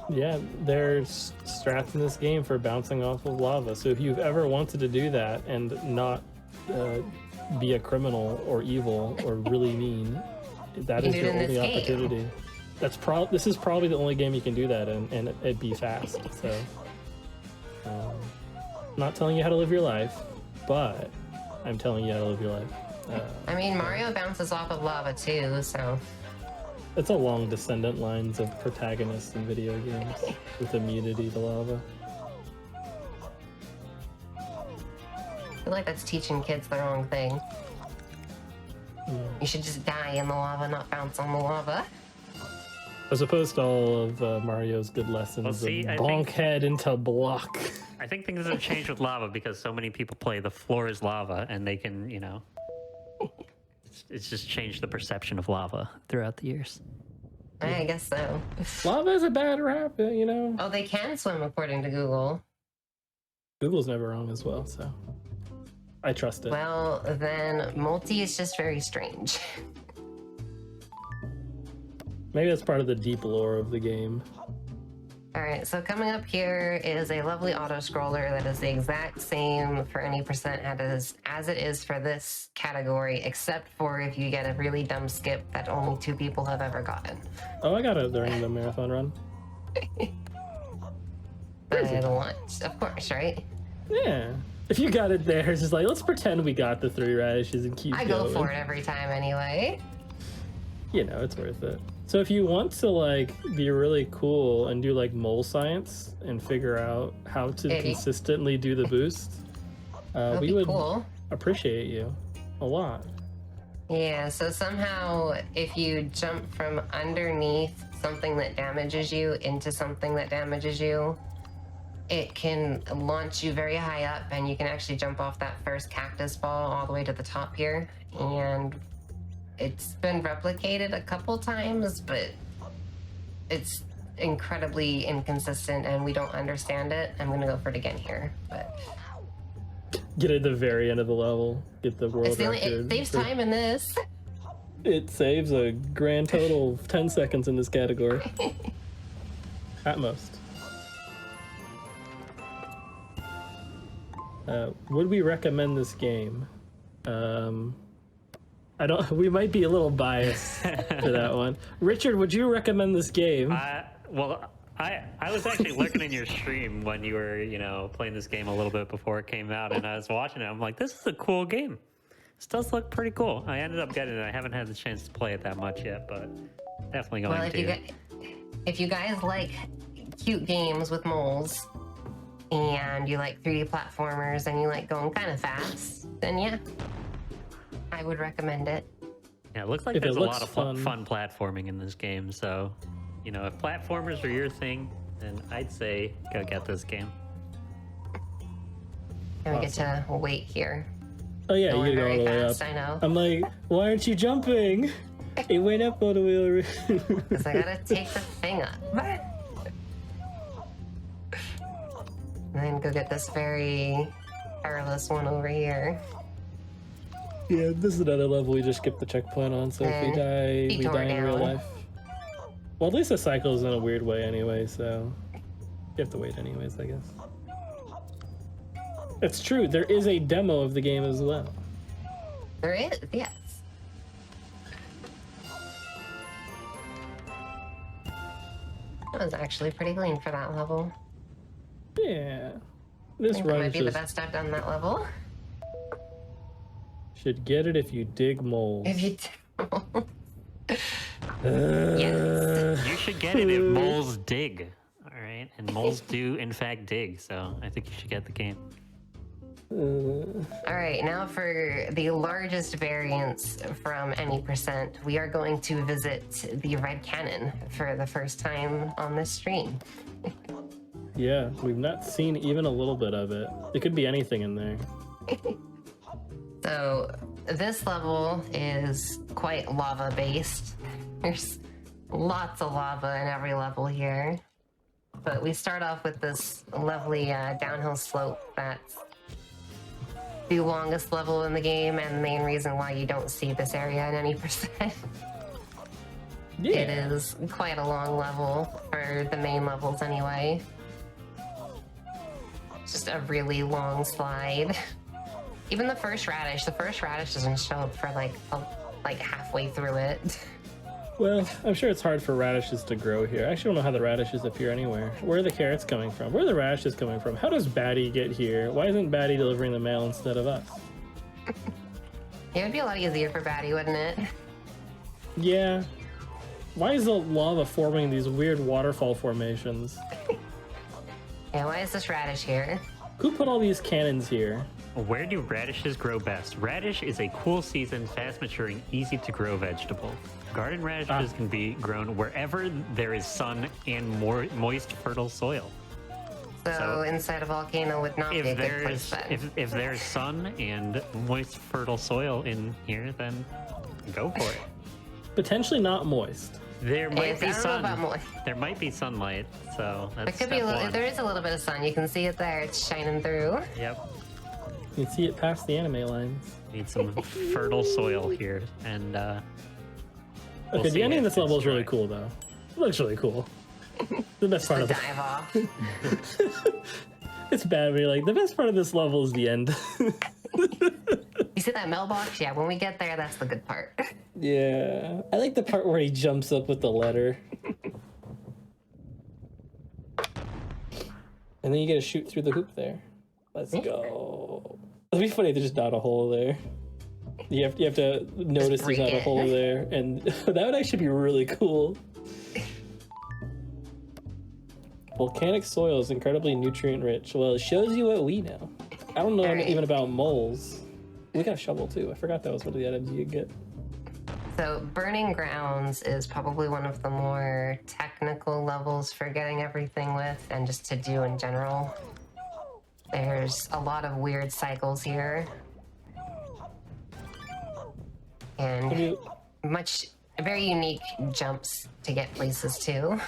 Yeah, there's strats in this game for bouncing off of lava. So if you've ever wanted to do that and not be a criminal or evil or really mean, that is your only opportunity. This is probably the only game you can do that in, and it'd be fast. So, not telling you how to live your life, but I'm telling you how to live your life. I mean, Mario bounces off of lava too, so. It's a long descendant lines of protagonists in video games with immunity to lava. I feel like that's teaching kids the wrong thing. You should just die in the lava, not bounce on the lava. As opposed to all of Mario's good lessons Well, see, of I bonk think- head into block. I think things have changed with lava because so many people play the floor is lava, and they can, it's just changed the perception of lava throughout the years. I guess so. Lava is a bad rap, you know. Oh, they can swim according to Google. Google's never wrong as well, so I trust it. Well, then multi is just very strange. Maybe that's part of the deep lore of the game. All right, so coming up here is a lovely auto scroller that is the exact same for any percent as it is for this category, except for if you get a really dumb skip that only 2 people have ever gotten. Oh, I got it during the marathon run. But once, of course, right? Yeah. If you got it there, it's just like, let's pretend we got the 3 radishes and keep I going. go for it every time anyway. You know, it's worth it. So if you want to like be really cool and do like mole science and figure out how to Maybe. consistently do the boost, That'd we be would cool. appreciate you a lot. Yeah, so somehow if you jump from underneath something that damages you into something that damages you, it can launch you very high up and you can actually jump off that first cactus ball all the way to the top here. And it's been replicated a couple times, but it's incredibly inconsistent and we don't understand it. I'm gonna go for it again here, but Get at the very end of the level, get the world it's the only, record. it saves for- time in this. It saves a grand total of 10 seconds in this category. At most. Would we recommend this game? I don't. We might be a little biased for that one. Richard, would you recommend this game? Well, I was actually looking in your stream when you were, playing this game a little bit before it came out, and I was watching it. I'm like, this is a cool game. This does look pretty cool. I ended up getting it. I haven't had the chance to play it that much yet, but definitely going Well, to. if you guys like cute games with moles and you like 3D platformers and you like going kind of fast, then yeah, I would recommend it. Yeah, it looks like If it there's a looks lot of fun. fun platforming in this game. So, if platformers are your thing, then I'd say go get this game. And we get to wait here. Oh yeah, Going you gotta go all very the way up. fast, I know. I'm like, why aren't you jumping? It went up all the way over. Because I gotta take the thing up. And then go get this very perilous one over here. Yeah, this is another level we just skipped the checkpoint on, so if we And die, he we tore die it in real down. life. Well, at least the cycle is in a weird way anyway, so you have to wait anyways, I guess. It's true, there is a demo of the game as well. There is, yes. That was actually pretty clean for that level. Yeah. I This think that run might be the just best I've done that level. should get it if you dig moles. If you yes. You should get it if moles dig. All right, and moles do in fact dig. So I think you should get the game. All right, now for the largest variance from any percent, we are going to visit the red cannon for the first time on this stream. Yeah, we've not seen even a little bit of it. It could be anything in there. So this level is quite lava based. There's lots of lava in every level here. But we start off with this lovely downhill slope that's the longest level in the game and the main reason why you don't see this area in any percent. Yeah. It is quite a long level for the main levels anyway. It's just a really long slide. Even the first radish doesn't show up for like halfway through it. Well, I'm sure it's hard for radishes to grow here. I actually don't know how the radishes appear anywhere. Where are the carrots coming from? Where are the radishes coming from? How does Batty get here? Why isn't Batty delivering the mail instead of us? It would be a lot easier for Batty, wouldn't it? Yeah. Why is the lava forming these weird waterfall formations? Yeah, why is this radish here? Who put all these cannons here? Where do radishes grow best? Radish is a cool seasoned, fast maturing, easy to grow vegetable. Garden radishes can be grown wherever there is sun and more moist, fertile soil. So inside a volcano would not be a good place then. If there's sun and moist, fertile soil in here, then go for it. Potentially not moist. There might Yes, be I don't know sun. about moist. There might be sunlight, so There that's could be step one. there is a little bit of sun. You can see it there. It's shining through. Yep. You can see it past the anime lines. Need some fertile soil here, and we'll Okay, see the ending of if this level it's is really dry. cool, though. It looks really cool. The best part The of the dive off. It's bad, but you're like, the best part of this level is the end. You see that mailbox? Yeah, when we get there, that's the good part. Yeah. I like the part where he jumps up with the letter. And then you get to shoot through the hoop there. Let's go. It'd be funny if there's just not a hole there. You have to notice there's not a break it. hole there, and that would actually be really cool. Volcanic soil is incredibly nutrient rich. Well, it shows you what we know. I don't know Alright. even about moles. We got a shovel too. I forgot that was one of the items you could get. So burning grounds is probably one of the more technical levels for getting everything with and just to do in general. There's a lot of weird cycles here. And very unique jumps to get places too.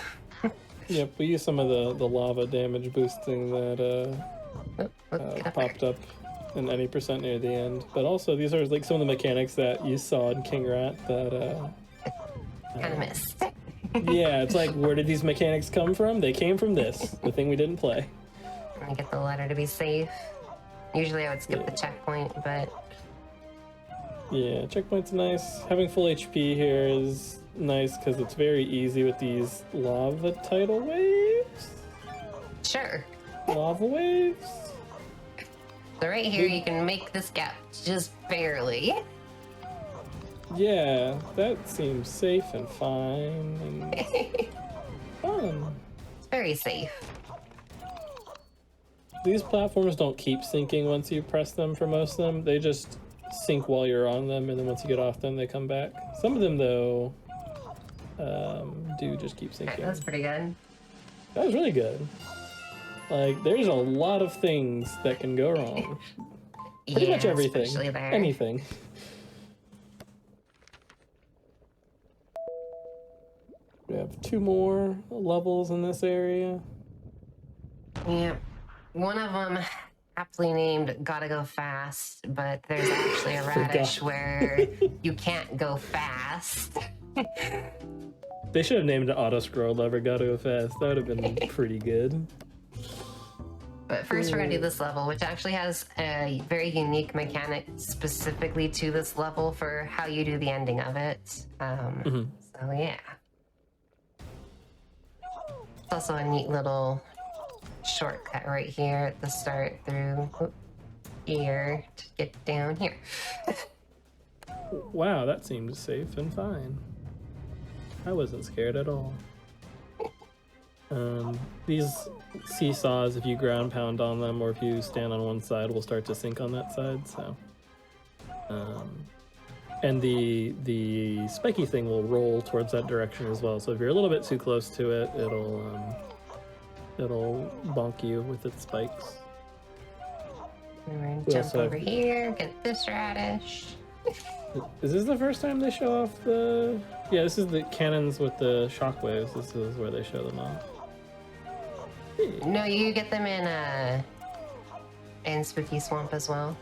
Yep, we used some of the lava damage boosting that Get up there. popped up in any percent near the end. But also, these are like some of the mechanics that you saw in King Rat that, Kind of missed. yeah, it's like, where did these mechanics come from? They came from this, the thing we didn't play. Let me get the letter to be safe. Usually I would skip the checkpoint, but Yeah, checkpoint's nice. Having full HP here is nice because it's very easy with these lava tidal waves. sure. Lava waves. So right here you can make this gap just barely. Yeah, that seems safe and fine and fun. It's very safe. These platforms don't keep sinking once you press them for most of them. They just sink while you're on them, and then once you get off them, they come back. Some of them, though, do just keep Okay, sinking. that's pretty good. That was really good. Like, there's a lot of things that can go wrong. Pretty much everything. especially there. Anything. We have 2 more levels in this area. Yeah. One of them aptly named Gotta Go Fast, but there's actually a radish where you can't go fast. They should have named it Auto Scroll Lever Gotta Go Fast. That would have been pretty good. But first we're gonna do this level, which actually has a very unique mechanic specifically to this level for how you do the ending of it. So yeah. It's also a neat little shortcut right here at the start through here to get down here. Wow, that seemed safe and fine. I wasn't scared at all. These seesaws, if you ground pound on them or if you stand on one side, will start to sink on that side. So, and the spiky thing will roll towards that direction as well. So if you're a little bit too close to it, it'll bonk you with its spikes. And we're gonna We jump also have- over here, get this radish. Is this the first time they show off the? Yeah, this is the cannons with the shockwaves. This is where they show them off. No, you get them in Spooky Swamp as well.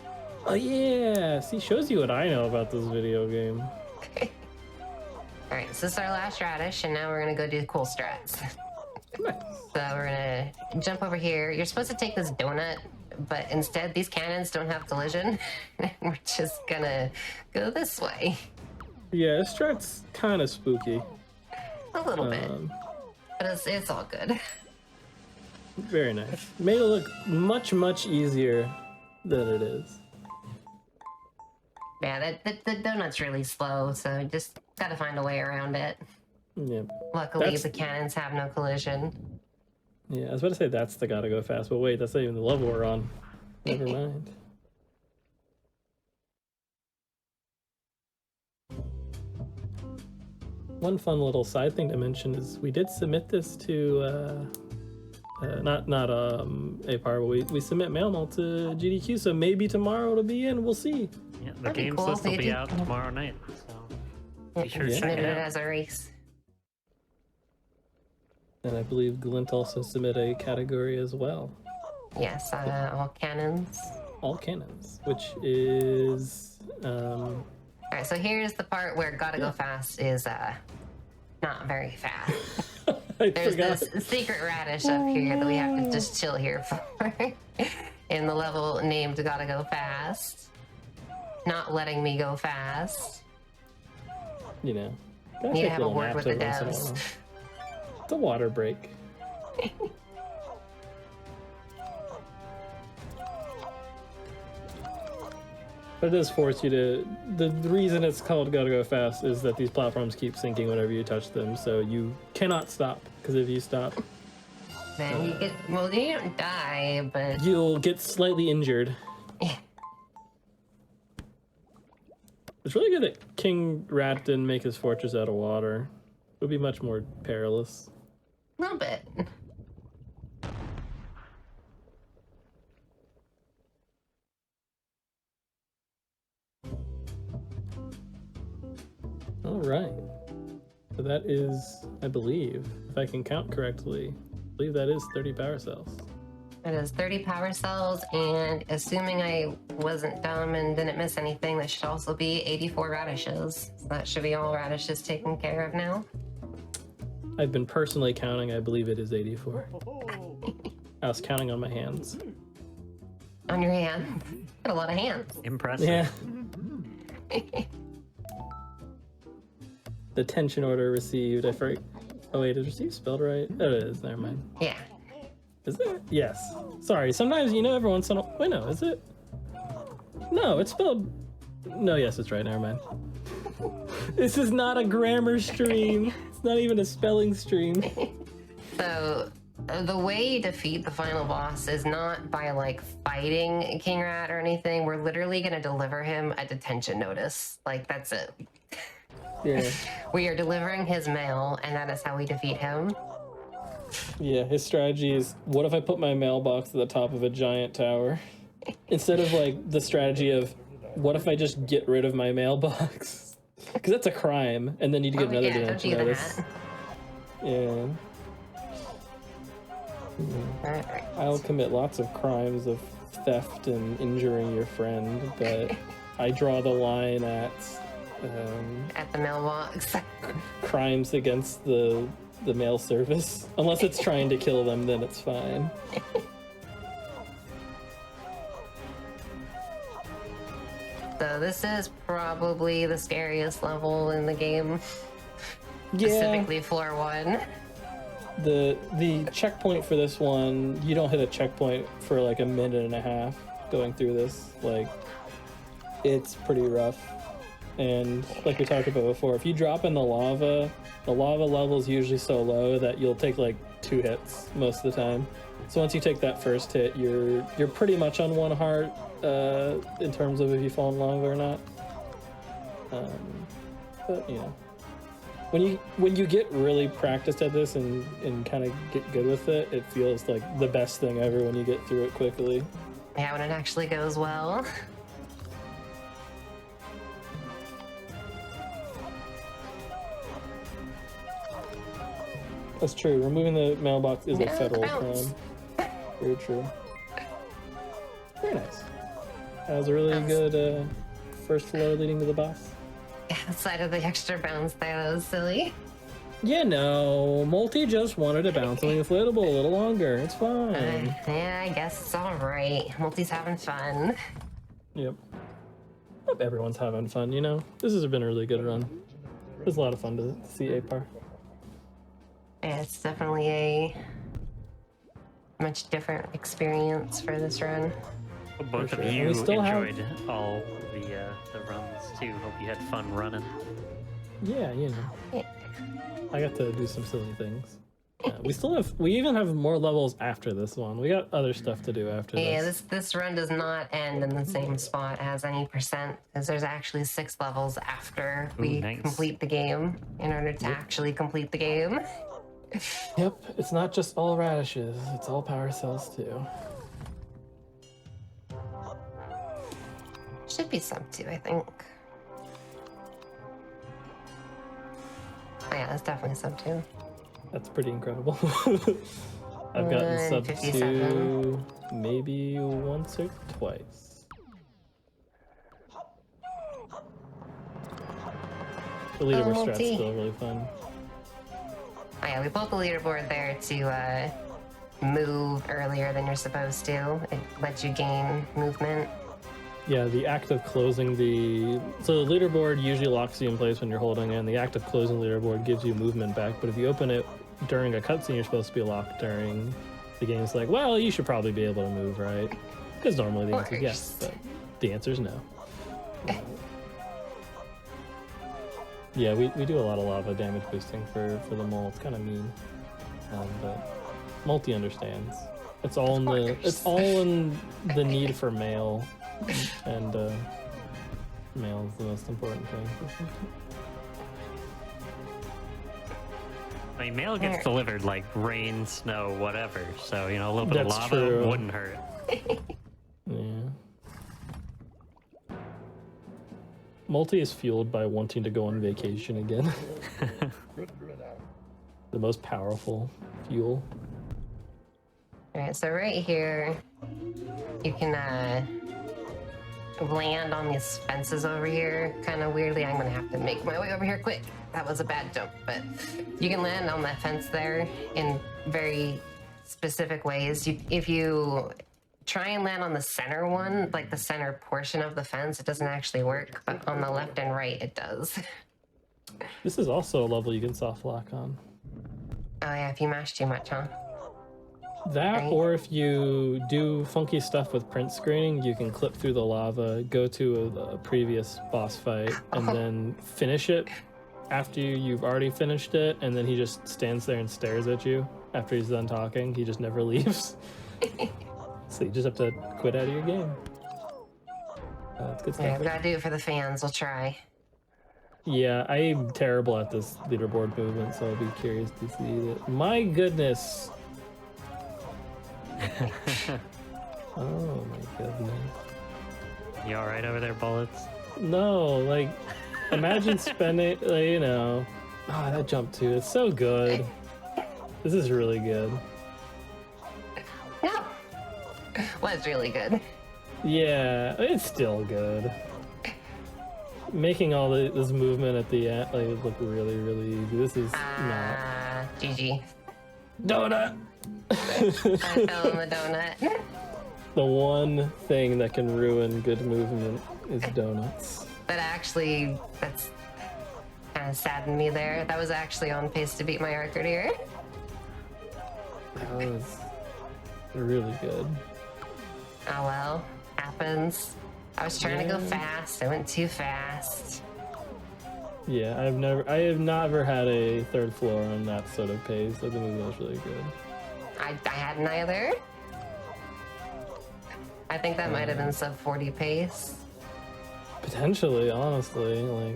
Oh yeah, see, shows you what I know about this video game. All right, so this is our last radish, and now we're gonna go do cool strats. Nice. So we're gonna jump over here. You're supposed to take this donut, but instead these cannons don't have collision. We're just gonna go this way. Yeah, this strat's kind of spooky. A little bit, but it's all good. Very nice. Made it look much, much easier than it is. Yeah, the donut's really slow, so just gotta find a way around it. Yeah. Luckily, the cannons have no collision. Yeah, I was about to say that's the gotta go fast, but wait, that's not even the level we're on. Never mind. One fun little side thing to mention is we did submit this to not APAR, but we submit MailMall to GDQ, so maybe tomorrow it'll be in. We'll see. Yeah, the That'd be games cool list if will they be did. out tomorrow night. So be sure to check Submitted it it out. as a race. And I believe Glint also submit a category as well. Yes, all cannons. All cannons, which is All right, so here's the part where gotta go fast is not very fast. I There's forgot. this secret radish up here that we have to just chill here for. In the level named Gotta Go Fast. Not letting me go fast. You know, gotta Need to take have a little word naps with the every once in a devs. while. It's a water break. But it does force you to. The reason it's called Gotta Go Fast is that these platforms keep sinking whenever you touch them, so you cannot stop. Because if you stop, Then you get, well, you don't die, but you'll get slightly injured. It's really good that King Rat didn't make his fortress out of water. It would be much more perilous. a little bit. All right. So that is, I believe, if I can count correctly, I believe that is 30 power cells. It is 30 power cells, and assuming I wasn't dumb and didn't miss anything, that should also be 84 radishes. So that should be all radishes taken care of now. I've been personally counting. I believe it is 84. I was counting on my hands. On your hand. Got a lot of hands. Impressive. Yeah. The tension order received. I forgot. Oh wait, is received spelled right? Oh, it is. Never mind. Yeah. Is it? Yes. Sorry. Sometimes, you know, every once in a... Wait, no. Is it? No, it's spelled... No, yes, it's right. Never mind. This is not a grammar stream. It's not even a spelling stream. So the way you defeat the final boss is not by like fighting King Rat or anything. We're literally going to deliver him a detention notice. Like, that's it. Yeah. We are delivering his mail, and that is how we defeat him. Yeah, his strategy is, what if I put my mailbox at the top of a giant tower? Instead of, like, the strategy of, what if I just get rid of my mailbox? Because that's a crime, and then you get another yeah, don't dimension do notice. that. Yeah. Alright. I'll commit lots of crimes of theft and injuring your friend, but I draw the line at At the mailbox. crimes against the mail service. Unless it's trying to kill them, then it's fine. So this is probably the scariest level in the game. Yeah. Specifically floor 1. The checkpoint for this one, you don't hit a checkpoint for like a minute and a half going through this. Like, it's pretty rough. And like we talked about before, if you drop in the lava level is usually so low that you'll take like 2 hits most of the time. So once you take that first hit, you're pretty much on 1 heart in terms of if you fall in lava or not. But you know, when you get really practiced at this and kind of get good with it, it feels like the best thing ever when you get through it quickly. Yeah, when it actually goes well. That's true. Removing the mailbox is a Yeah, federal bounce. crime. Very true. Very nice. That was a really good first floor leading to the boss. Outside of the extra bounce there, that was silly. Yeah, no. Multi just wanted to bounce on the inflatable a little longer. It's fine. Yeah, I guess it's alright. Multi's having fun. Yep. Hope everyone's having fun, you know? This has been a really good run. It was a lot of fun to see APAR. Yeah, it's definitely a much different experience for this run. Well, both For of sure. you And we still have- enjoyed all the runs too. Hope you had fun running. Yeah, you know. Yeah. I got to do some silly things. We even have more levels after this one. We got other stuff to do after Yeah, this. this run does not end in the same spot as any percent, because there's actually 6 levels after we nice. complete the game in order to actually complete the game. Yep, it's not just all radishes, it's all Powercells too. Should be sub 2, I think. Oh, yeah, that's definitely sub 2. That's pretty incredible. I've gotten sub 2 maybe once or twice. The leaderboard strat's still really fun. Oh yeah, we built the leaderboard there to move earlier than you're supposed to. It lets you gain movement. Yeah, the act of closing so the leaderboard usually locks you in place when you're holding it, and the act of closing the leaderboard gives you movement back, but if you open it during a cutscene, you're supposed to be locked during the game. It's like, well, you should probably be able to move, right? Because normally the answer is yes, but the answer is no. Yeah, we do a lot of lava damage boosting for the mole. It's kind of mean, but Multi understands. It's all in the need for mail, and mail is the most important thing. I mean, mail gets delivered like rain, snow, whatever. So, you know, a little bit That's of lava true. wouldn't hurt. Yeah. Multi is fueled by wanting to go on vacation again. The most powerful fuel. Alright, so right here, you can land on these fences over here. Kind of weirdly, I'm gonna have to make my way over here quick. That was a bad jump, but you can land on that fence there in very specific ways. If you try and land on the center one, like the center portion of the fence, it doesn't actually work, but on the left and right, it does. This is also a level you can soft lock on. Oh yeah, if you mash too much, huh? That, or if you do funky stuff with print screening, you can clip through the lava, go to a previous boss fight, and then finish it after you've already finished it, and then he just stands there and stares at you after he's done talking. He just never leaves. So you just have to quit out of your game. It's good stuff. Yeah, we gotta do it for the fans. We'll try. Yeah, I'm terrible at this leaderboard movement, so I'll be curious to see that. My goodness. Oh my goodness. You all right over there, Bullets? No, like, imagine spending, like, you know. Ah, that jump too. It's so good. This is really good. No. Was really good. Yeah, it's still good. Making all this movement at the end, like, look really, really easy. This is not. GG. Donut! I fell in the donut. The one thing that can ruin good movement is donuts. But actually, that's kind of saddened me there. That was actually on pace to beat my record here. That was really good. Oh well, happens. I was trying to go fast. I went too fast. Yeah, I have never had a third floor on that sort of pace. I think it was really good. I hadn't either. I think that might have been sub 40 pace. Potentially, honestly, like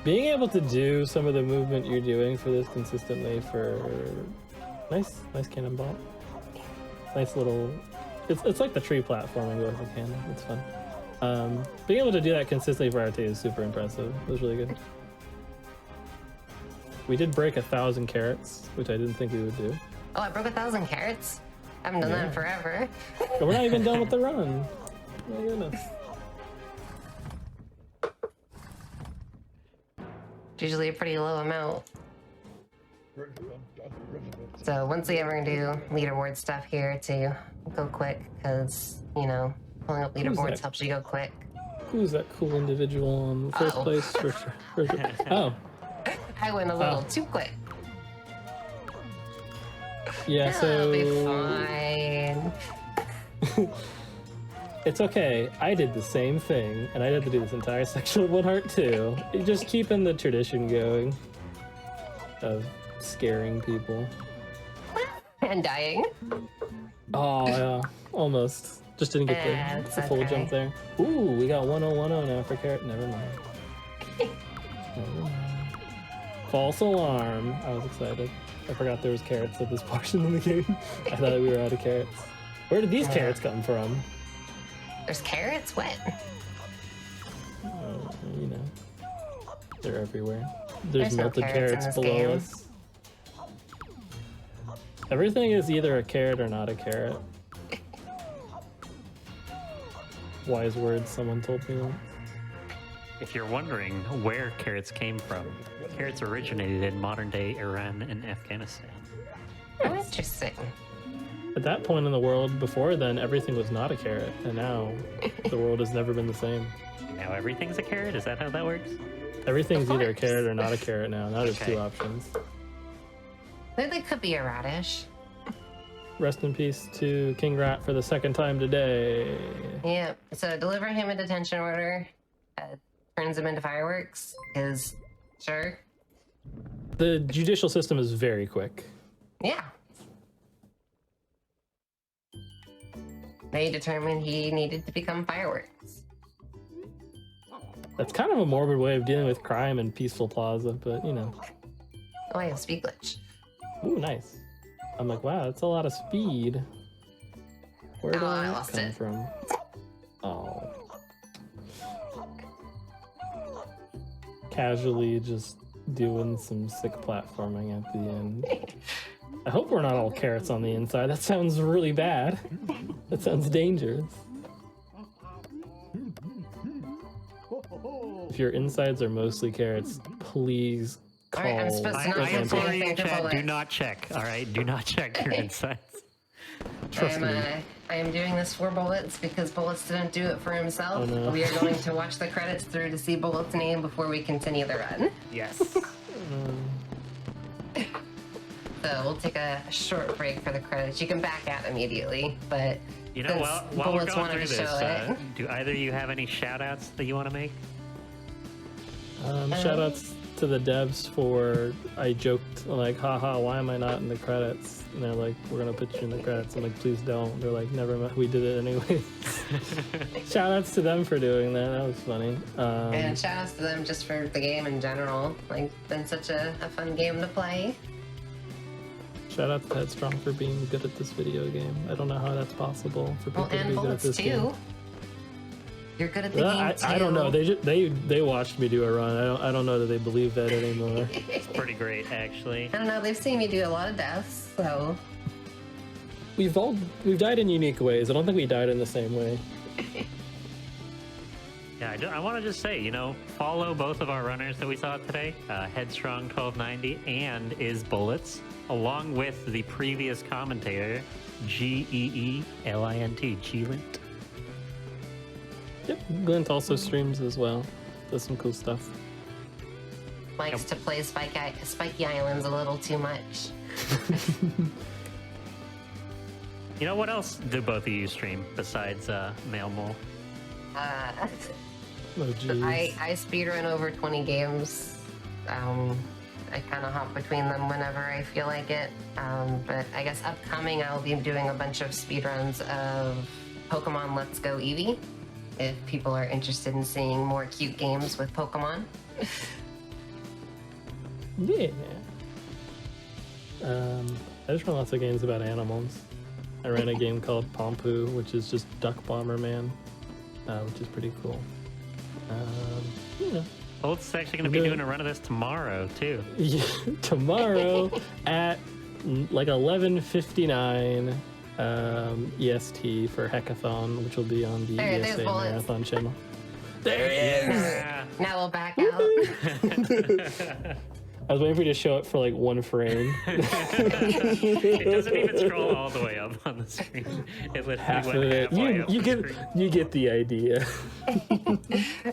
being able to do some of the movement you're doing for this consistently for nice cannonball. Nice little. It's like the tree platforming with the cannon. It's fun. Being able to do that consistently for RT is super impressive. It was really good. We did break 1,000 carrots, which I didn't think we would do. Oh, I broke 1,000 carrots? I haven't done that in forever. But we're not even done with the run. Oh my goodness. It's usually a pretty low amount. So once again, we're gonna do leaderboard stuff here to go quick, because, you know, pulling up leaderboards helps you go quick. Who's that cool individual in first place? For sure. Oh. I went a little too quick. Yeah, so... It'll be fine. It's okay. I did the same thing, and I had to do this entire section with one heart too. Just keeping the tradition going of scaring people. And dying. Oh, yeah. Almost. Just didn't get It's the full okay. jump there. Ooh, we got 1010 now for carrot. Never mind. Never mind. False alarm. I was excited. I forgot there was carrots at this portion of the game. I thought we were out of carrots. Where did these carrots come from? There's carrots? What? You know. They're everywhere. There's no melted carrots in carrots this below game. us. Everything is either a carrot or not a carrot. Wise words someone told me once. If you're wondering where carrots came from, carrots originated in modern-day Iran and Afghanistan. Oh, interesting. At that point in the world, before then, everything was not a carrot, and now the world has never been the same. Now everything's a carrot? Is that how that works? Everything's Of either a course. carrot or not a carrot now. Now there's Okay. two options. They could be a radish. Rest in peace to King Rat for the second time today. Yeah. So deliver him a detention order. Turns him into fireworks. Is sure. The judicial system is very quick. Yeah. They determined he needed to become fireworks. That's kind of a morbid way of dealing with crime in Peaceful Plaza, but you know. Oh, I have speed glitch. Ooh, nice. I'm like, wow, that's a lot of speed. Where did Oh, I that lost come it. from? Oh. Casually just doing some sick platforming at the end. I hope we're not all carrots on the inside. That sounds really bad. That sounds dangerous. If your insides are mostly carrots, please call. All right, I'm supposed to I not implore answer you, anything to Chad, do bullet. not check, all right? Do not check your insides. Trust me. I am doing this for Bullets because Bullets didn't do it for himself. Oh, no. We are going to watch the credits through to see Bullets' name before we continue the run. Yes. So we'll take a short break for the credits. You can back out immediately, but You know, since while we're Bullets going wanted through to this, show it. do either of you have any shout-outs that you want to make? Shout outs to the devs for, I joked, like, haha, why am I not in the credits? And they're like, we're gonna put you in the credits. I'm like, please don't. They're like, never mind, we did it anyway. Shout outs to them for doing that. That was funny. And shout outs to them just for the game in general. Like, been such a fun game to play. Shout out to Headstrong for being good at this video game. I don't know how that's possible for people Well, to and be good at Bullets this too. game. You're good at the Well, game too. I don't know. They watched me do a run. I don't know that they believe that anymore. It's pretty great, actually. I don't know. They've seen me do a lot of deaths, so We've died in unique ways. I don't think we died in the same way. Yeah, I want to just say, you know, follow both of our runners that we saw today, Headstrong 1290 and Is Bullets, along with the previous commentator, GEELINT, Glint. Yep, Glint also streams as well. Does some cool stuff. likes to play Spiky Islands a little too much. You know, what else do both of you stream besides Male Mole? Oh, geez. I speedrun over 20 games. I kind of hop between them whenever I feel like it. But I guess upcoming, I'll be doing a bunch of speedruns of Pokemon Let's Go Eevee. If people are interested in seeing more cute games with Pokemon. Yeah. I just run lots of games about animals. I ran a game called Pompu, which is just Duck Bomberman, which is pretty cool. You know. Well, it's actually going to be Good. doing a run of this tomorrow, too. Yeah, tomorrow at like 11:59 EST for Hackathon, which will be on the There's ESA Bullets. Marathon channel. There he is! Yeah. Now we'll back out. I was waiting for you to show it for like one frame. It doesn't even scroll all the way up on the screen. It literally Half of went it. halfway up You the get screen. you get the idea.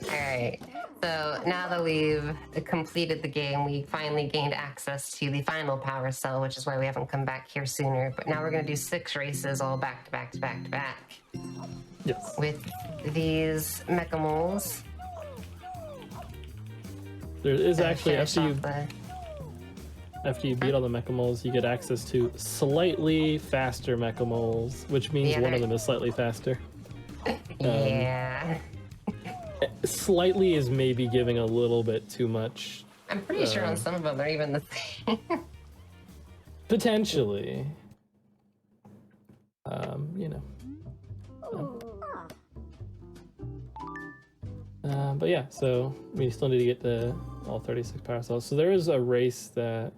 Alright, so now that we've completed the game, we finally gained access to the final power cell, which is why we haven't come back here sooner. But now we're going to do 6 races all back to back to back to back Yes. with these mecha moles. There is actually Finish after you off After you beat all the mecha moles, you get access to slightly faster mecha moles, which means Yeah, one of they're- them is slightly faster. Yeah. Slightly is maybe giving a little bit too much. I'm pretty sure on some of them they're even the same. Potentially. You know. But yeah, so we still need to get the all 36 power cells. So there is a race that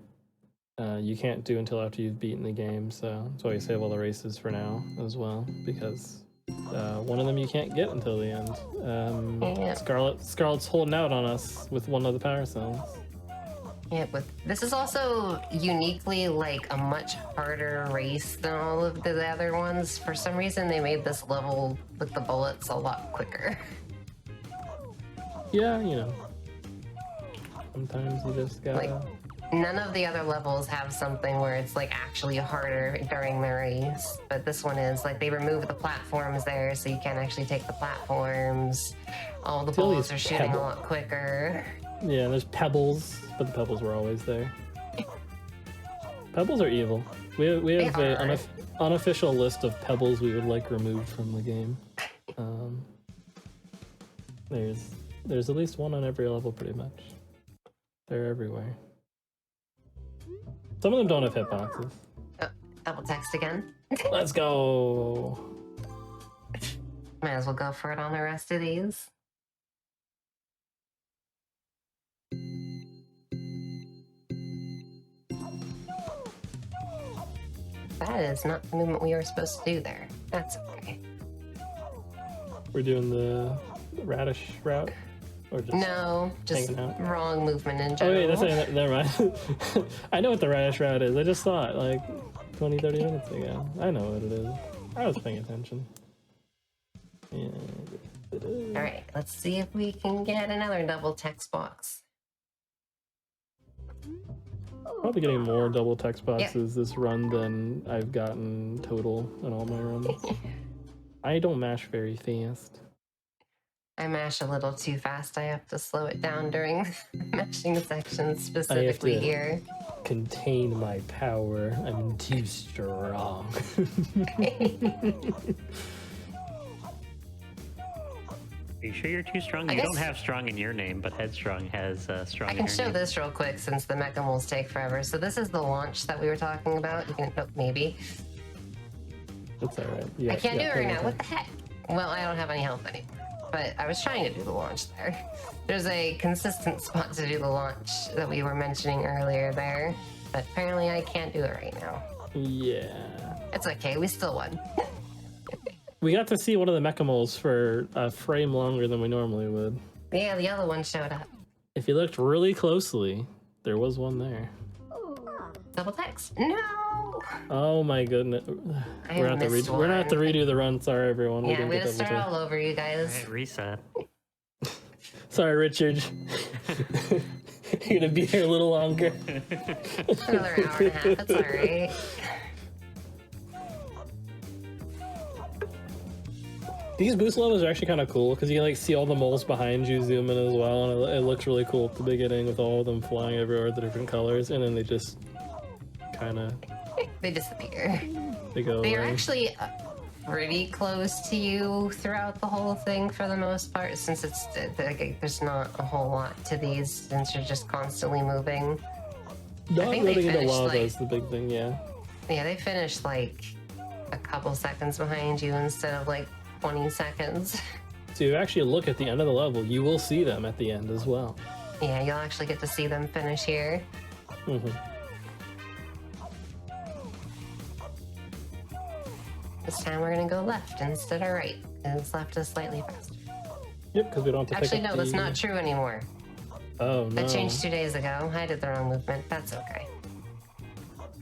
you can't do until after you've beaten the game. So that's why we save all the races for now as well, because one of them you can't get until the end. Yeah. Scarlet's holding out on us with one of the power cells. Yeah, but this is also uniquely like a much harder race than all of the other ones. For some reason, they made this level with the bullets a lot quicker. Yeah, you know. Sometimes you just gotta. Like, none of the other levels have something where it's like actually harder during the race, but this one is like they remove the platforms there, so you can't actually take the platforms. All the bullets are shooting a lot quicker. Yeah, there's pebbles, but the pebbles were always there. Pebbles are evil. We have an unofficial list of pebbles we would like removed from the game. There's at least one on every level, pretty much. They're everywhere. Some of them don't have hitboxes. Oh, double text again. Let's go. Might as well go for it on the rest of these. That is not the movement we were supposed to do there. That's okay. We're doing the radish route? Or just No, just hanging out? wrong movement in Oh general. wait, never mind. I know what the radish route is. I just saw it like 20, 30 minutes ago. I know what it is. I was paying attention. Yeah. All right, let's see if we can get another double text box. Probably getting more double text boxes this run than I've gotten total in all my runs. I don't mash very fast. I mash a little too fast. I have to slow it down during the mashing section, specifically to- here. Contain my power. I'm too strong. Are you sure you're too strong? I You don't guess- have strong in your name, but Headstrong has strong I in can your show name. this real quick since the mecha moles take forever. So this is the launch that we were talking about. You can, oh, maybe. That's alright. Yeah, I can't do it right now. okay. What the heck? Well, I don't have any health anymore. But I was trying to do the launch there. There's a consistent spot to do the launch that we were mentioning earlier there. But apparently I can't do it right now. Yeah. It's okay. We still won. We got to see one of the mecha moles for a frame longer than we normally would. Yeah, the other one showed up. If you looked really closely, there was one there. Double text. No! Oh my goodness. I We're gonna missed have to one. redo the run. Sorry, everyone. Yeah, I'm didn't gonna get start double all over, you guys. Alright, reset. Sorry, Richard. You're gonna be here a little longer. Another hour and a half. It's alright. These boost levels are actually kind of cool because you can like see all the moles behind you zoom in as well, and it looks really cool at the beginning with all of them flying everywhere with the different colors, and then they just kind of They disappear. they go They're away. actually pretty close to you throughout the whole thing for the most part, since it's there's not a whole lot to these, since you're just constantly moving. Not think they running into finished, lava like- is the big thing, yeah. Yeah, they finished like a couple seconds behind you instead of like 20 seconds. So you actually look at the end of the level, you will see them at the end as well. Yeah, you'll actually get to see them finish here. hmm This time we're gonna go left instead of right, because left is slightly faster. Yep, because we don't have to Actually, pick no, up that's the... not true anymore. Oh, no. That changed 2 days ago. I did the wrong movement. That's okay.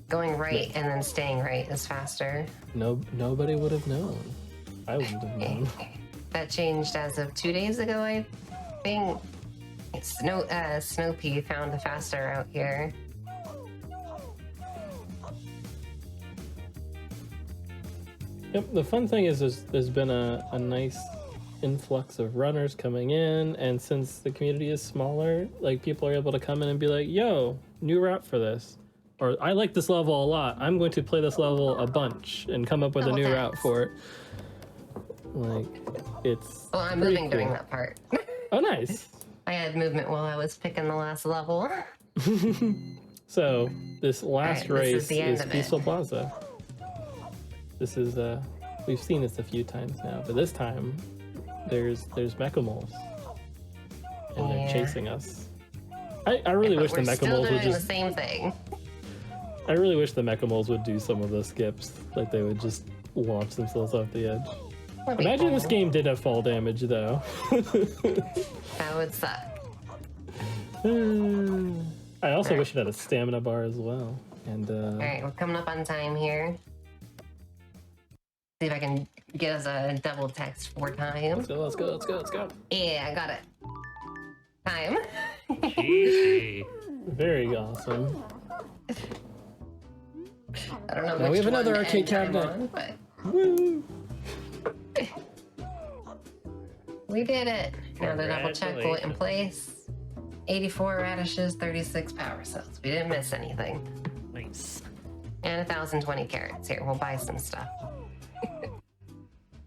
Going right and then staying right is faster. Nobody would have known. I wouldn't have known. That changed as of 2 days ago, I think. Snowpea found a faster out here. Yep, the fun thing is there's been a nice influx of runners coming in, and since the community is smaller, like people are able to come in and be like, yo, new route for this. or I like this level a lot. I'm going to play this level a bunch and come up with a new route for it. Like, it's. Well, I'm pretty moving during cool. that part. Oh, nice. I had movement while I was picking the last level. So this last Alright, this race is the end of it. Peaceful Plaza. This is we've seen this a few times now, but this time there's mecha moles, and they're chasing us. I really wish the We're mecha still moles would doing the just. same thing. I really wish the mecha moles would do some of the skips, like they would just launch themselves off the edge. That'd be Imagine this cool. game did have fall damage though. That would suck. I also wish it had a stamina bar as well. And Alright, we're coming up on time here. See if I can get us a double text 4 times. let's go. Yeah, I got it. Time. Easy. Very awesome. I don't know Now which we have another one to arcade end time cabinet. on, but Woo! we did it. Now the double check bullet in place. 84 radishes, 36 power cells. We didn't miss anything. Nice. And 1,020 carrots. Here, we'll buy some stuff.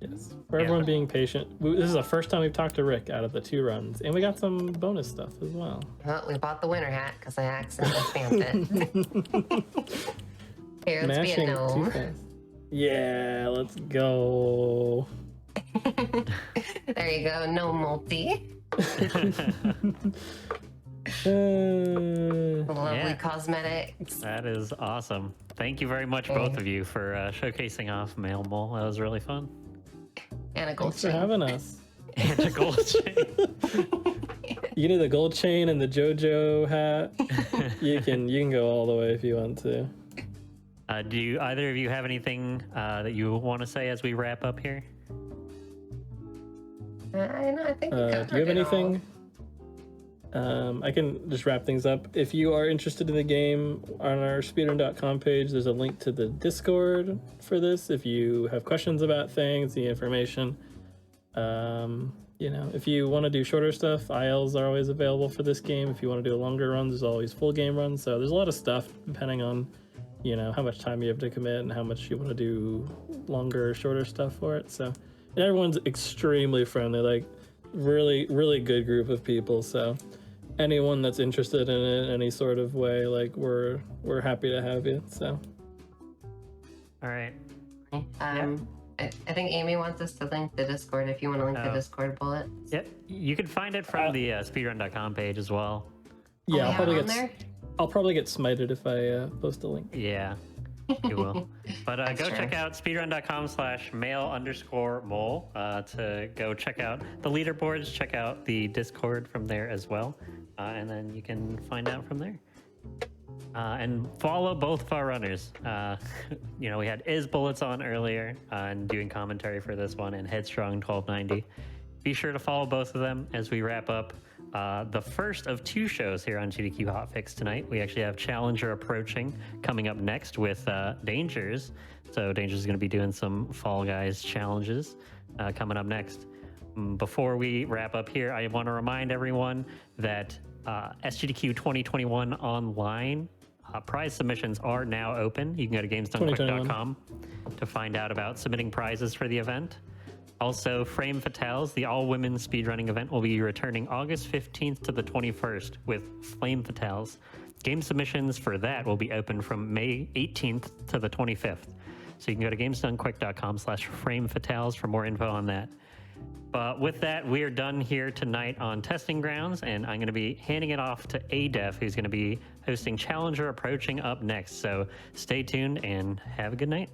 Yes. For everyone being patient. This is the first time we've talked to Rick out of the 2 runs, and we got some bonus stuff as well. Well, we bought the winter hat because I accidentally spammed it. Here, let's be a Mashing too gnome. fast. Yeah, let's go. There you go, no multi. Lovely Yeah. cosmetics. That is awesome. Thank you very much, both of you, for showcasing off Male Mole. That was really fun. And a gold Thanks for chain. having us. And a gold chain. You need the gold chain and the JoJo hat. You can go all the way if you want to. Do either of you have anything that you want to say as we wrap up here? I think we covered Do you have it all. anything? I can just wrap things up. If you are interested in the game, on our speedrun.com page, there's a link to the Discord for this. If you have questions about things, the information, if you want to do shorter stuff, ILs are always available for this game. If you want to do a longer run, there's always full game runs. So there's a lot of stuff depending on, how much time you have to commit and how much you want to do longer or shorter stuff for it. So and everyone's extremely friendly, like really, really good group of people. So anyone that's interested in it in any sort of way, like we're happy to have you. So All right. I think Amy wants us to link the Discord if you want to link the Discord bullet. Yep. You can find it from the speedrun.com page as well. yeah, on there? I'll probably get smited if I post a link. Yeah, you will. But go true. check out speedrun.com/male_mole to go check out the leaderboards, check out the Discord from there as well. And then you can find out from there. And follow both of our runners. We had Is Bullets on earlier and doing commentary for this one, and Headstrong 1290. Be sure to follow both of them as we wrap up the first of 2 shows here on GDQ Hotfix tonight. We actually have Challenger approaching coming up next with Dangers. So Dangers is going to be doing some Fall Guys challenges coming up next. Before we wrap up here, I want to remind everyone that SGDQ 2021 online prize submissions are now open. You can go to gamesdonequick.com to find out about submitting prizes for the event. Also, Frame Fatales, the all-women speedrunning event, will be returning August 15th to the 21st with Flame Fatales. Game submissions for that will be open from May 18th to the 25th. So you can go to gamesdonequick.com/Frame Fatales for more info on that. But with that, we are done here tonight on Testing Grounds, and I'm going to be handing it off to ADEF, who's going to be hosting Challenger approaching up next. So stay tuned and have a good night.